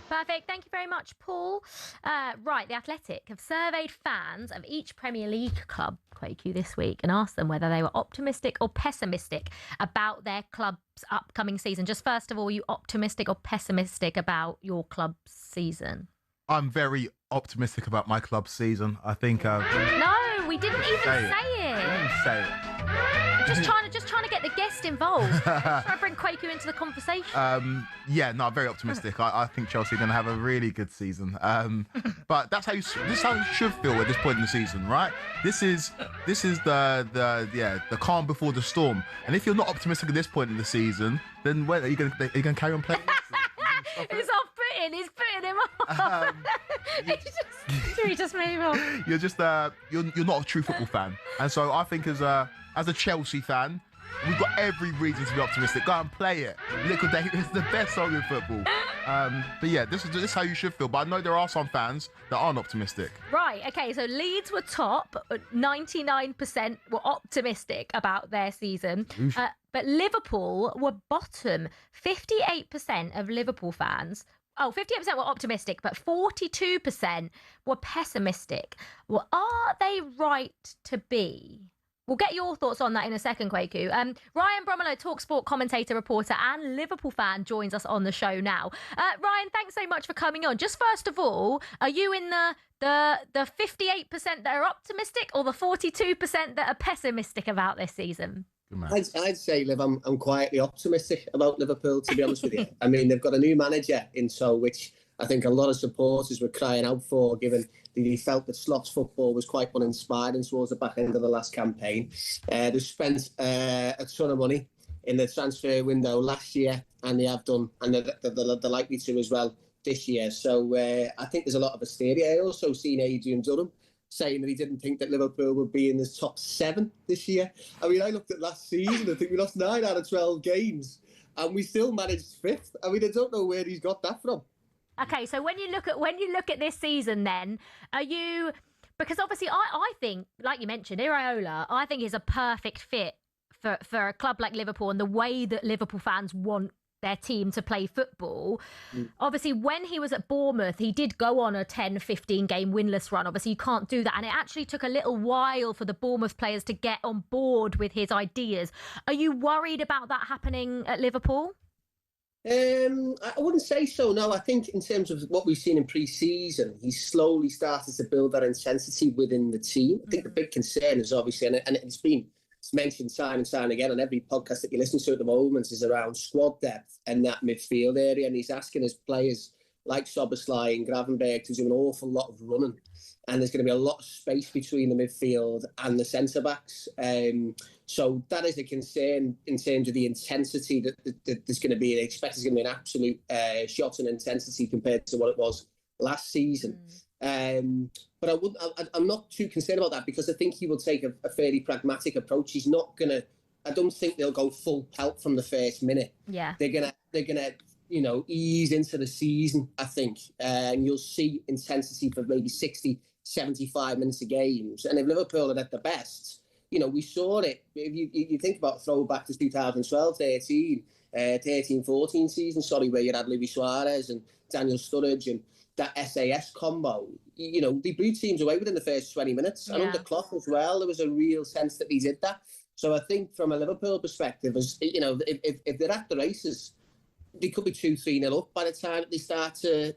Perfect. Thank you very much, Paul. Right, The Athletic have surveyed fans of each Premier League club, Kweku, this week and asked them whether they were optimistic or pessimistic about their club's upcoming season. Just first of all, are you optimistic or pessimistic about your club's season? I'm very optimistic about my club's season. I think... No, we didn't even say it. I didn't say it. Just trying to get the guest involved. Trying to bring Kweku into the conversation. I'm very optimistic. I think Chelsea are going to have a really good season. But this is how you should feel at this point in the season, right? This is the calm before the storm. And if you're not optimistic at this point in the season, then when are you going to carry on playing? He's off-putting. He's putting him off. Should we just move on? You're just you're not a true football fan, and so I think as a Chelsea fan, we've got every reason to be optimistic. Go and play it. Liquidate is the best song in football. But yeah, this is how you should feel. But I know there are some fans that aren't optimistic. Right, okay, so Leeds were top. 99% were optimistic about their season. But Liverpool were bottom. 58% of Liverpool fans... 58% were optimistic, but 42% were pessimistic. Well, are they right to be? We'll get your thoughts on that in a second, Kweku. Ryan Bromelo, talkSPORT commentator, reporter and Liverpool fan, joins us on the show now. Ryan, thanks so much for coming on. Just first of all, are you in the 58% that are optimistic or the 42% that are pessimistic about this season? I'd say, Liv, I'm quietly optimistic about Liverpool, to be honest with you. I mean, they've got a new manager in tow, which I think a lot of supporters were crying out for, given that he felt that Slot's football was quite uninspiring towards the back end of the last campaign. They've spent a ton of money in the transfer window last year, and they have done, and they're likely to as well this year. So I think there's a lot of hysteria. I also seen Adrian Durham saying that he didn't think that Liverpool would be in the top 7 this year. I mean, I looked at last season, I think we lost 9 out of 12 games, and we still managed 5th. I mean, I don't know where he's got that from. Okay, so when you look at this season, then are you? Because obviously, I think, like you mentioned, Iraola, I think is a perfect fit for a club like Liverpool and the way that Liverpool fans want their team to play football. Obviously, when he was at Bournemouth, he did go on a 10-15 game winless run. Obviously, you can't do that, and it actually took a little while for the Bournemouth players to get on board with his ideas. Are you worried about that happening at Liverpool? I wouldn't say so, no. I think in terms of what we've seen in pre-season, he's slowly started to build that intensity within the team. I think the big concern is obviously, and it's been mentioned time and time again on every podcast that you listen to at the moment, is around squad depth and that midfield area. And he's asking his players like Szoboszlai and Gravenberch to do an awful lot of running. And there's going to be a lot of space between the midfield and the centre-backs. So that is a concern in terms of the intensity that there's going to be. I expect there's going to be an absolute shot in intensity compared to what it was last season. But I'm not too concerned about that, because I think he will take a fairly pragmatic approach. He's not going to... I don't think they'll go full pelt from the first minute. Yeah. They're gonna ease into the season, I think. And you'll see intensity for maybe 60, 75 minutes of games. And if Liverpool are at the best, we saw it. If you think about throwback to 2012, 13-14 season, where you had Luis Suarez and Daniel Sturridge and that SAS combo, they blew teams away within the first 20 minutes. And under Klopp as well, there was a real sense that he did that. So I think from a Liverpool perspective, if they're at the races, they could be 2-3-0 up by the time they start to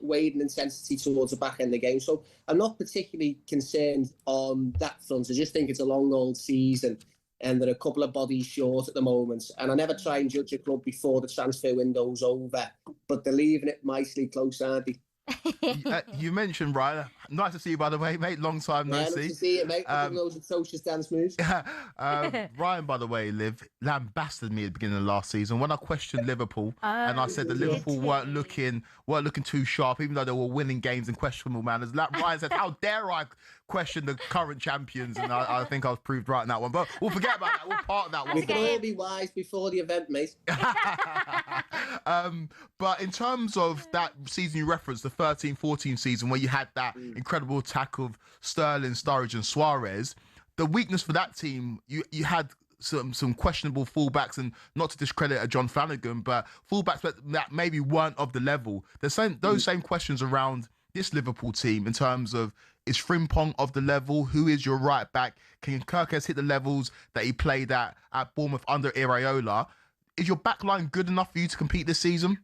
wade in intensity towards the back end of the game. So I'm not particularly concerned on that front. I just think it's a long old season and there are a couple of bodies short at the moment. And I never try and judge a club before the transfer window's over, but they're leaving it nicely close, aren't they? You mentioned Ryan. Nice to see you, by the way, mate. Long time no see. Nice to see you, mate. Those atrocious dance moves. Ryan, by the way, lambasted me at the beginning of last season when I questioned Liverpool, and I said that Liverpool weren't looking too sharp, even though they were winning games in questionable manners. Ryan said, "How dare I question the current champions?" And I think I was proved right in that one. But we'll forget about that. We'll part that one. We can all be wise before the event, mate. But in terms of that season you referenced, the 13-14 season where you had that incredible attack of Sterling, Sturridge and Suarez, the weakness for that team, you had some questionable fullbacks, and not to discredit a John Flanagan, but fullbacks that maybe weren't of the level. Those same questions around this Liverpool team in terms of, is Frimpong of the level? Who is your right back? Can Kirkes hit the levels that he played at Bournemouth under Iraola? Is your back line good enough for you to compete this season?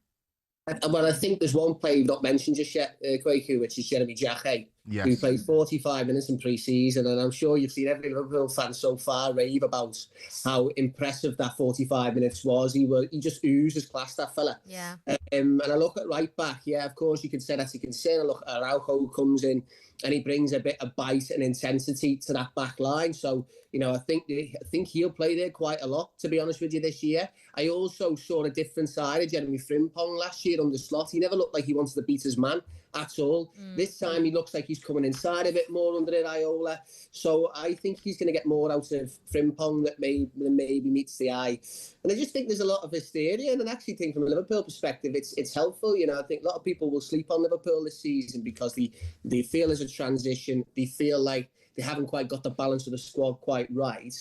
Well, I think there's one player you've not mentioned just yet, Kweku, which is Jeremy Jacquet, who played 45 minutes in pre-season, and I'm sure you've seen every Liverpool fan so far rave about how impressive that 45 minutes was. He just oozes class, that fella. Yeah. And I look at right back, of course you can say that's a concern. I look at Araujo comes in and he brings a bit of bite and intensity to that back line. So, I think he'll play there quite a lot, to be honest with you, this year. I also saw a different side of Jeremy Frimpong last year under Slot. He never looked like he wanted to beat his man at all. This time he looks like he's coming inside a bit more under Iraola. So I think he's going to get more out of Frimpong than maybe meets the eye. And I just think there's a lot of hysteria, and I actually think from a Liverpool perspective, it's helpful. I think a lot of people will sleep on Liverpool this season because they feel there's a transition. They feel like they haven't quite got the balance of the squad quite right.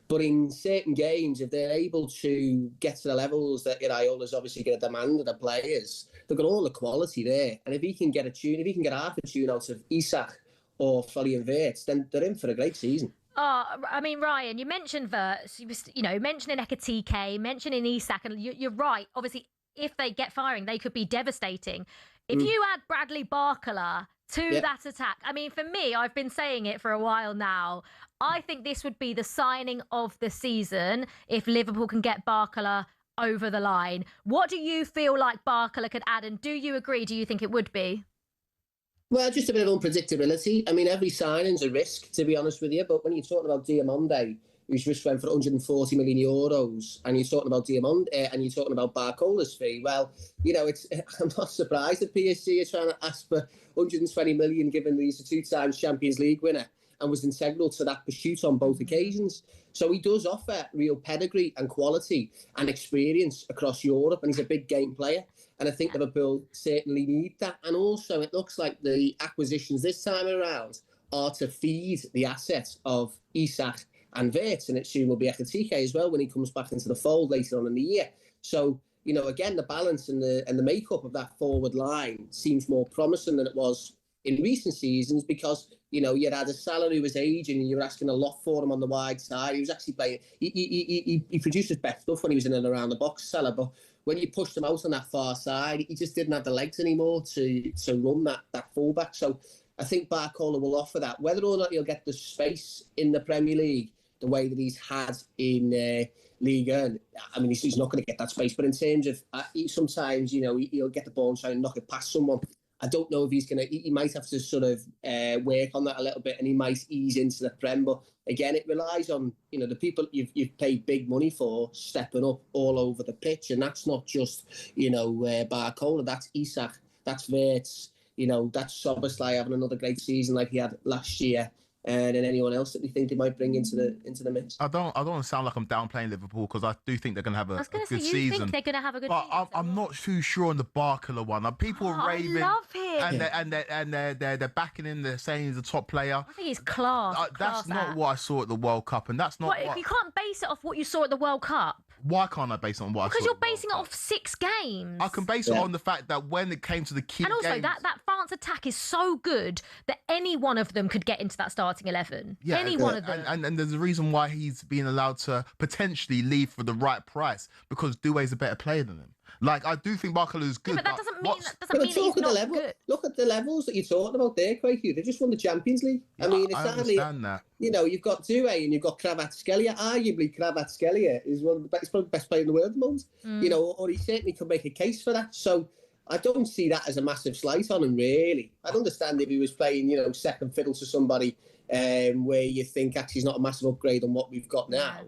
But in certain games, if they're able to get to the levels that Iraola's obviously going to demand of the players, they've got all the quality there. And if he can get half a tune out of Isak or Florian Wirtz, then they're in for a great season. I mean, Ryan, you mentioned Wirtz, mentioning Ekitike, mentioning Isak, and you're right. Obviously, if they get firing, they could be devastating. If you add Bradley Barcola to that attack, I mean, for me, I've been saying it for a while now, I think this would be the signing of the season if Liverpool can get Barcola over the line. What do you feel like Barcola could add, and do you agree? Do you think it would be? Well, just a bit of unpredictability. I mean, every signing's a risk, to be honest with you. But when you're talking about Diamonde, who's just went for 140 million euros, and you're talking about Diamonde, and you're talking about Barcola's fee, well, I'm not surprised that PSG are trying to ask for 120 million, given he's a two-time Champions League winner and was integral to that pursuit on both occasions. So he does offer real pedigree and quality and experience across Europe, and he's a big game player. And I think Liverpool certainly need that. And also, it looks like the acquisitions this time around are to feed the assets of Isak and Wirtz, and it soon will be Ekitike as well when he comes back into the fold later on in the year. So, again, the balance and the makeup of that forward line seems more promising than it was in recent seasons, because you had a Salah who was aging and you were asking a lot for him on the wide side. He was actually playing. He produced his best stuff when he was in and around the box, Salah, but when you pushed him out on that far side, he just didn't have the legs anymore to run that fullback. So I think Barcola will offer that. Whether or not he'll get the space in the Premier League the way that he's had in Liga, I mean, he's not going to get that space. But in terms of sometimes, he'll get the ball and try and knock it past someone. I don't know if he's going to. He might have to sort of work on that a little bit, and he might ease into the Prem. But again, it relies on the people you've paid big money for stepping up all over the pitch, and that's not just Barcola. That's Isak. That's Wirtz. That's Szoboszlai having another great season like he had last year. than anyone else that we think they might bring into the mix. I don't want to sound like I'm downplaying Liverpool, because I do think they're going to have a good you season. think they're going to have a good but season? I'm not too sure on the Barcola one. People are raving. I love him. And they're backing him. They're saying he's a top player. I think he's class. That's not what I saw at the World Cup, and that's not what... You can't base it off what you saw at the World Cup. Why can't I base it on what I saw? Because you're basing it off 6 games. I can base it on the fact that when it came to the key games... And also, games, that France attack is so good that any one of them could get into that starting 11. Yeah, any one of them. And there's a reason why he's being allowed to potentially leave for the right price, because Doué's a better player than him. Like, I do think Barcola is good. Yeah, but that doesn't mean that he's not good. Look at the levels that you're talking about there, Kweku. They just won the Champions League. Yeah, I mean, I understand that. You know, you've got Doué and you've got Kvaratskhelia. Arguably, Kvaratskhelia is he's probably the best player in the world at the moment. You know, or he certainly could make a case for that. So I don't see that as a massive slight on him, really. I'd understand if he was playing, you know, second fiddle to somebody where you think actually he's not a massive upgrade on what we've got now.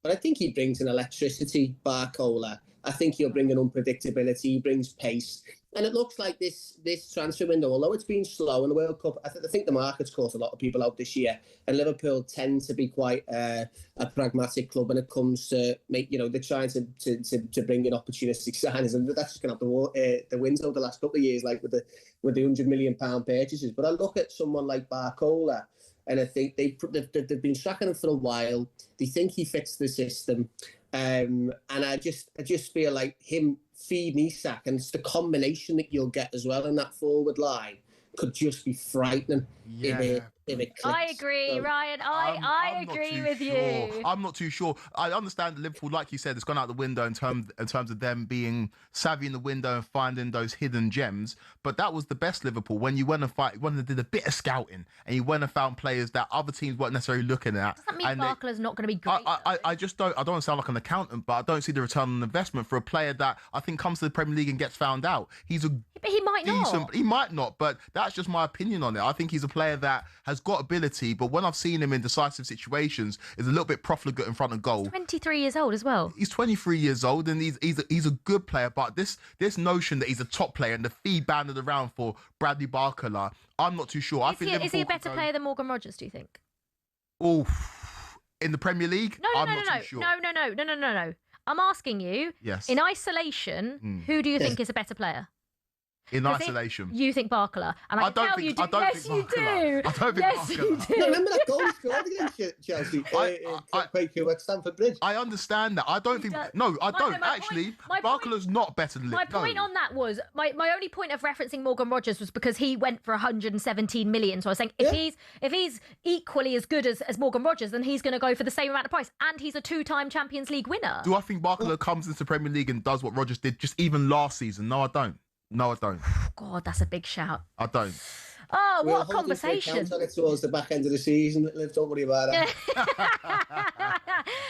But I think he brings an electricity, Barcola. I think he'll bring an unpredictability. He brings pace. And it looks like this transfer window, although it's been slow in the World Cup, I think the market's caught a lot of people out this year. And Liverpool tend to be quite a pragmatic club when it comes to they're trying to bring in opportunistic signings, and that's just gone out the window the last couple of years, like with the £100 million purchases. But I look at someone like Barcola, and I think they've been tracking him for a while. They think he fits the system. And I just feel like him feeding Isak, and it's the combination that you'll get as well in that forward line, could just be frightening if it clicks. I agree, Ryan. I agree with you. I'm not too sure. I understand that Liverpool, like you said, it's gone out the window in terms of them being savvy in the window and finding those hidden gems. But that was the best Liverpool, when you went and did a bit of scouting, and you went and found players that other teams weren't necessarily looking at. Does that mean Barcola's not going to be great? I just don't. I don't want to sound like an accountant, but I don't see the return on investment for a player that I think comes to the Premier League and gets found out. But he might not. He might not, but that's just my opinion on it. I think he's a player that has got ability, but when I've seen him in decisive situations, is a little bit profligate in front of goal. 23 years old as well. He's 23 years old, and he's a good player. But this notion that he's a top player and the fee banded around for Bradley Barcola, I'm not too sure. Is he a better player than Morgan Rogers, do you think? Oh, in the Premier League? No. Too sure. No. I'm asking you. Yes. In isolation, who do you think is a better player? In isolation. You think Barcola. And I tell you do. Yes, you do. I don't think yes, you do. No, remember that goal he scored against Chelsea? Kweku at Stamford Bridge. I understand that. I don't think... No, I don't. Actually, Barcola's not better than... My point on that was... My only point of referencing Morgan Rogers was because he went for 117 million. So I was saying, if he's equally as good as Morgan Rogers, then he's going to go for the same amount of price. And he's a 2-time Champions League winner. Do I think Barcola comes into the Premier League and does what Rogers did just even last season? No, I don't. God, that's a big shout. I don't. Oh, what a conversation. We'll hold it towards the back end of the season. Don't worry about it.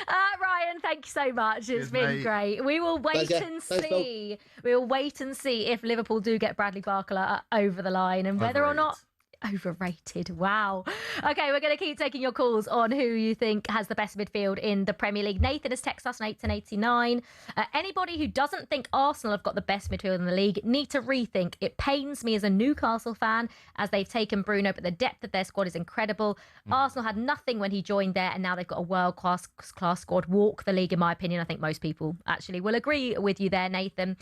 Ryan, thank you so much. It's been great. We will wait and see. We will wait and see if Liverpool do get Bradley Barcola over the line, and whether or not... Overrated. Wow. Okay, we're going to keep taking your calls on who you think has the best midfield in the Premier League. Nathan has texted us on 81089. Anybody who doesn't think Arsenal have got the best midfield in the league need to rethink. It pains me as a Newcastle fan as they've taken Bruno, but the depth of their squad is incredible. Arsenal had nothing when he joined there, and now they've got a world-class squad. Walk the league, in my opinion. I think most people actually will agree with you there, Nathan.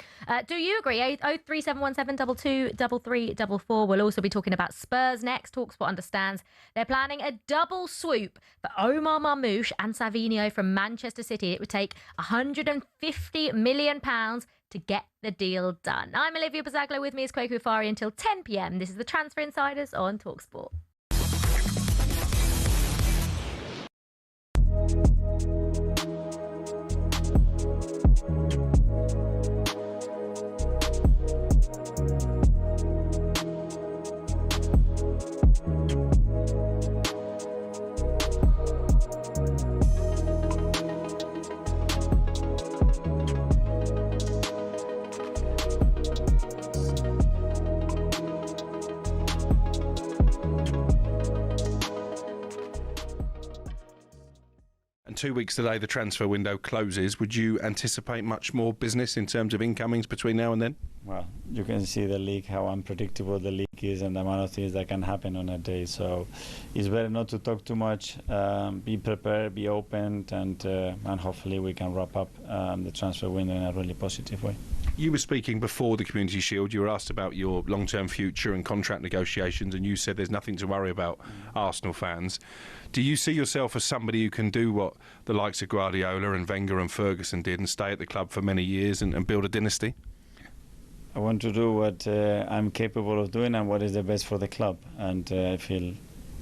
Do you agree? 03717 223344. We'll also be talking about Spurs next. talkSPORT understands they're planning a double swoop for Omar Marmoush and Savinho from Manchester City. It would take £150 million to get the deal done. I'm Olivia Buzaglo. With me is Kweku Afairi until 10 p.m. This is the Transfer Insiders on talkSPORT. And 2 weeks today, the transfer window closes. Would you anticipate much more business in terms of incomings between now and then? Well, you can see the league, how unpredictable the league is and the amount of things that can happen on a day. So it's better not to talk too much, be prepared, be open, and hopefully we can wrap up the transfer window in a really positive way. You were speaking before the Community Shield. You were asked about your long-term future and contract negotiations, and you said there's nothing to worry about, Arsenal fans. Do you see yourself as somebody who can do what the likes of Guardiola and Wenger and Ferguson did and stay at the club for many years and build a dynasty? I want to do what I'm capable of doing and what is the best for the club. And I feel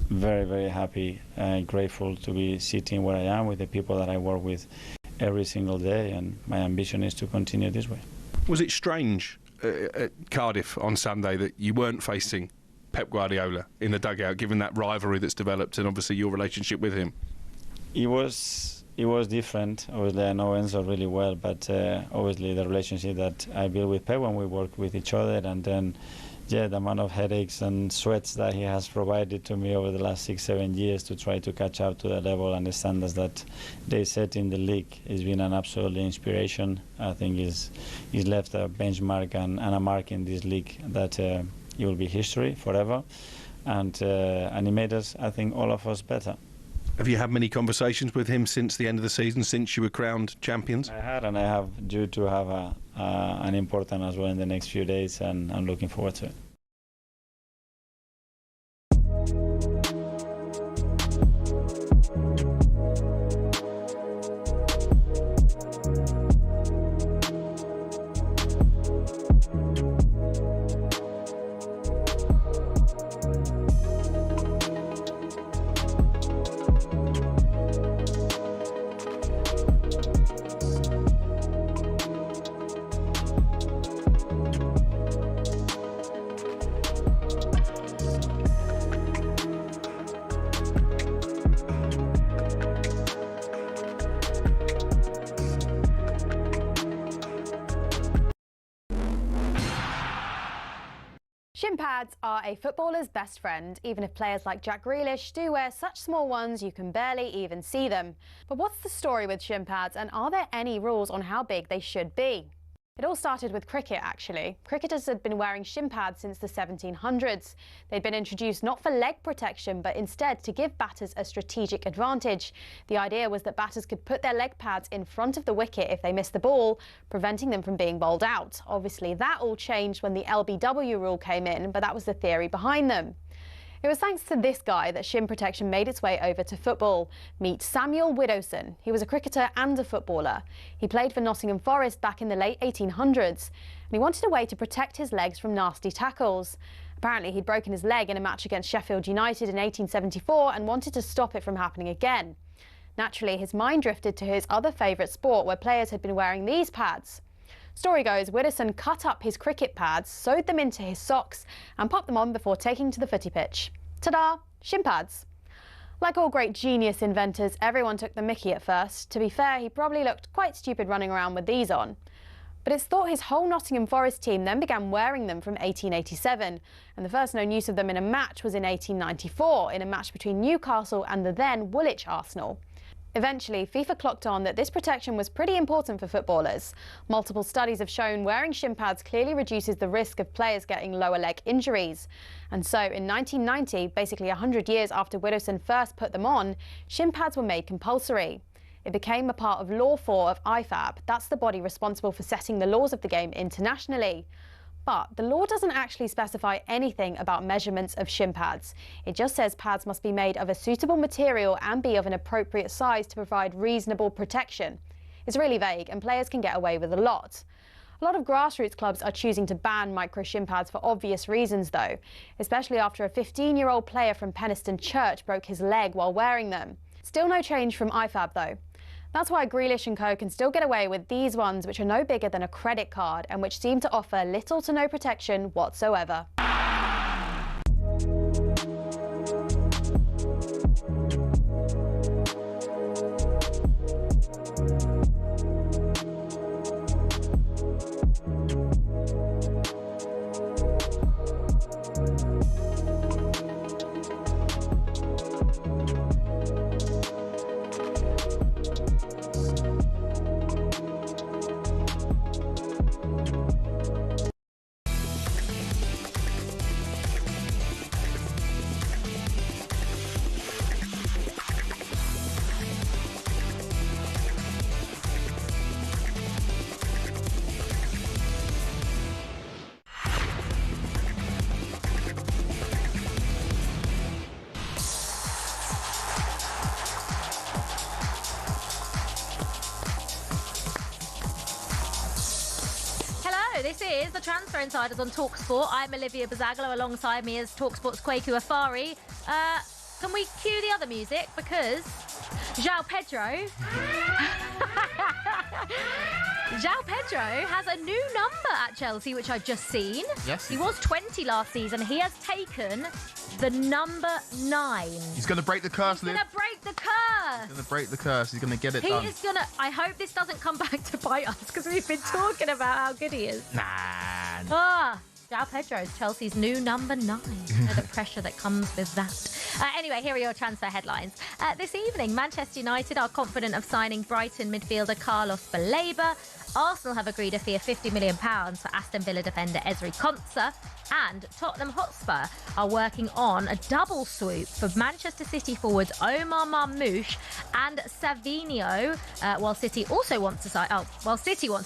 very, very happy and grateful to be sitting where I am with the people that I work with every single day. And my ambition is to continue this way. Was it strange at Cardiff on Sunday that you weren't facing Pep Guardiola in the dugout, given that rivalry that's developed and obviously your relationship with him? It was different. Obviously, I know Enzo really well, but obviously the relationship that I built with Pep when we work with each other, and then the amount of headaches and sweats that he has provided to me over the last 6-7 years to try to catch up to the level and the standards that they set in the league has been an absolute inspiration. I think he's left a benchmark and a mark in this league that it will be history forever, and he made us, I think, all of us better. Have you had many conversations with him since the end of the season, since you were crowned champions? I had, and I have due to have an important as well in the next few days, and I'm looking forward to it. Shin pads are a footballer's best friend, even if players like Jack Grealish do wear such small ones you can barely even see them. But what's the story with shin pads, and are there any rules on how big they should be? It all started with cricket, actually. Cricketers had been wearing shin pads since the 1700s. They'd been introduced not for leg protection, but instead to give batters a strategic advantage. The idea was that batters could put their leg pads in front of the wicket if they missed the ball, preventing them from being bowled out. Obviously, that all changed when the LBW rule came in, but that was the theory behind them. It was thanks to this guy that shin protection made its way over to football. Meet Samuel Widdowson. He was a cricketer and a footballer. He played for Nottingham Forest back in the late 1800s, and he wanted a way to protect his legs from nasty tackles. Apparently, he'd broken his leg in a match against Sheffield United in 1874 and wanted to stop it from happening again. Naturally, his mind drifted to his other favourite sport, where players had been wearing these pads. Story goes, Widdowson cut up his cricket pads, sewed them into his socks and popped them on before taking to the footy pitch. Ta-da! Shin pads. Like all great genius inventors, everyone took the mickey at first. To be fair, he probably looked quite stupid running around with these on. But it's thought his whole Nottingham Forest team then began wearing them from 1887, and the first known use of them in a match was in 1894, in a match between Newcastle and the then Woolwich Arsenal. Eventually, FIFA clocked on that this protection was pretty important for footballers. Multiple studies have shown wearing shin pads clearly reduces the risk of players getting lower leg injuries. And so in 1990, basically 100 years after Widdowson first put them on, shin pads were made compulsory. It became a part of Law 4 of IFAB. That's the body responsible for setting the laws of the game internationally. But the law doesn't actually specify anything about measurements of shin pads. It just says pads must be made of a suitable material and be of an appropriate size to provide reasonable protection. It's really vague, and players can get away with a lot. A lot of grassroots clubs are choosing to ban micro shin pads for obvious reasons though, especially after a 15-year-old player from Penistone Church broke his leg while wearing them. Still no change from IFAB though. That's why Grealish and co can still get away with these ones, which are no bigger than a credit card and which seem to offer little to no protection whatsoever. is the Transfer Insiders on talkSPORT. I'm Olivia Buzaglo. Alongside me is talkSPORT's Kweku Afairi. Can we cue the other music? Because João Pedro... João Pedro has a new number at Chelsea, which I've just seen. Yes. He was 20 last season. He has taken the number 9. He's going to break the curse, He's Liv. going to break the curse. He's going to break the curse. He's going to get it done. He is going to... I hope this doesn't come back to bite us, because we've been talking about how good he is. João Pedro is Chelsea's new number 9. The pressure that comes with that. Anyway, here are your transfer headlines. This evening, Manchester United are confident of signing Brighton midfielder Carlos Baleba. Arsenal have agreed a fee of £50 million for Aston Villa defender Ezri Konsa. And Tottenham Hotspur are working on a double swoop for Manchester City forwards Omar Marmoush and Savinho. While City want to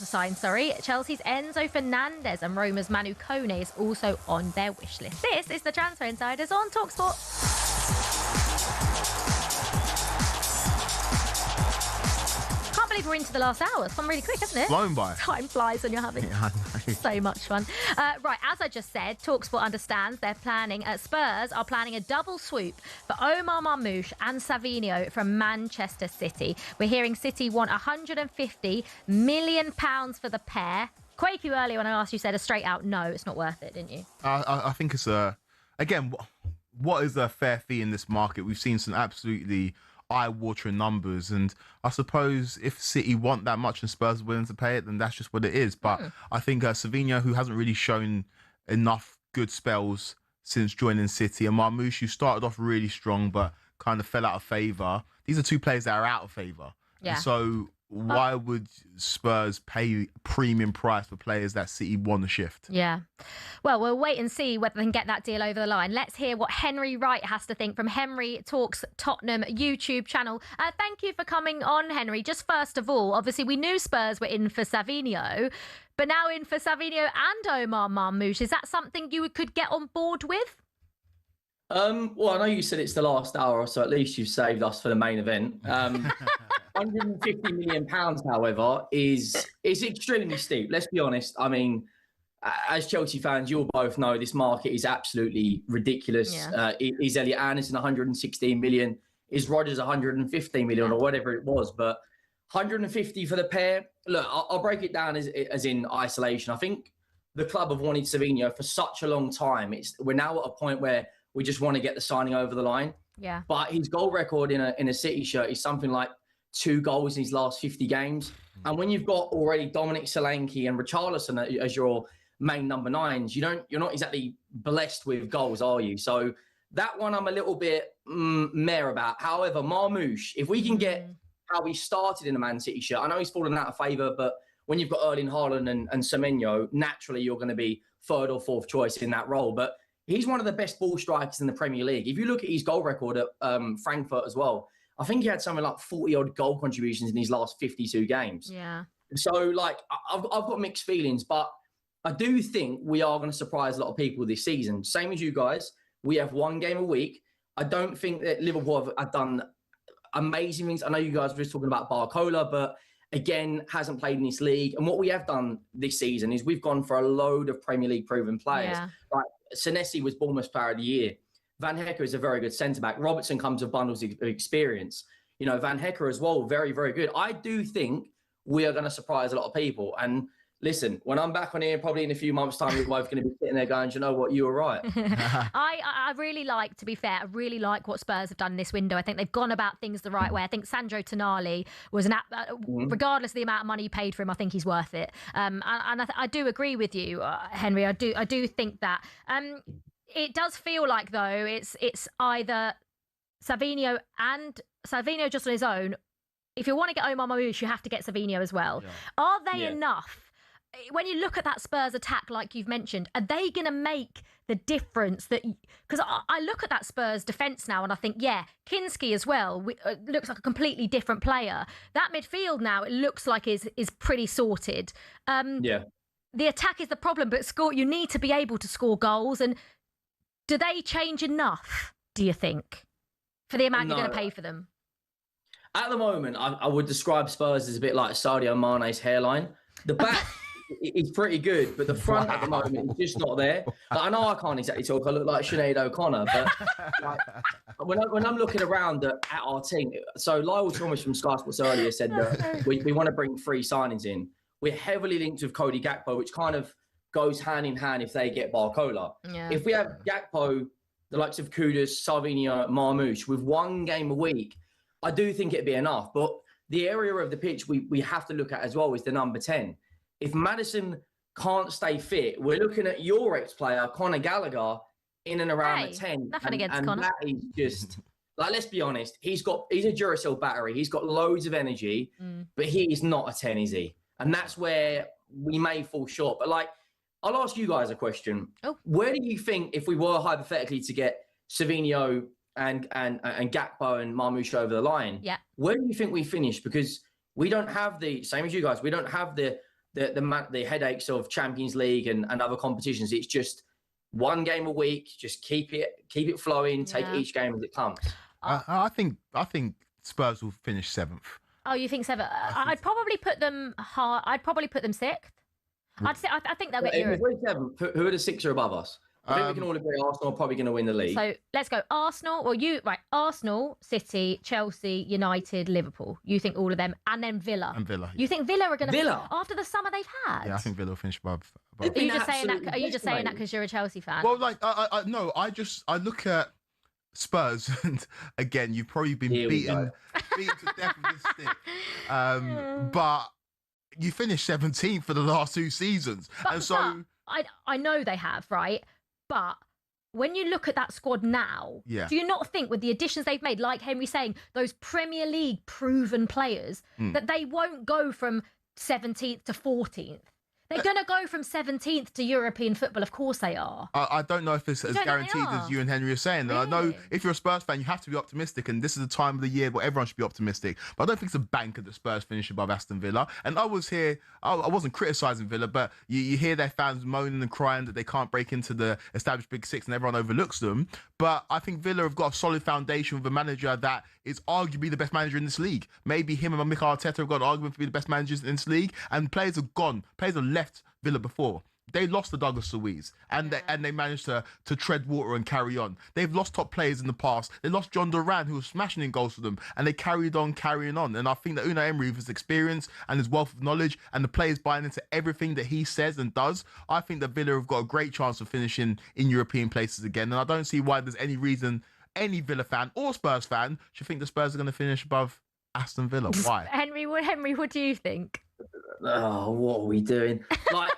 sign, Chelsea's Enzo Fernandez and Roma's Manu Kone is also on their wish list. This is the Transfer Insiders on talkSPORT. Can't believe we're into the last hour. It's gone really quick, hasn't it? Flown by. Time flies when you're having so much fun. Right, as I just said, talkSPORT understands Spurs are planning a double swoop for Omar Marmoush and Savinho from Manchester City. We're hearing City want £150 million for the pair. Kweku, earlier when I asked you, said a straight out no, it's not worth it, didn't you? I think it's again, what is a fair fee in this market? We've seen some absolutely eye-watering numbers, and I suppose if City want that much and Spurs are willing to pay it, then that's just what it is. But I think Savinho, who hasn't really shown enough good spells since joining City, and Marmoush, who started off really strong but kind of fell out of favour. These are two players that are out of favour. Yeah. And so why would Spurs pay premium price for players that City want to shift? Yeah. Well, we'll wait and see whether they can get that deal over the line. Let's hear what Henry Wright has to think from Henry Talks Tottenham YouTube channel. Thank you for coming on, Henry. Just first of all, obviously we knew Spurs were in for Savinho, but now in for Savinho and Omar Marmoush. Is that something you could get on board with? Well, I know you said it's the last hour, so at least you've saved us for the main event. £150 million, however, is extremely steep. Let's be honest. I mean, as Chelsea fans, you'll both know this market is absolutely ridiculous. Yeah. Is Elliot Anderson 116 million? Is Rodgers 115 million or whatever it was? But 150 for the pair. Look, I'll break it down as in isolation. I think the club have wanted Savinho for such a long time. We're now at a point where we just want to get the signing over the line. Yeah. But his goal record in a City shirt is something like 2 goals in his last 50 games. And when you've got already Dominic Solanke and Richarlison as your main number 9s, you're not exactly blessed with goals, are you? So that one I'm a little bit meh about. However, Marmoush, if we can get how he started in a Man City shirt, I know he's fallen out of favour, but when you've got Erling Haaland and Semenyo, naturally you're going to be 3rd or 4th choice in that role. But he's one of the best ball strikers in the Premier League. If you look at his goal record at Frankfurt as well, I think he had something like 40-odd goal contributions in his last 52 games. Yeah. So, like, I've got mixed feelings, but I do think we are going to surprise a lot of people this season. Same as you guys. We have 1 game a week. I don't think that Liverpool have done amazing things. I know you guys were just talking about Barcola, but again, hasn't played in this league. And what we have done this season is we've gone for a load of Premier League proven players. Yeah. Like Senesi was Bournemouth's Player of the Year. Van Hecker is a very good centre-back. Robertson comes with bundles of experience. You know, Van Hecker as well, very, very good. I do think we are going to surprise a lot of people. And listen, when I'm back on here, probably in a few months' time, we're both going to be sitting there going, do you know what, you were right. I really like, to be fair, I really like what Spurs have done in this window. I think they've gone about things the right way. I think Sandro Tonali was regardless of the amount of money you paid for him, I think he's worth it. And I do agree with you, Henry. I do think that. It does feel like, though, it's either Savinho just on his own. If you want to get Omar Marmoush, you have to get Savinho as well. Yeah. Are they enough? When you look at that Spurs attack, like you've mentioned, are they going to make the difference? Because I look at that Spurs defence now and I think, Kinski as well looks like a completely different player. That midfield now, it looks like is pretty sorted. The attack is the problem, but you need to be able to score goals. And do they change enough, do you think, for the amount you're going to pay for them? At the moment, I would describe Spurs as a bit like Sadio Mane's hairline. The back He's pretty good, but the front at the moment is just not there. Like, I know I can't exactly talk. I look like Sinead O'Connor, but like, when I'm looking around at our team, so Lyle Thomas from Sky Sports earlier said that we want to bring 3 signings in. We're heavily linked with Cody Gakpo, which kind of goes hand in hand if they get Barcola. Yeah. If we have Gakpo, the likes of Kudus, Sarvinho, Marmoush, with 1 game a week, I do think it'd be enough. But the area of the pitch we have to look at as well is the number 10. If Maddison can't stay fit, we're looking at your ex-player, Conor Gallagher, in and around the 10. Nothing against Conor. That is just, like, let's be honest, he's a Duracell battery. He's got loads of energy, but he is not a 10, is he? And that's where we may fall short. But, like, I'll ask you guys a question. Oh. Where do you think, if we were hypothetically to get Savinho and Gakpo and Marmoush over the line, where do you think we finish? Because we don't have the same as you guys. We don't have the headaches of Champions League and other competitions. It's just 1 game a week. Just keep it flowing. Take each game as it comes. I think Spurs will finish 7th. Oh, you think 7th? I'd probably put them hard. I'd probably put them 6th. I think they'll get Europe. If we're 7th, who are the 6 or above us? I think we can all agree Arsenal are probably going to win the league. So let's go. Arsenal. Well, Arsenal, City, Chelsea, United, Liverpool. You think all of them, and then Villa. And Villa. You think Villa are going to after the summer they've had? Yeah, I think Villa will finish above. Are you just saying that? Are you just saying that because you're a Chelsea fan? Well, like, no, I look at Spurs, and again, you've probably been beaten to death with this stick. But you finished 17th for the last 2 seasons, but I know they have, right? But when you look at that squad now, do you not think with the additions they've made, like Henry saying, those Premier League proven players, that they won't go from 17th to 14th? They're going to go from 17th to European football. Of course they are. I don't know if it's as guaranteed as you and Henry are saying. And I know if you're a Spurs fan, you have to be optimistic. And this is the time of the year where everyone should be optimistic. But I don't think it's a banker that Spurs finish above Aston Villa. And I was here, I wasn't criticising Villa, but you hear their fans moaning and crying that they can't break into the established Big Six and everyone overlooks them. But I think Villa have got a solid foundation with a manager that is arguably the best manager in this league. Maybe him and Mikel Arteta have got an argument to be the best managers in this league. And players have gone. Players have left Villa before. They lost to Douglas Luiz and they managed to tread water and carry on. They've lost top players in the past. They lost John Duran, who was smashing in goals for them, and they carried on carrying on. And I think that Unai Emery, with his experience and his wealth of knowledge and the players buying into everything that he says and does, I think that Villa have got a great chance of finishing in European places again. And I don't see why there's any reason any Villa fan or Spurs fan should think the Spurs are going to finish above Aston Villa. Why? Henry, what do you think? Oh, what are we doing? Like,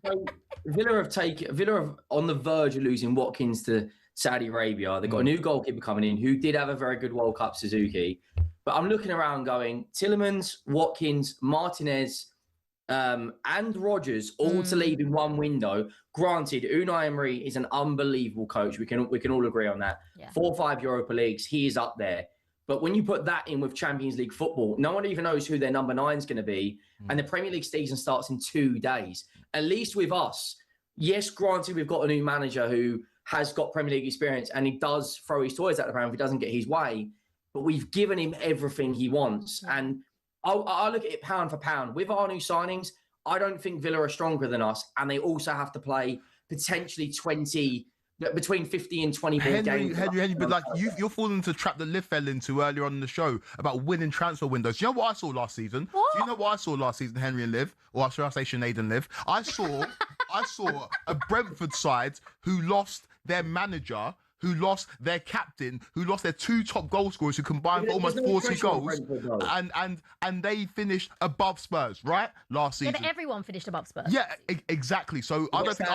so Villa have on the verge of losing Watkins to Saudi Arabia. They've got a new goalkeeper coming in who did have a very good World Cup, Suzuki. But I'm looking around going, Tielemans, Watkins, Martinez, and Rodgers all to leave in 1 window. Granted, Unai Emery is an unbelievable coach. We can all agree on that. 4 or 5 Europa Leagues, he is up there. But when you put that in with Champions League football, no one even knows who their number 9 is going to be. And the Premier League season starts in 2 days. At least with us, yes, granted, we've got a new manager who has got Premier League experience and he does throw his toys at the ground if he doesn't get his way. But we've given him everything he wants. And I'll look at it pound for pound. With our new signings, I don't think Villa are stronger than us. And they also have to play potentially between 50 and 20 big games. Henry, but like you're falling into the trap that Liv fell into earlier on in the show about winning transfer windows. Do you know what I saw last season? What? Do you know what I saw last season, Henry and Liv? Or should I say Sinead and Liv? I saw a Brentford side who lost their manager, who lost their captain, who lost their 2 top goal scorers who combined for almost 40 goals, and they finished above Spurs, right? Last season. Yeah, but everyone finished above Spurs. Yeah, exactly. So I don't think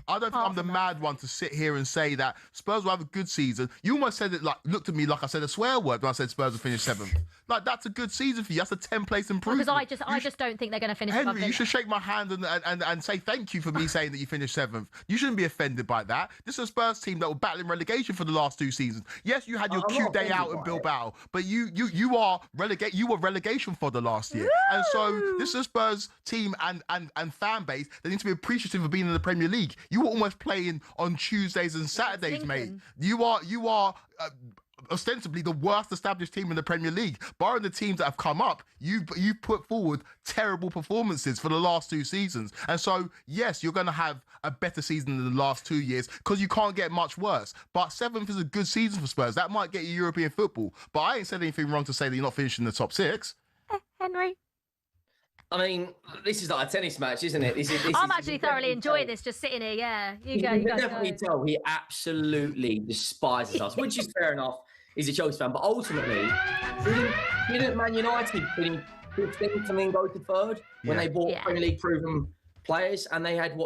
I'm the mad one to sit here and say that Spurs will have a good season. You almost said it looked at me like I said a swear word when I said Spurs will finish 7th. Like, that's a good season for you. That's a 10-place improvement. Because I just don't think they're going to finish above Henry, Villa. you should shake my hand and say thank you for me saying that you finished 7th. You shouldn't be offended by that. This is a Spurs team that were battling relegation for the last 2 seasons. Yes, you had your cute day out in Bilbao, but you were relegation for the last year. And so this is a Spurs team and fan base that need to be appreciative of being in the Premier League. You were almost playing on Tuesdays and Saturdays, mate. You are ostensibly the worst established team in the Premier League. Barring the teams that have come up, you've put forward terrible performances for the last 2 seasons. And so, yes, you're going to have a better season than the last 2 years because you can't get much worse. But 7th is a good season for Spurs. That might get you European football. But I ain't said anything wrong to say that you're not finishing in the top 6. Henry? I mean, this is like a tennis match, isn't it? I'm actually thoroughly enjoying this, just sitting here. Yeah, you go. You can guys definitely go. tell he absolutely despises us, which is fair enough. He's a Chelsea fan, but ultimately, didn't Man United finish 15th and then go to 3rd when they bought Premier League proven players, and they had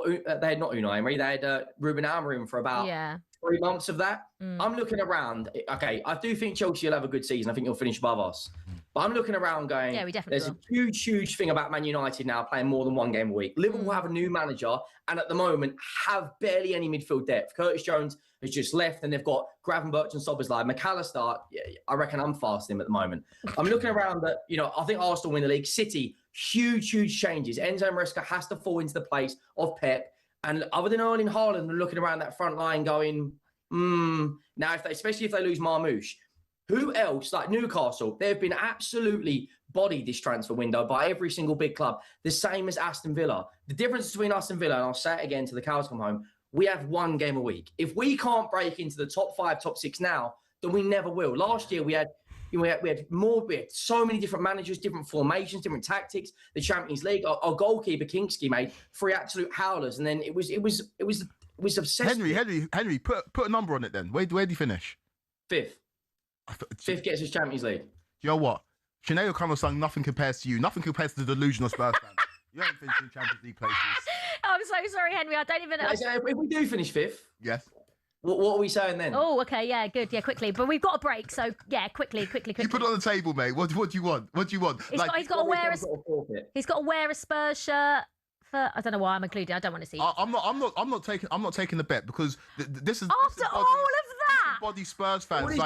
they had not Unai Emery, they had Ruben Amorim for about 3 months of that. I'm looking around. Okay, I do think Chelsea will have a good season. I think you'll finish above us. But I'm looking around going, we definitely there's a huge thing about Man United now playing more than 1 game a week. Liverpool have a new manager and at the moment have barely any midfield depth. Curtis Jones has just left and they've got Gravenberch and Szoboszlai. McAllister, I reckon I'm fasting him at the moment. I'm looking around that, I think Arsenal win the league. City, huge changes. Enzo Maresca has to fall into the place of Pep. And other than Erling Haaland, looking around that front line going, now, especially if they lose Marmoush, who else, like Newcastle, they've been absolutely bodied this transfer window by every single big club, the same as Aston Villa. The difference between Aston Villa, and I'll say it again till the cows come home, we have 1 game a week. If we can't break into the top 5, top 6 now, then we never will. Last year, we had so many different managers, different formations, different tactics. The Champions League, our goalkeeper, Kingsley, made 3 absolute howlers, and then it was obsessed. Henry, put a number on it then. Where do you finish? 5th. 5th gets us Champions League. You know what? Sinead O'Connell sung "Nothing Compares to You." Nothing compares to the delusional Spurs fans. You haven't finished in Champions League places. I'm so sorry, Henry. I don't even know. If we do finish 5th, yes. What are we saying then? Oh, okay, yeah, good, yeah, quickly. But we've got a break, so yeah, quickly. You put it on the table, mate. What do you want? What do you want? He's got to wear a Spurs shirt. I don't know why I'm included. I don't want to see. I'm not taking the bet because this is after all of that. Body Spurs fans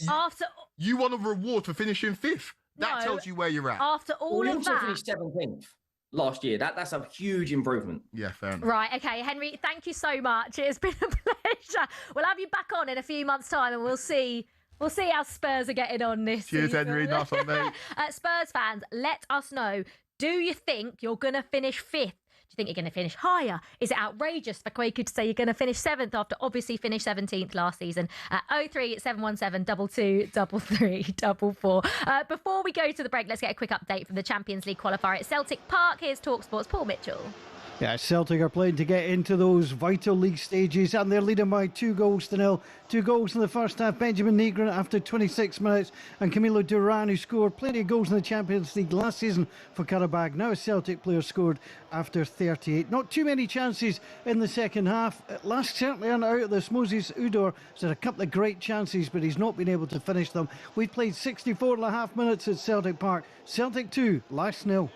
after you want a reward for finishing 5th. That tells you where you're at. After all of that, we also finished 17th last year. That's a huge improvement. Yeah, fair enough. Right, okay, Henry. Thank you so much. It's been a pleasure. We'll have you back on in a few months' time, and we'll see how Spurs are getting on this Cheers, season. Henry. Nice one, mate. Spurs fans, let us know. Do you think you're going to finish 5th? Do you think you're going to finish higher? Is it outrageous for Kweku to say you're going to finish 7th after obviously finished 17th last season? 03717 223344. Before we go to the break, let's get a quick update from the Champions League qualifier at Celtic Park. Here's talkSPORT's Paul Mitchell. Yeah, Celtic are playing to get into those vital league stages and they're leading by 2-0. 2 goals in the first half. Benjamin Negron after 26 minutes and Camilo Duran, who scored plenty of goals in the Champions League last season for Karabakh. Now a Celtic player scored after 38. Not too many chances in the second half. Lask certainly aren't out of this. Moses Udor has had a couple of great chances, but he's not been able to finish them. We've played 64.5 minutes at Celtic Park. Celtic 2, Lask 0.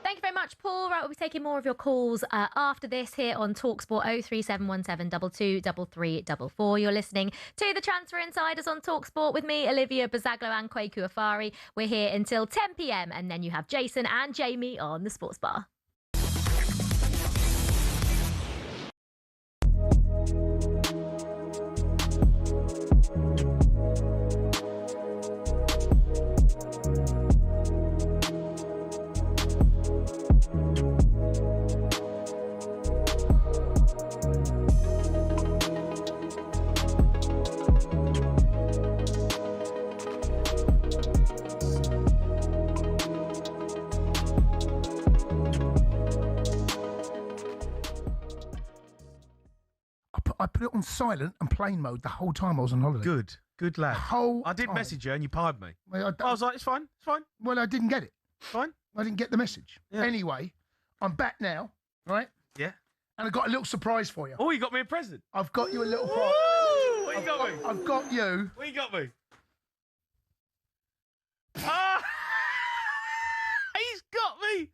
Thank you very much, Paul. Right, we'll be taking more of your calls after this here on talkSPORT 03717 223344. You're listening to the Transfer Insiders on talkSPORT with me, Olivia, Buzaglo and Kweku Afairi. We're here until 10 p.m. and then you have Jason and Jamie on the Sports Bar. I put it on silent and plane mode the whole time I was on holiday. Good lad. I did message you and you pied me. Well, I was like, it's fine. Well, I didn't get it. Fine. I didn't get the message. Yeah. Anyway, I'm back now, right? Yeah. And I've got a little surprise for you. Oh, you got me a present. I've got you a little prize. What you got me? I've got you. What you got me? Ah! He's got me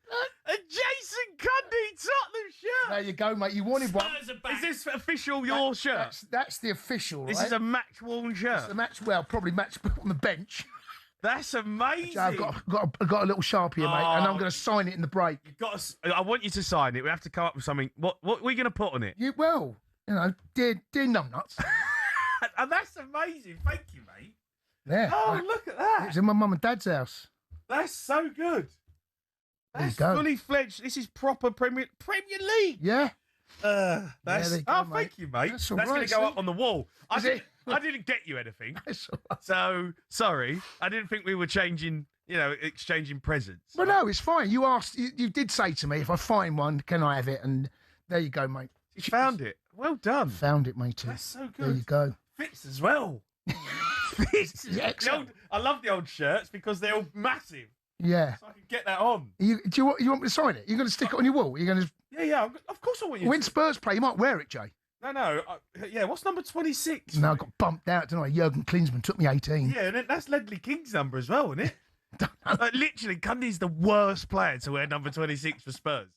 a Jason Cundy Tottenham shirt. There you go, mate. You wanted one. Is this official your shirt? That's the official, This right? is a match-worn shirt. It's a match, well, probably match on the bench. That's amazing. I've got a little Sharpie here, mate, and I'm going to sign it in the break. I want you to sign it. We have to come up with something. What are we going to put on it? Dear numbnuts. And that's amazing. Thank you, mate. Yeah. Oh, look at that. It's in my mum and dad's house. That's so good. There you That's go. fully fledged. This is proper Premier League. Yeah. That's, there you go, thank you, mate. That's That's all going right, to go see? up on the wall. I Is it? didn't get you anything. That's all right. So, sorry. I didn't think we were changing, exchanging presents. Well, no, it's fine. You asked. You did say to me, if I find one, can I have it? And there you go, mate. You found it. Well done. Found it, matey. That's so good. There you go. Fits as well. Fits. Excellent. I love the old shirts because they're all massive. Yeah. So I can get that on. Do you want me to sign it? You're going to stick it on your wall? You're going to. Yeah. Of course I want you When to. Spurs play, you might wear it, Jay. No. Yeah, what's number 26? No, I got bumped out, didn't I? Jurgen Klinsmann took me 18. Yeah, and that's Ledley King's number as well, isn't it? Like, literally, Cundy's the worst player to wear number 26 for Spurs.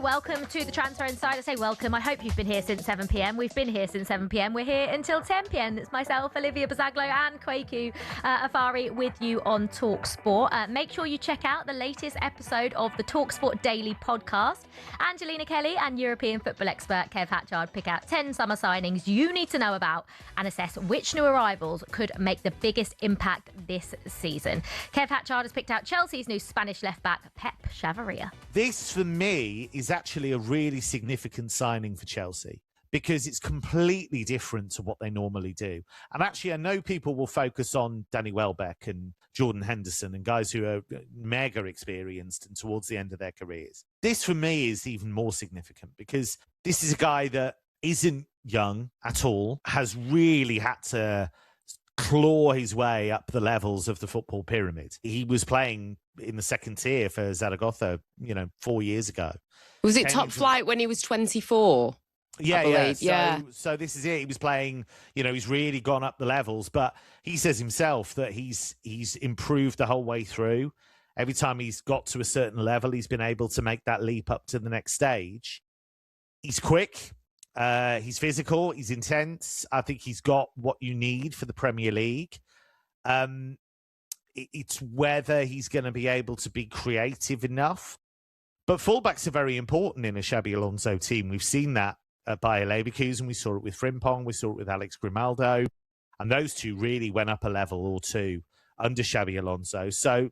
Welcome to the Transfer Inside. I say welcome. I hope you've been here since 7 p.m. We've been here since 7 p.m. We're here until 10 p.m. It's myself, Olivia, Buzaglo and Kweku Afairi with you on talkSPORT. Make sure you check out the latest episode of the talkSPORT Daily podcast. Angelina Kelly and European football expert Kev Hatchard pick out 10 summer signings you need to know about and assess which new arrivals could make the biggest impact this season. Kev Hatchard has picked out Chelsea's new Spanish left-back, Pep Chavaria. This, for me, is actually a really significant signing for Chelsea because it's completely different to what they normally do. And actually, I know people will focus on Danny Welbeck and Jordan Henderson and guys who are mega experienced and towards the end of their careers. This, for me, is even more significant because this is a guy that isn't young at all, has really had to claw his way up the levels of the football pyramid. He was playing in the second tier for Zaragoza, 4 years ago. Was it top flight when he was 24? Yeah. So this is it. He was playing, he's really gone up the levels, but he says himself that he's improved the whole way through. Every time he's got to a certain level, he's been able to make that leap up to the next stage. He's quick. He's physical. He's intense. I think he's got what you need for the Premier League. It's whether he's going to be able to be creative enough. But fullbacks are very important in a Xabi Alonso team. We've seen that at Bayer Leverkusen. We saw it with Frimpong. We saw it with Alex Grimaldo. And those two really went up a level or two under Xabi Alonso. So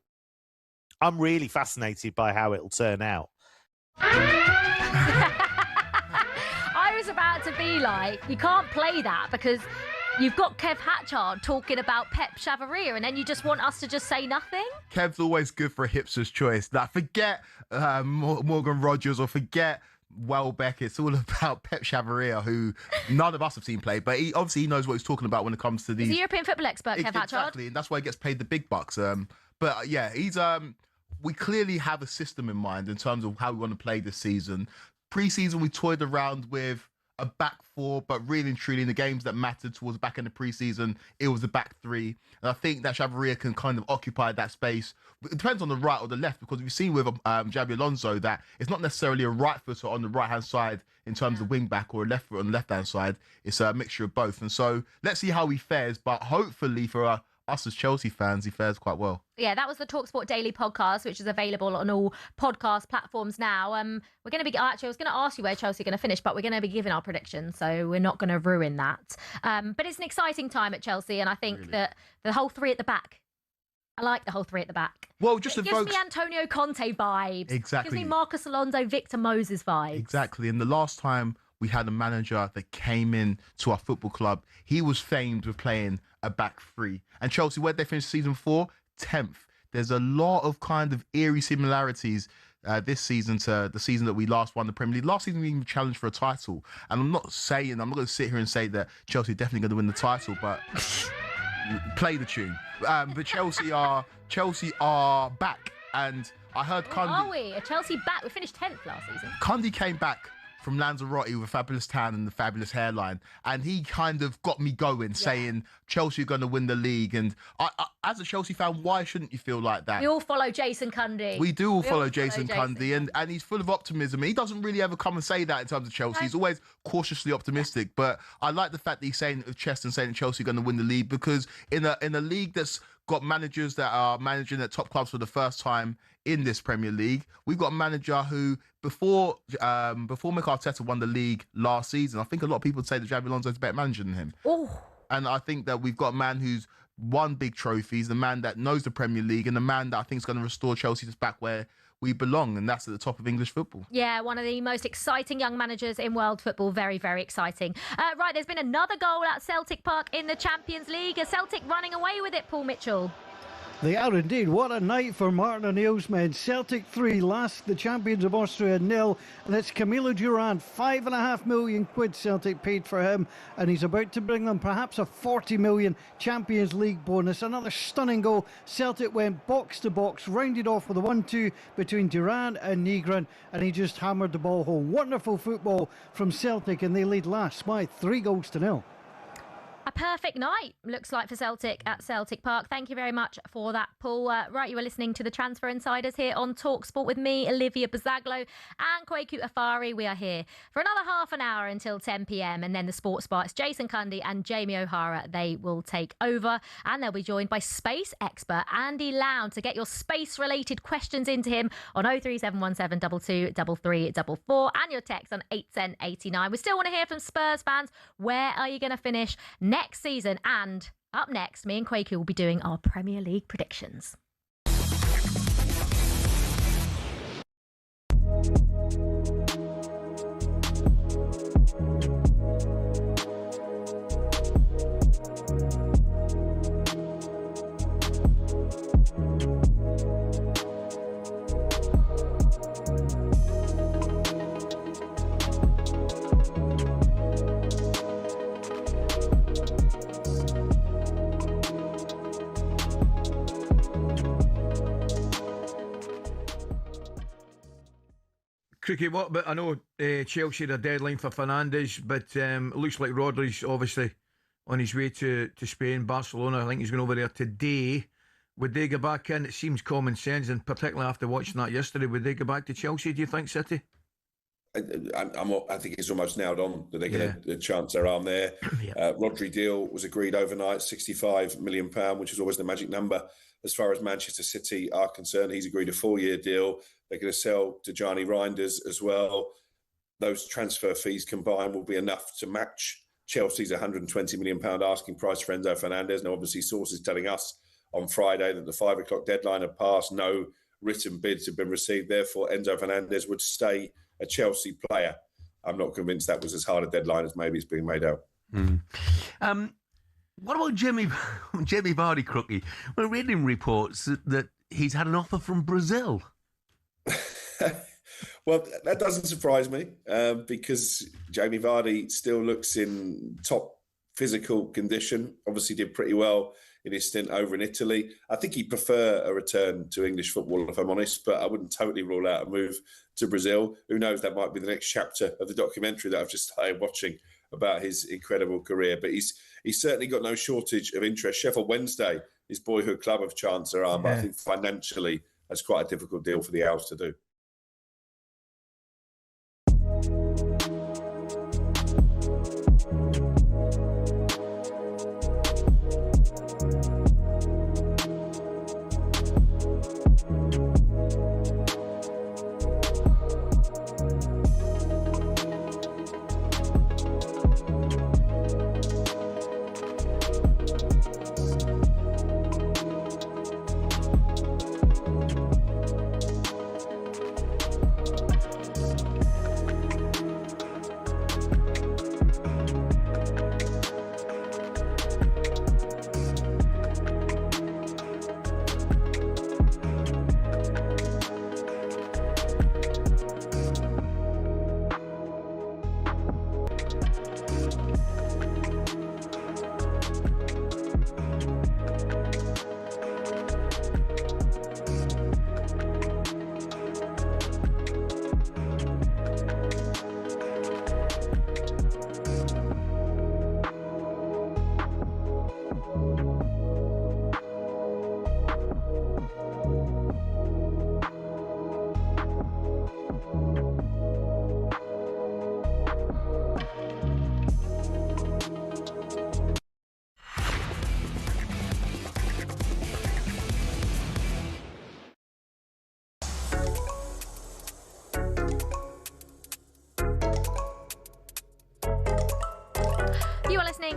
I'm really fascinated by how it'll turn out. I was about to be like, you can't play that because you've got Kev Hatchard talking about Pep Chavaria and then you just want us to just say nothing? Kev's always good for a hipster's choice. Now, forget Morgan Rogers or forget Welbeck. It's all about Pep Chavaria, who none of us have seen play, but he knows what he's talking about when it comes to these. He's a European football expert, Kev Hatchard. Exactly, and that's why he gets paid the big bucks. But yeah, he's we clearly have a system in mind in terms of how we want to play this season. Pre-season, we toyed around with a back four, but really and truly in the games that mattered towards the back end of pre-season, it was the back three. And I think that Chavarria can kind of occupy that space. It depends on the right or the left, because we've seen with Javi Alonso that it's not necessarily a right footer on the right-hand side in terms of wing back, or a left foot on the left-hand side. It's a mixture of both. And so let's see how he fares, but hopefully for us as Chelsea fans, he fares quite well. Yeah, that was the talkSPORT Daily podcast, which is available on all podcast platforms now. We're going to be, actually, I was going to ask you where Chelsea are going to finish, but we're going to be giving our predictions, so we're not going to ruin that. But it's an exciting time at Chelsea, and I think that the whole three at the back, I like the whole three at the back. Well, just it gives me Antonio Conte vibes. Exactly. It gives me Marcus Alonso, Victor Moses vibes. Exactly. And the last time we had a manager that came in to our football club, he was famed with playing a back three. And Chelsea, where they finished season 4? 10th. There's a lot of kind of eerie similarities this season to the season that we last won the Premier League. Last season we even challenged for a title. And I'm not going to sit here and say that Chelsea are definitely going to win the title, but play the tune. But Chelsea are back. And I heard Cundy... Are we? Are Chelsea back? We finished 10th last season. Cundy came back from Lanzarote with a fabulous tan and the fabulous hairline, and he kind of got me going, saying Chelsea are going to win the league. And I, as a Chelsea fan, why shouldn't you feel like that? We all follow Jason Cundy. We do all follow Jason Cundy, and he's full of optimism. He doesn't really ever come and say that in terms of Chelsea. He's always cautiously optimistic, but I like the fact that he's saying it with chest and saying that Chelsea are going to win the league, because in a league that's got managers that are managing at top clubs for the first time in this Premier League, we've got a manager who, before Mikel Arteta won the league last season, I think a lot of people would say that Javi Alonso is a better manager than him. Oh. And I think that we've got a man who's won big trophies, the man that knows the Premier League, and the man that I think is going to restore Chelsea back where we belong, and that's at the top of English football. Yeah, one of the most exciting young managers in world football. Very, very exciting. Right, there's been another goal at Celtic Park in the Champions League. Are Celtic running away with it, Paul Mitchell? They are indeed. What a night for Martin O'Neill's men. Celtic 3, Lask, the champions of Austria 0. And it's Camilo Durand, £5.5 million Celtic paid for him. And he's about to bring them perhaps a 40 million Champions League bonus. Another stunning goal. Celtic went box to box, rounded off with a 1-2 between Durand and Nygren. And he just hammered the ball home. Wonderful football from Celtic, and they lead Lask by 3-0. A perfect night, looks like, for Celtic at Celtic Park. Thank you very much for that, Paul. Right, you were listening to the Transfer Insiders here on talkSPORT with me, Olivia Buzaglo, and Kweku Afairi. We are here for another half an hour until 10 p.m. And then the Sports Sparks, Jason Cundy and Jamie O'Hara, they will take over. And they'll be joined by space expert Andy Lown to get your space-related questions into him on 03717 223344 and your text on 81089. We still want to hear from Spurs fans. Where are you going to finish next season? And up next, me and Kweku will be doing our Premier League predictions. Cricket, what? But I know Chelsea had a deadline for Fernandes, but it looks like Rodri's obviously on his way to Spain, Barcelona. I think he's going over there today. Would they go back in? It seems common sense, and particularly after watching that yesterday, would they go back to Chelsea, do you think, City? I think it's almost nailed on that they're going to chance their arm there. Rodri deal was agreed overnight, £65 million, which is always the magic number. As far as Manchester City are concerned, he's agreed a 4-year deal. They're going to sell Tijani Reinders as well. Those transfer fees combined will be enough to match Chelsea's £120 million asking price for Enzo Fernandez. Now, obviously, sources telling us on Friday that the 5 o'clock deadline had passed. No written bids have been received. Therefore, Enzo Fernandez would stay a Chelsea player. I'm not convinced that was as hard a deadline as maybe it's being made out. What about Jamie Vardy, Crookie? We're reading reports that he's had an offer from Brazil. Well, that doesn't surprise me because Jamie Vardy still looks in top physical condition. Obviously did pretty well in his stint over in Italy. I think he'd prefer a return to English football, if I'm honest, but I wouldn't totally rule out a move to Brazil. Who knows, that might be the next chapter of the documentary that I've just started watching about his incredible career. But he's certainly got no shortage of interest. Sheffield Wednesday, his boyhood club, have chanced their arm, but I think financially that's quite a difficult deal for the Owls to do.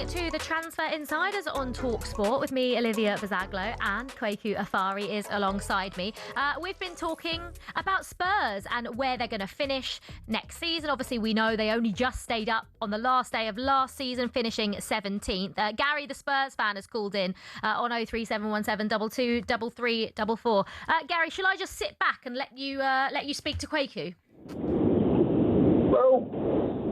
To the Transfer Insiders on talkSPORT with me, Olivia Buzaglo, and Kweku Afairi is alongside me. We've been talking about Spurs and where they're going to finish next season. Obviously, we know they only just stayed up on the last day of last season, finishing 17th. Gary, the Spurs fan, has called in on 03717 223344. Gary, shall I just sit back and let you speak to Kweku? Well,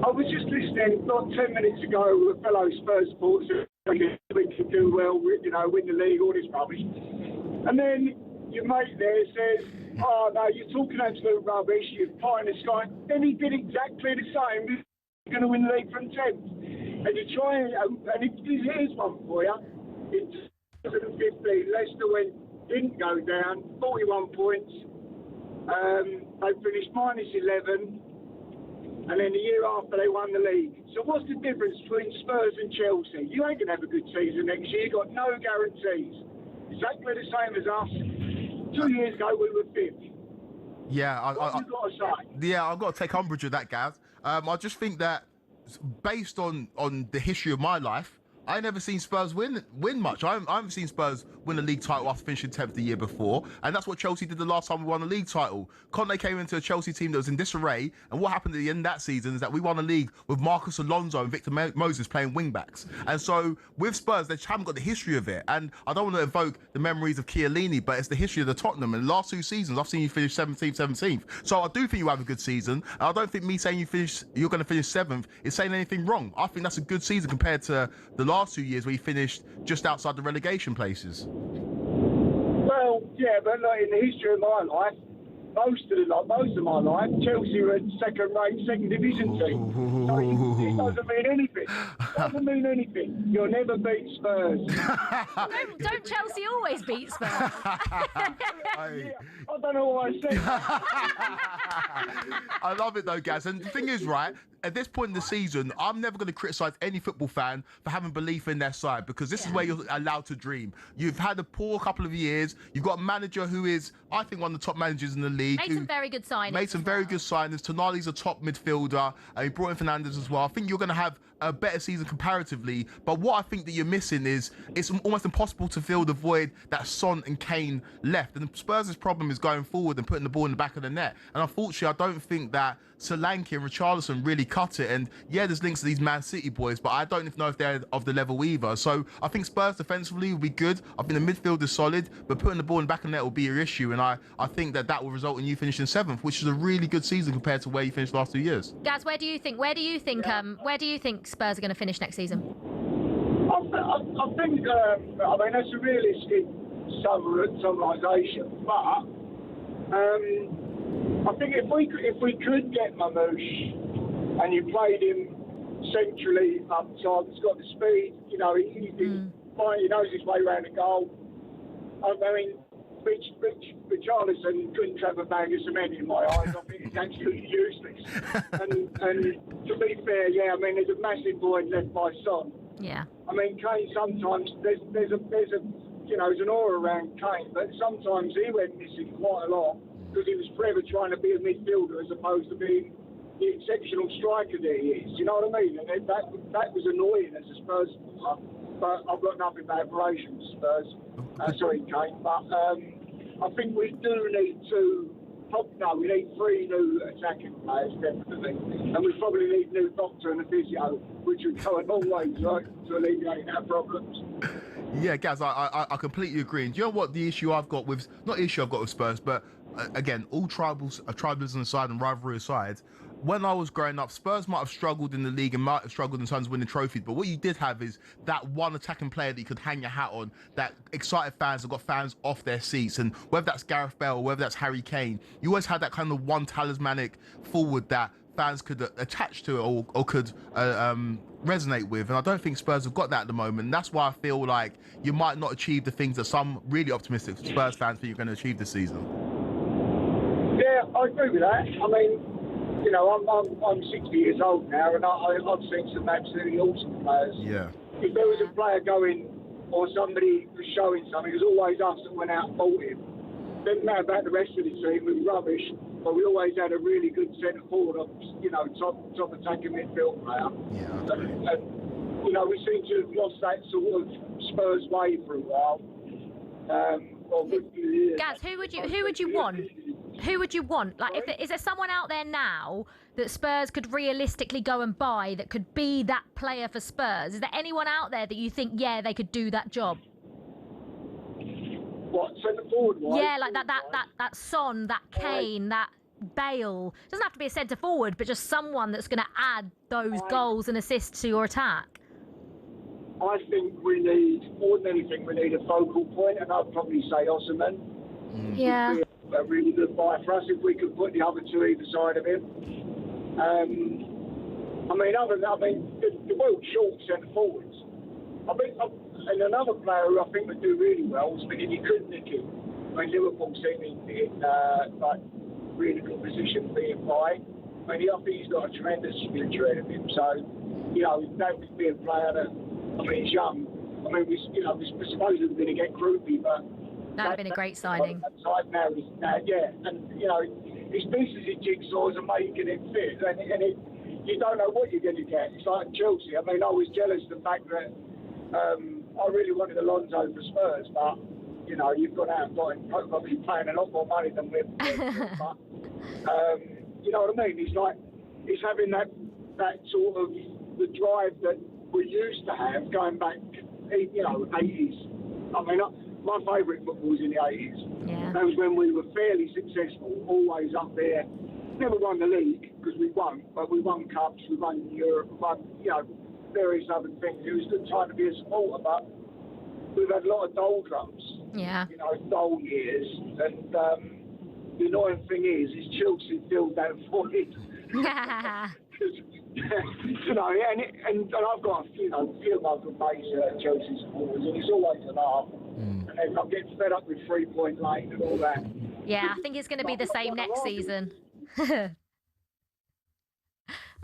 I was just listening not 10 minutes ago with a fellow Spurs supporter saying we can do well, you know, win the league, all this rubbish. And then your mate there says, oh no, you're talking absolute rubbish, you're pie in the sky. Then he did exactly the same. We're going to win the league from 10th. And you try and here's one for you. In 2015, Leicester didn't go down, 41 points. They finished minus 11. And then the year after, they won the league. So what's the difference between Spurs and Chelsea? You ain't going to have a good season next year. You've got no guarantees. Exactly the same as us. 2 years ago, we were 5th. Yeah, what have you got to say? Yeah, I've got to take umbrage with that, Gav. I just think that based on the history of my life, I never seen Spurs win much. I haven't seen Spurs win a league title after finishing 10th the year before, and that's what Chelsea did the last time we won a league title. Conte came into a Chelsea team that was in disarray, and what happened at the end of that season is that we won a league with Marcus Alonso and Victor Moses playing wing backs. And so with Spurs, they just haven't got the history of it. And I don't want to evoke the memories of Chiellini, but it's the history of the Tottenham. And the last 2 seasons, I've seen you finish 17th. So I do think you have a good season. And I don't think me saying you're going to finish 7th is saying anything wrong. I think that's a good season compared to the last 2 years where you finished just outside the relegation places. Well, yeah, but look, in the history of my life, most of my life, Chelsea were a second division team. So it doesn't mean anything. It doesn't mean anything. You'll never beat Spurs. Don't Chelsea always beat Spurs? I don't know what I said. I love it though, Gaz. And the thing is, right, at this point in the season, I'm never going to criticise any football fan for having belief in their side, because this is where you're allowed to dream. You've had a poor couple of years. You've got a manager who is, I think, one of the top managers in the league. Made some very good signings. Made some very good signings. Tonali's a top midfielder. He brought in Fernandes as well. I think you're going to have a better season comparatively. But what I think that you're missing is it's almost impossible to fill the void that Son and Kane left. And Spurs' problem is going forward and putting the ball in the back of the net. And unfortunately, I don't think that Solanke and Richarlison really cut it. And yeah, there's links to these Man City boys, but I don't know if they're of the level either. So I think Spurs defensively will be good. I think the midfield is solid, but putting the ball in the back of the net will be your issue. And I think that will result in you finishing 7th, which is a really good season compared to where you finished the last 2 years. Gaz, where do you think Spurs are going to finish next season? I I think, I mean, that's a realistic summarisation, but I think if we could get Mamouche and you played him centrally up top, he's got the speed, you know, he knows his way around the goal. I mean, Richarlison couldn't trap a bag of cement in my eyes. I think it's absolutely useless. and to be fair, yeah, I mean, there's a massive void left by Son. Yeah. I mean, Kane sometimes there's you know, there's an aura around Kane, but sometimes he went missing quite a lot because he was forever trying to be a midfielder as opposed to being the exceptional striker that he is. You know what I mean? And that was annoying as a Spurs supporter. But I've got nothing bad relation to Spurs. Sorry, Kane. But I think we do need we need 3 new attacking players, definitely. And we probably need a new doctor and a physio, which would go a long way to alleviating our problems. Yeah, Gaz, I completely agree. And do you know what the issue I've got with, not issue I've got with Spurs, but again, all tribalism aside and rivalry aside, when I was growing up, Spurs might have struggled in the league and might have struggled in terms of winning trophies, but what you did have is that one attacking player that you could hang your hat on, that excited fans that got fans off their seats. And whether that's Gareth Bale, whether that's Harry Kane, you always had that kind of one talismanic forward that fans could attach to it or could resonate with. And I don't think Spurs have got that at the moment. And that's why I feel like you might not achieve the things that some really optimistic Spurs fans think you're going to achieve this season. Yeah, I agree with that. I mean, you know, I'm 60 years old now, and I've seen some absolutely awesome players. Yeah. If there was a player going or somebody was showing something, it was always us that went out and bought him. Didn't matter about the rest of the team, we were rubbish, but we always had a really good centre forward, you know, top attacking midfield player. Yeah. And you know, we seem to have lost that sort of Spurs way for a while. Gaz, who would you want? Who would you want? Like, is there someone out there now that Spurs could realistically go and buy that could be that player for Spurs? Is there anyone out there that you think, yeah, they could do that job? What, centre forward? Yeah, like that Son, that Kane, that Bale. It doesn't have to be a centre forward, but just someone that's going to add those goals and assists to your attack. I think we need, more than anything, we need a focal point, and I'd probably say Osimhen. Yeah. A really good buy for us if we could put the other two either side of him. I mean, the world's short centre forwards. And another player who I think would do really well is if you could nick him. I mean, Liverpool seem in like really good position being by. I mean, I think he's got a tremendous future ahead of him. So, you know, that would be a player that, I mean, he's young. I mean, we're supposedly going to get Kweku, but that'd have been a great signing. Yeah, and you know, his pieces of jigsaws are making it fit, and you don't know what you're going to get. It's like Chelsea. I mean, I was jealous of the fact that I really wanted Alonso for Spurs, but you know, you've gone out and probably paying a lot more money than we're. But you know what I mean? It's having that sort of the drive that we used to have going back, you know, 80s. I mean, my favourite football was in the 80s. Yeah. That was when we were fairly successful, always up there. Never won the league, because we won, but we won cups, we won Europe, we won, you know, various other things. It was a good time to be a supporter, but we've had a lot of doldrums. Yeah. You know, dull years. And the annoying thing is Chelsea filled that void. You know, and I've got, you know, a few local mates Chelsea supporters, and it's always a laugh. And I'm getting fed up with 3 Point Lane and all that. Yeah, I think it's going to be the same next season.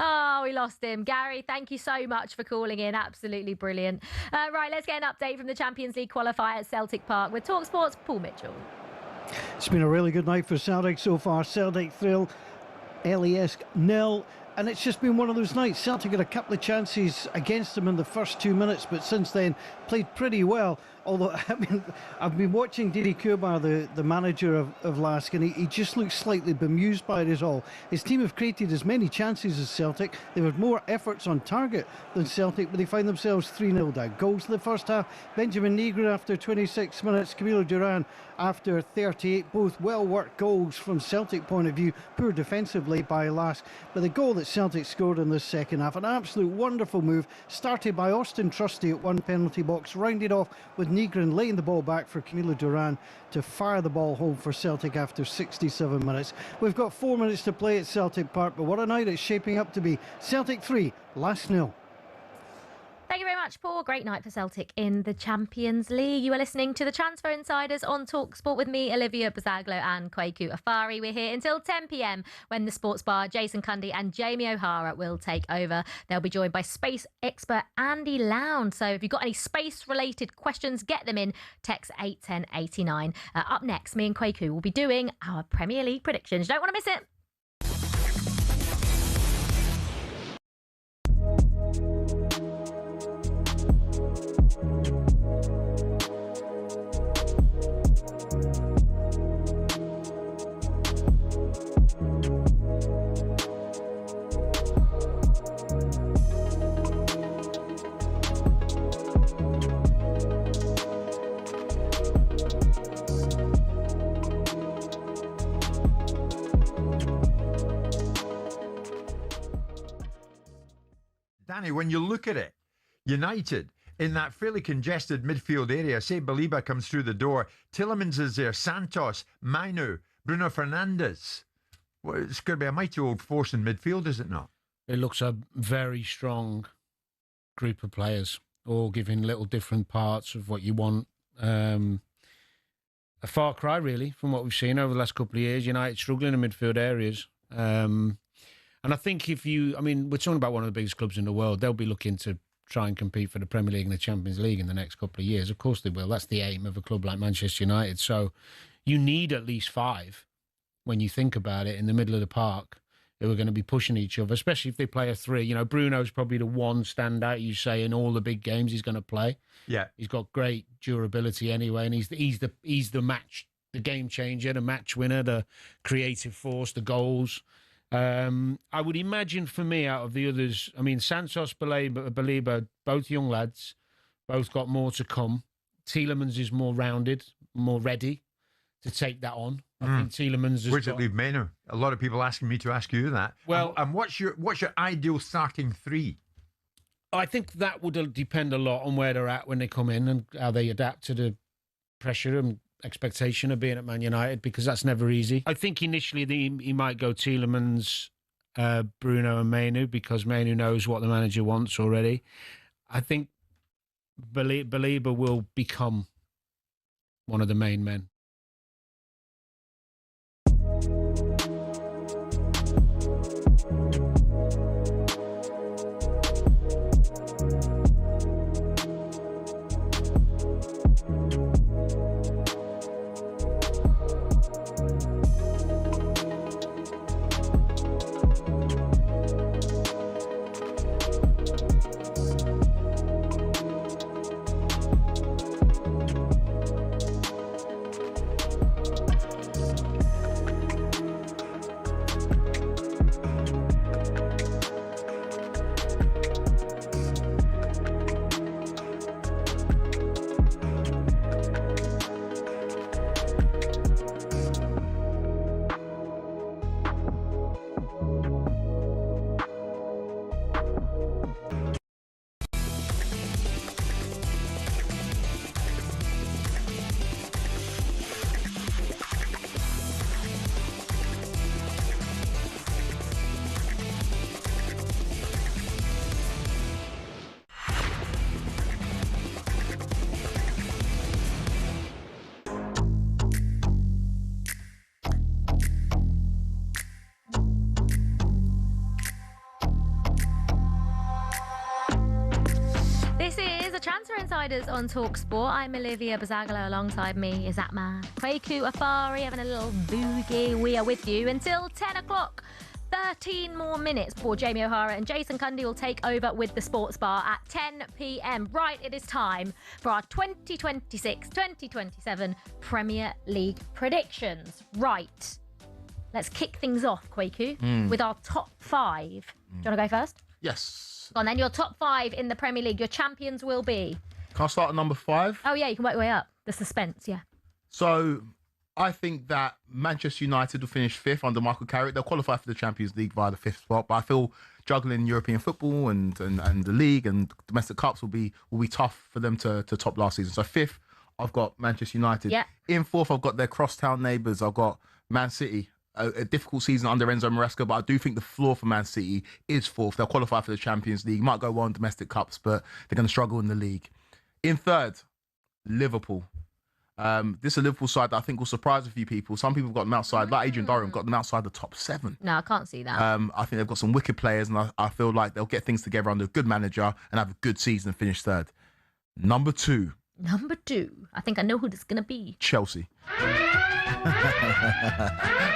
Oh, we lost him. Gary, thank you so much for calling in. Absolutely brilliant. Right, let's get an update from the Champions League qualifier at Celtic Park with talkSPORT's Paul Mitchell. It's been a really good night for Celtic so far. Celtic thrill, LASK 0. And it's just been one of those nights. Celtic had a couple of chances against them in the first 2 minutes, but since then played pretty well. Although, I mean, I've been watching Didi Kumar, the manager of LASK, and he just looks slightly bemused by it all. His team have created as many chances as Celtic. They've had more efforts on target than Celtic, but they find themselves 3-0 down. Goals in the first half, Benjamin Negri after 26 minutes, Camilo Duran after 38. Both well-worked goals from Celtic point of view, poor defensively by LASK. But the goal that Celtic scored in the second half. An absolute wonderful move, started by Austin Trusty at one penalty box, rounded off with Nygren laying the ball back for Camilo Duran to fire the ball home for Celtic after 67 minutes. We've got 4 minutes to play at Celtic Park, but what a night it's shaping up to be. Celtic 3, Lask 0. Thank you very much, Paul. Great night for Celtic in the Champions League. You are listening to the Transfer Insiders on talkSPORT with me, Olivia, Buzaglo and Kweku Afairi. We're here until 10 p.m. when the sports bar, Jason Cundy and Jamie O'Hara will take over. They'll be joined by space expert Andy Lound. So if you've got any space-related questions, get them in. Text 81089. Up next, me and Kweku will be doing our Premier League predictions. You don't want to miss it. Danny, when you look at it, United in that fairly congested midfield area, say Baliba comes through the door, Tielemans is there, Santos, Mainu, Bruno Fernandes. Well, it's going to be a mighty old force in midfield, is it not? It looks a very strong group of players, all giving little different parts of what you want. A far cry, really, from what we've seen over the last couple of years. United struggling in midfield areas. And I think we're talking about one of the biggest clubs in the world. They'll be looking to try and compete for the Premier League and the Champions League in the next couple of years. Of course they will. That's the aim of a club like Manchester United. So you need at least 5, when you think about it, in the middle of the park, who are going to be pushing each other, especially if they play a 3. You know, Bruno's probably the one standout, you say, in all the big games he's going to play. Yeah. He's got great durability anyway, and he's the match, the game changer, the match winner, the creative force, the goals. I would imagine for me, out of the others, Santos, Baliba, both young lads, both got more to come. Tielemans is more rounded, more ready to take that on. I think Tielemans has Where's it leave Maynard? A lot of people asking me to ask you that. Well, and what's your ideal starting 3? I think that would depend a lot on where they're at when they come in and how they adapt to the pressure and expectation of being at Man United, because that's never easy. I think initially he might go Tielemans, Bruno and Mainu, because Mainu knows what the manager wants already. I think Baliba will become one of the main men. Transfer Insiders on talkSPORT. I'm Olivia. Buzaglo alongside me is that man Kweku Afairi, having a little boogie. We are with you until 10 o'clock. 13 more minutes before Jamie O'Hara and Jason Cundy will take over with the Sports Bar at 10 p.m. Right, it is time for our 2026-2027 Premier League predictions. Right, let's kick things off, Kweku, with our top 5. Do you want to go first? Yes. Go on then, your top 5 in the Premier League. Your champions will be... Can I start at number 5? Oh, yeah, you can work your way up. The suspense, yeah. So, I think that Manchester United will finish 5th under Michael Carrick. They'll qualify for the Champions League via the 5th spot, but I feel juggling European football and the league and domestic cups will be tough for them to top last season. So 5th, I've got Manchester United. Yeah. In 4th, I've got their crosstown neighbours. I've got Man City. A difficult season under Enzo Maresca, but I do think the floor for Man City is 4th. They'll qualify for the Champions League. Might go well in domestic cups, but they're going to struggle in the league. In 3rd, Liverpool. This is a Liverpool side that I think will surprise a few people. Some people have got them outside, like Adrian Durham, got them outside the top 7. No, I can't see that. I think they've got some wicked players, and I feel like they'll get things together under a good manager and have a good season and finish 3rd. Number 2. Number 2. I think I know who this is going to be. Chelsea.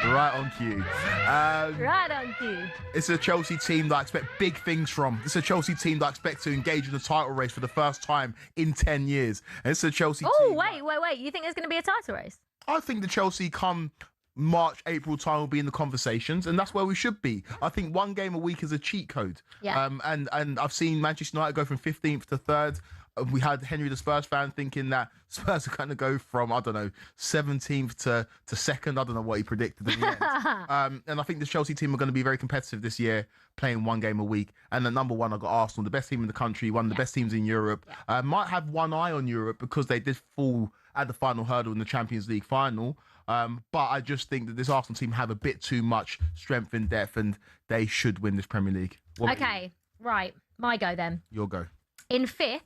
Right on cue. Right on cue. It's a Chelsea team that I expect big things from. It's a Chelsea team that I expect to engage in the title race for the first time in 10 years. And it's a Chelsea team. Oh, wait. You think there's going to be a title race? I think the Chelsea come March, April time will be in the conversations, and that's where we should be. I think 1 game a week is a cheat code. Yeah. And I've seen Manchester United go from 15th to 3rd. We had Henry the Spurs fan thinking that Spurs are going to go from, 17th to 2nd. I don't know what he predicted in the end. And I think the Chelsea team are going to be very competitive this year, playing 1 game a week. And at number 1, I've got Arsenal, the best team in the country, one of the best teams in Europe. Might have one eye on Europe because they did fall at the final hurdle in the Champions League final. But I just think that this Arsenal team have a bit too much strength and depth, and they should win this Premier League. Okay, right. My go then. Your go. In 5th,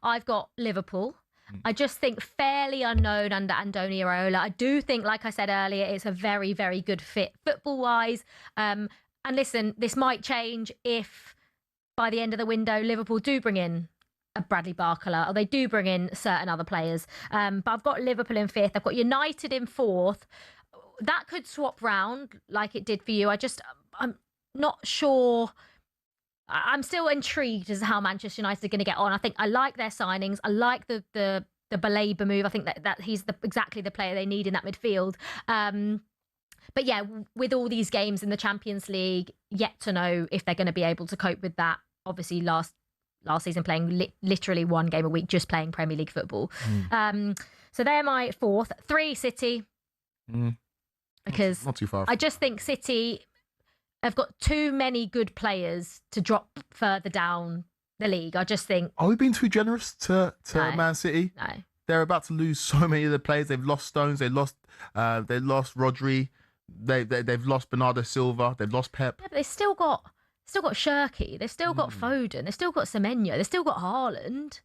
I've got Liverpool. I just think fairly unknown under Andoni Iraola. I do think, like I said earlier, it's a very, very good fit football-wise. And listen, this might change if by the end of the window, Liverpool do bring in a Bradley Barcola, or they do bring in certain other players. But I've got Liverpool in 5th. I've got United in 4th. That could swap round like it did for you. I'm not sure. I'm still intrigued as to how Manchester United are going to get on. I think I like their signings. I like the Baleba move. I think that he's exactly the player they need in that midfield. But yeah, with all these games in the Champions League, yet to know if they're going to be able to cope with that. Obviously, last season playing literally 1 game a week, just playing Premier League football. So they're my 4th. 3, City. Because not too far. I just think City have got too many good players to drop further down the league. I just think... Are we being too generous to No. Man City? No. They're about to lose so many of the players. They've lost Stones. They lost Rodri. They've lost Bernardo Silva. They've lost Pep. Yeah, but they've still got Shirky. They've still got Foden. They've still got Semenyo. They've still got Haaland.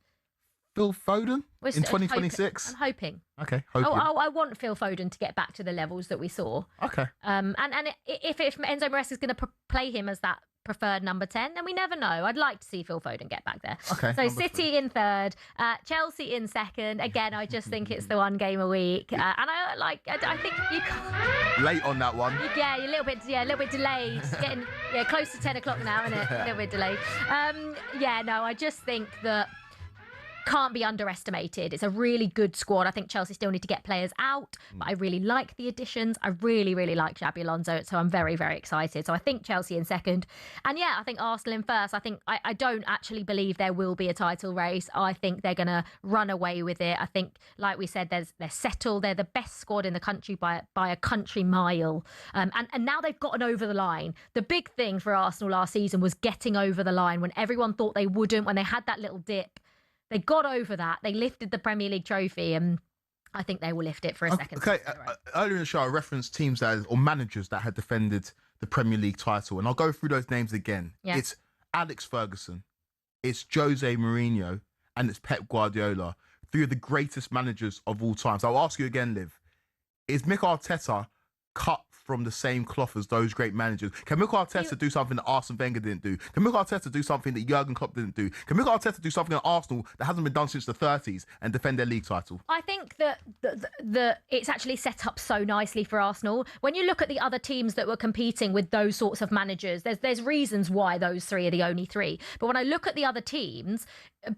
Phil Foden We're in still 2026? I'm hoping. Okay, hoping. I want Phil Foden to get back to the levels that we saw. Okay. And if Enzo Maresca is going to play him as that preferred number 10, then we never know. I'd like to see Phil Foden get back there. Okay. So City in 3rd, Chelsea in 2nd. Again, I just think it's the 1 game a week, and I think you can't... Late on that one. Yeah, a little bit delayed. Getting close to 10 o'clock now, isn't it? A little bit delayed. I just think that can't be underestimated. It's a really good squad. I think Chelsea still need to get players out, but I really like the additions. I really, really like Xabi Alonso, so I'm very, very excited. So I think Chelsea in 2nd. And I think Arsenal in 1st. I don't actually believe there will be a title race. I think they're going to run away with it. I think, like we said, they're settled. They're the best squad in the country by a country mile. And now they've gotten over the line. The big thing for Arsenal last season was getting over the line when everyone thought they wouldn't, when they had that little dip. They got over that. They lifted the Premier League trophy, and I think they will lift it for a second. Okay, earlier in the show, I referenced teams or managers that had defended the Premier League title, and I'll go through those names again. Yeah. It's Alex Ferguson, it's Jose Mourinho, and it's Pep Guardiola, 3 of the greatest managers of all time. So I'll ask you again, Liv, is Mick Arteta cut from the same cloth as those great managers? Can Mikel Arteta do something that Arsene Wenger didn't do? Can Mikel Arteta do something that Jurgen Klopp didn't do? Can Mikel Arteta do something at Arsenal that hasn't been done since the 30s and defend their league title? I think that it's actually set up so nicely for Arsenal. When you look at the other teams that were competing with those sorts of managers, there's reasons why those 3 are the only 3. But when I look at the other teams,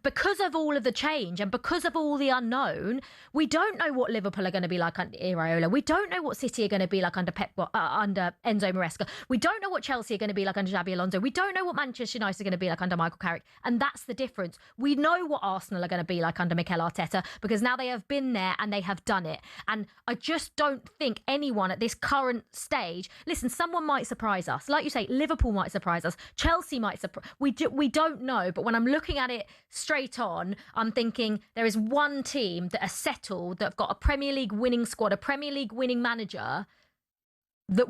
because of all of the change and because of all the unknown, we don't know what Liverpool are going to be like under Iraola. We don't know what City are going to be like under under Enzo Maresca. We don't know what Chelsea are going to be like under Xabi Alonso. We don't know what Manchester United are going to be like under Michael Carrick. And that's the difference. We know what Arsenal are going to be like under Mikel Arteta because now they have been there and they have done it. And I just don't think anyone at this current stage, listen, someone might surprise us. Like you say, Liverpool might surprise us. Chelsea might surprise. We don't know. But when I'm looking at it straight on, I'm thinking there is one team that are settled, that have got a Premier League winning squad, a Premier League winning manager that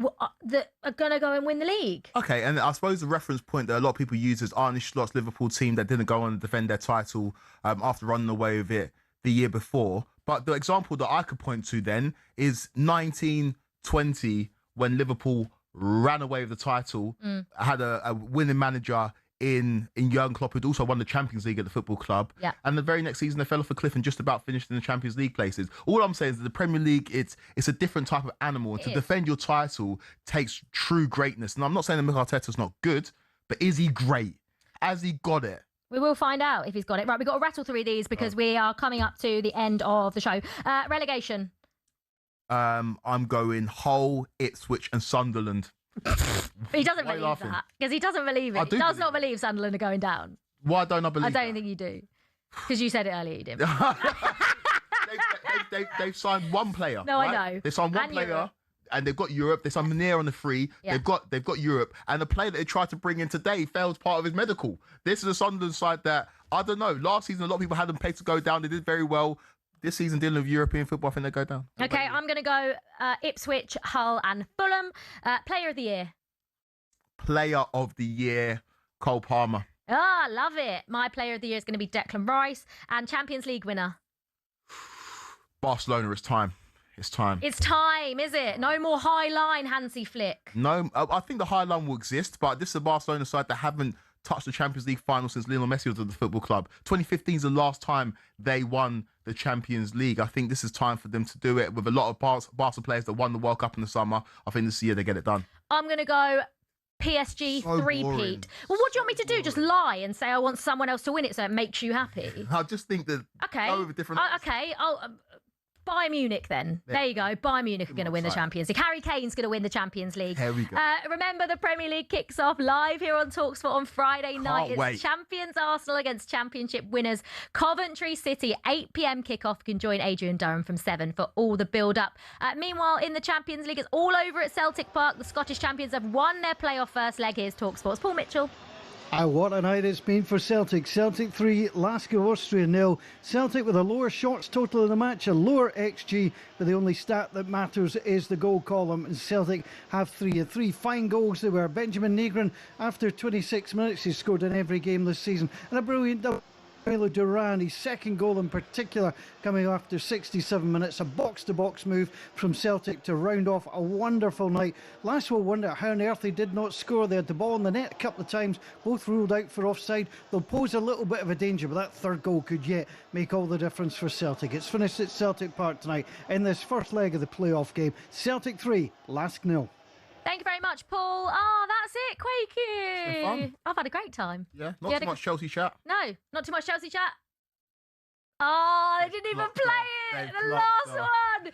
are going to go and win the league. Okay, and I suppose the reference point that a lot of people use is Arne Slot's Liverpool team that didn't go on and defend their title after running away with it the year before. But the example that I could point to then is 1920 when Liverpool ran away with the title, had a winning manager in Jurgen Klopp, who'd also won the Champions League at the football club. Yeah. And the very next season, they fell off a cliff and just about finished in the Champions League places. All I'm saying is that the Premier League, it's a different type of animal. And to defend your title takes true greatness. And I'm not saying that Mikel Arteta's not good, but is he great? Has he got it? We will find out if he's got it. Right, we've got to rattle through these because we are coming up to the end of the show. Relegation. I'm going Hull, Ipswich and Sunderland. He doesn't believe that because he doesn't believe it. He does not believe Sunderland are going down. Why don't I believe I don't think you do. Because you said it earlier, you didn't. They've signed one player. No, right? I know. They signed one And player. Europe. And they've got Europe. They signed Munir on the free. Yeah. They've got Europe. And the player that they tried to bring in today failed part of his medical. This is a Sunderland side that, I don't know, last season a lot of people had them pegged to go down. They did very well. This season, dealing with European football, I think they go down. Okay, I'm going to go Ipswich, Hull and Fulham. Player of the year. Player of the year, Cole Palmer. Ah, love it. My player of the year is going to be Declan Rice. And Champions League winner. Barcelona, it's time. It's time. It's time, is it? No more high line, Hansi Flick. No, I think the high line will exist, but this is a Barcelona side that haven't touched the Champions League final since Lionel Messi was at the football club. 2015 is the last time they won the Champions League. I think this is time for them to do it with a lot of Barca players that won the World Cup in the summer. I think this year they get it done. I'm going to go PSG three-peat. Well, what do you want me to do? Just lie and say I want someone else to win it so it makes you happy? I just think that go with a different... Okay, I'll... Bayern Munich then. There you go. Bayern Munich are going to win the Champions League. Harry Kane's going to win the Champions League. Here we go. Remember, the Premier League kicks off live here on talkSPORT on Friday night. It's wait. Champions Arsenal against Championship winners Coventry City. 8 p.m. kickoff. You can join Adrian Durham from 7 for all the build-up. Meanwhile, in the Champions League, it's all over at Celtic Park. The Scottish champions have won their playoff first leg. Here's talkSPORT's Paul Mitchell. What a night it's been for Celtic. Celtic 3, Lasker Austria 0. Celtic with a lower shots total in the match, a lower XG, but the only stat that matters is the goal column. And Celtic have 3 fine goals. They were Benjamin Negron after 26 minutes. He scored in every game this season. And a brilliant double. Milo Duran, his second goal in particular, coming after 67 minutes. A box-to-box move from Celtic to round off a wonderful night. Last will wonder how on earth they did not score. They had the ball in the net a couple of times, both ruled out for offside. They'll pose a little bit of a danger, but that third goal could yet make all the difference for Celtic. It's finished at Celtic Park tonight in this first leg of the playoff game. Celtic 3, Lask 0. Thank you very much, Paul. Oh, that's it, Kweku. It's been fun. I've had a great time. Yeah, not too much Chelsea chat. No, not too much Chelsea chat. Oh, they didn't even play it. The last one.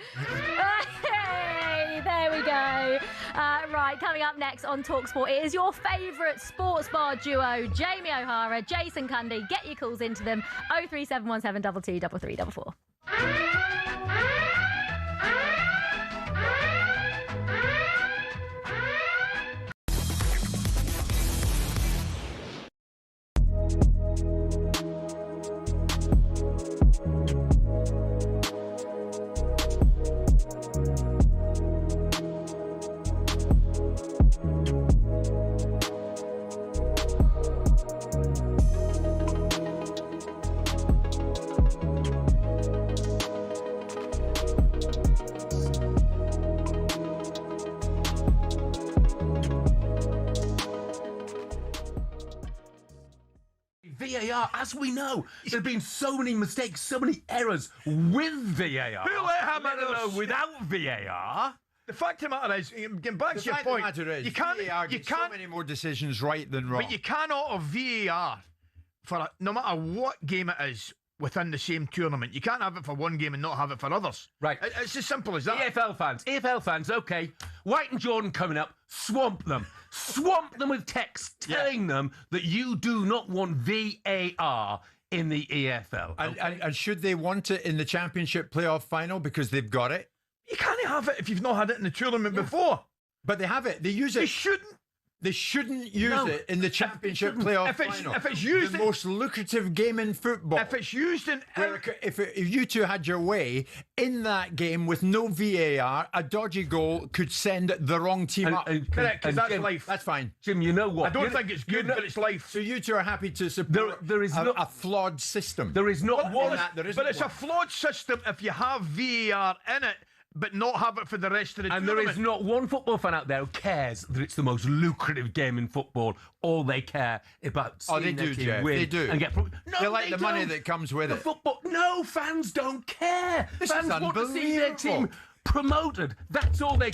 Hey, there we go. Right, coming up next on talkSPORT, it is your favourite sports bar duo, Jamie O'Hara, Jason Cundy. Get your calls into them. 03717 223344. VAR, as we know, there have been so many mistakes, so many errors with VAR. Who let hammer those without VAR? The fact of the matter is, getting back to your point, you can't so many more decisions right than wrong. But you cannot have VAR no matter what game it is within the same tournament. You can't have it for one game and not have it for others. Right. It's as simple as that. EFL fans, okay. White and Jordan coming up, swamp them. Swamp them with text telling them that you do not want VAR in the EFL. And should they want it in the Championship playoff final because they've got it? You can't have it if you've not had it in the tournament before. But they have it. They use it. They shouldn't. They shouldn't use it in the Championship playoff final. If it's used the most lucrative game in football. If it's used in... If you two had your way, in that game with no VAR, a dodgy goal could send the wrong team up. Correct, because that's life. That's fine. Jim, you know what? I don't think it's good, but it's life. So you two are happy to support a flawed system. There is not one... But it's a flawed system if you have VAR in it, but not have it for the rest of the tournament. And there is not one football fan out there who cares that it's the most lucrative game in football. All they care about seeing their team win. They do. And get no, they like the money that comes with it. Football. No, fans don't care. This fans is want to see their team promoted. That's all they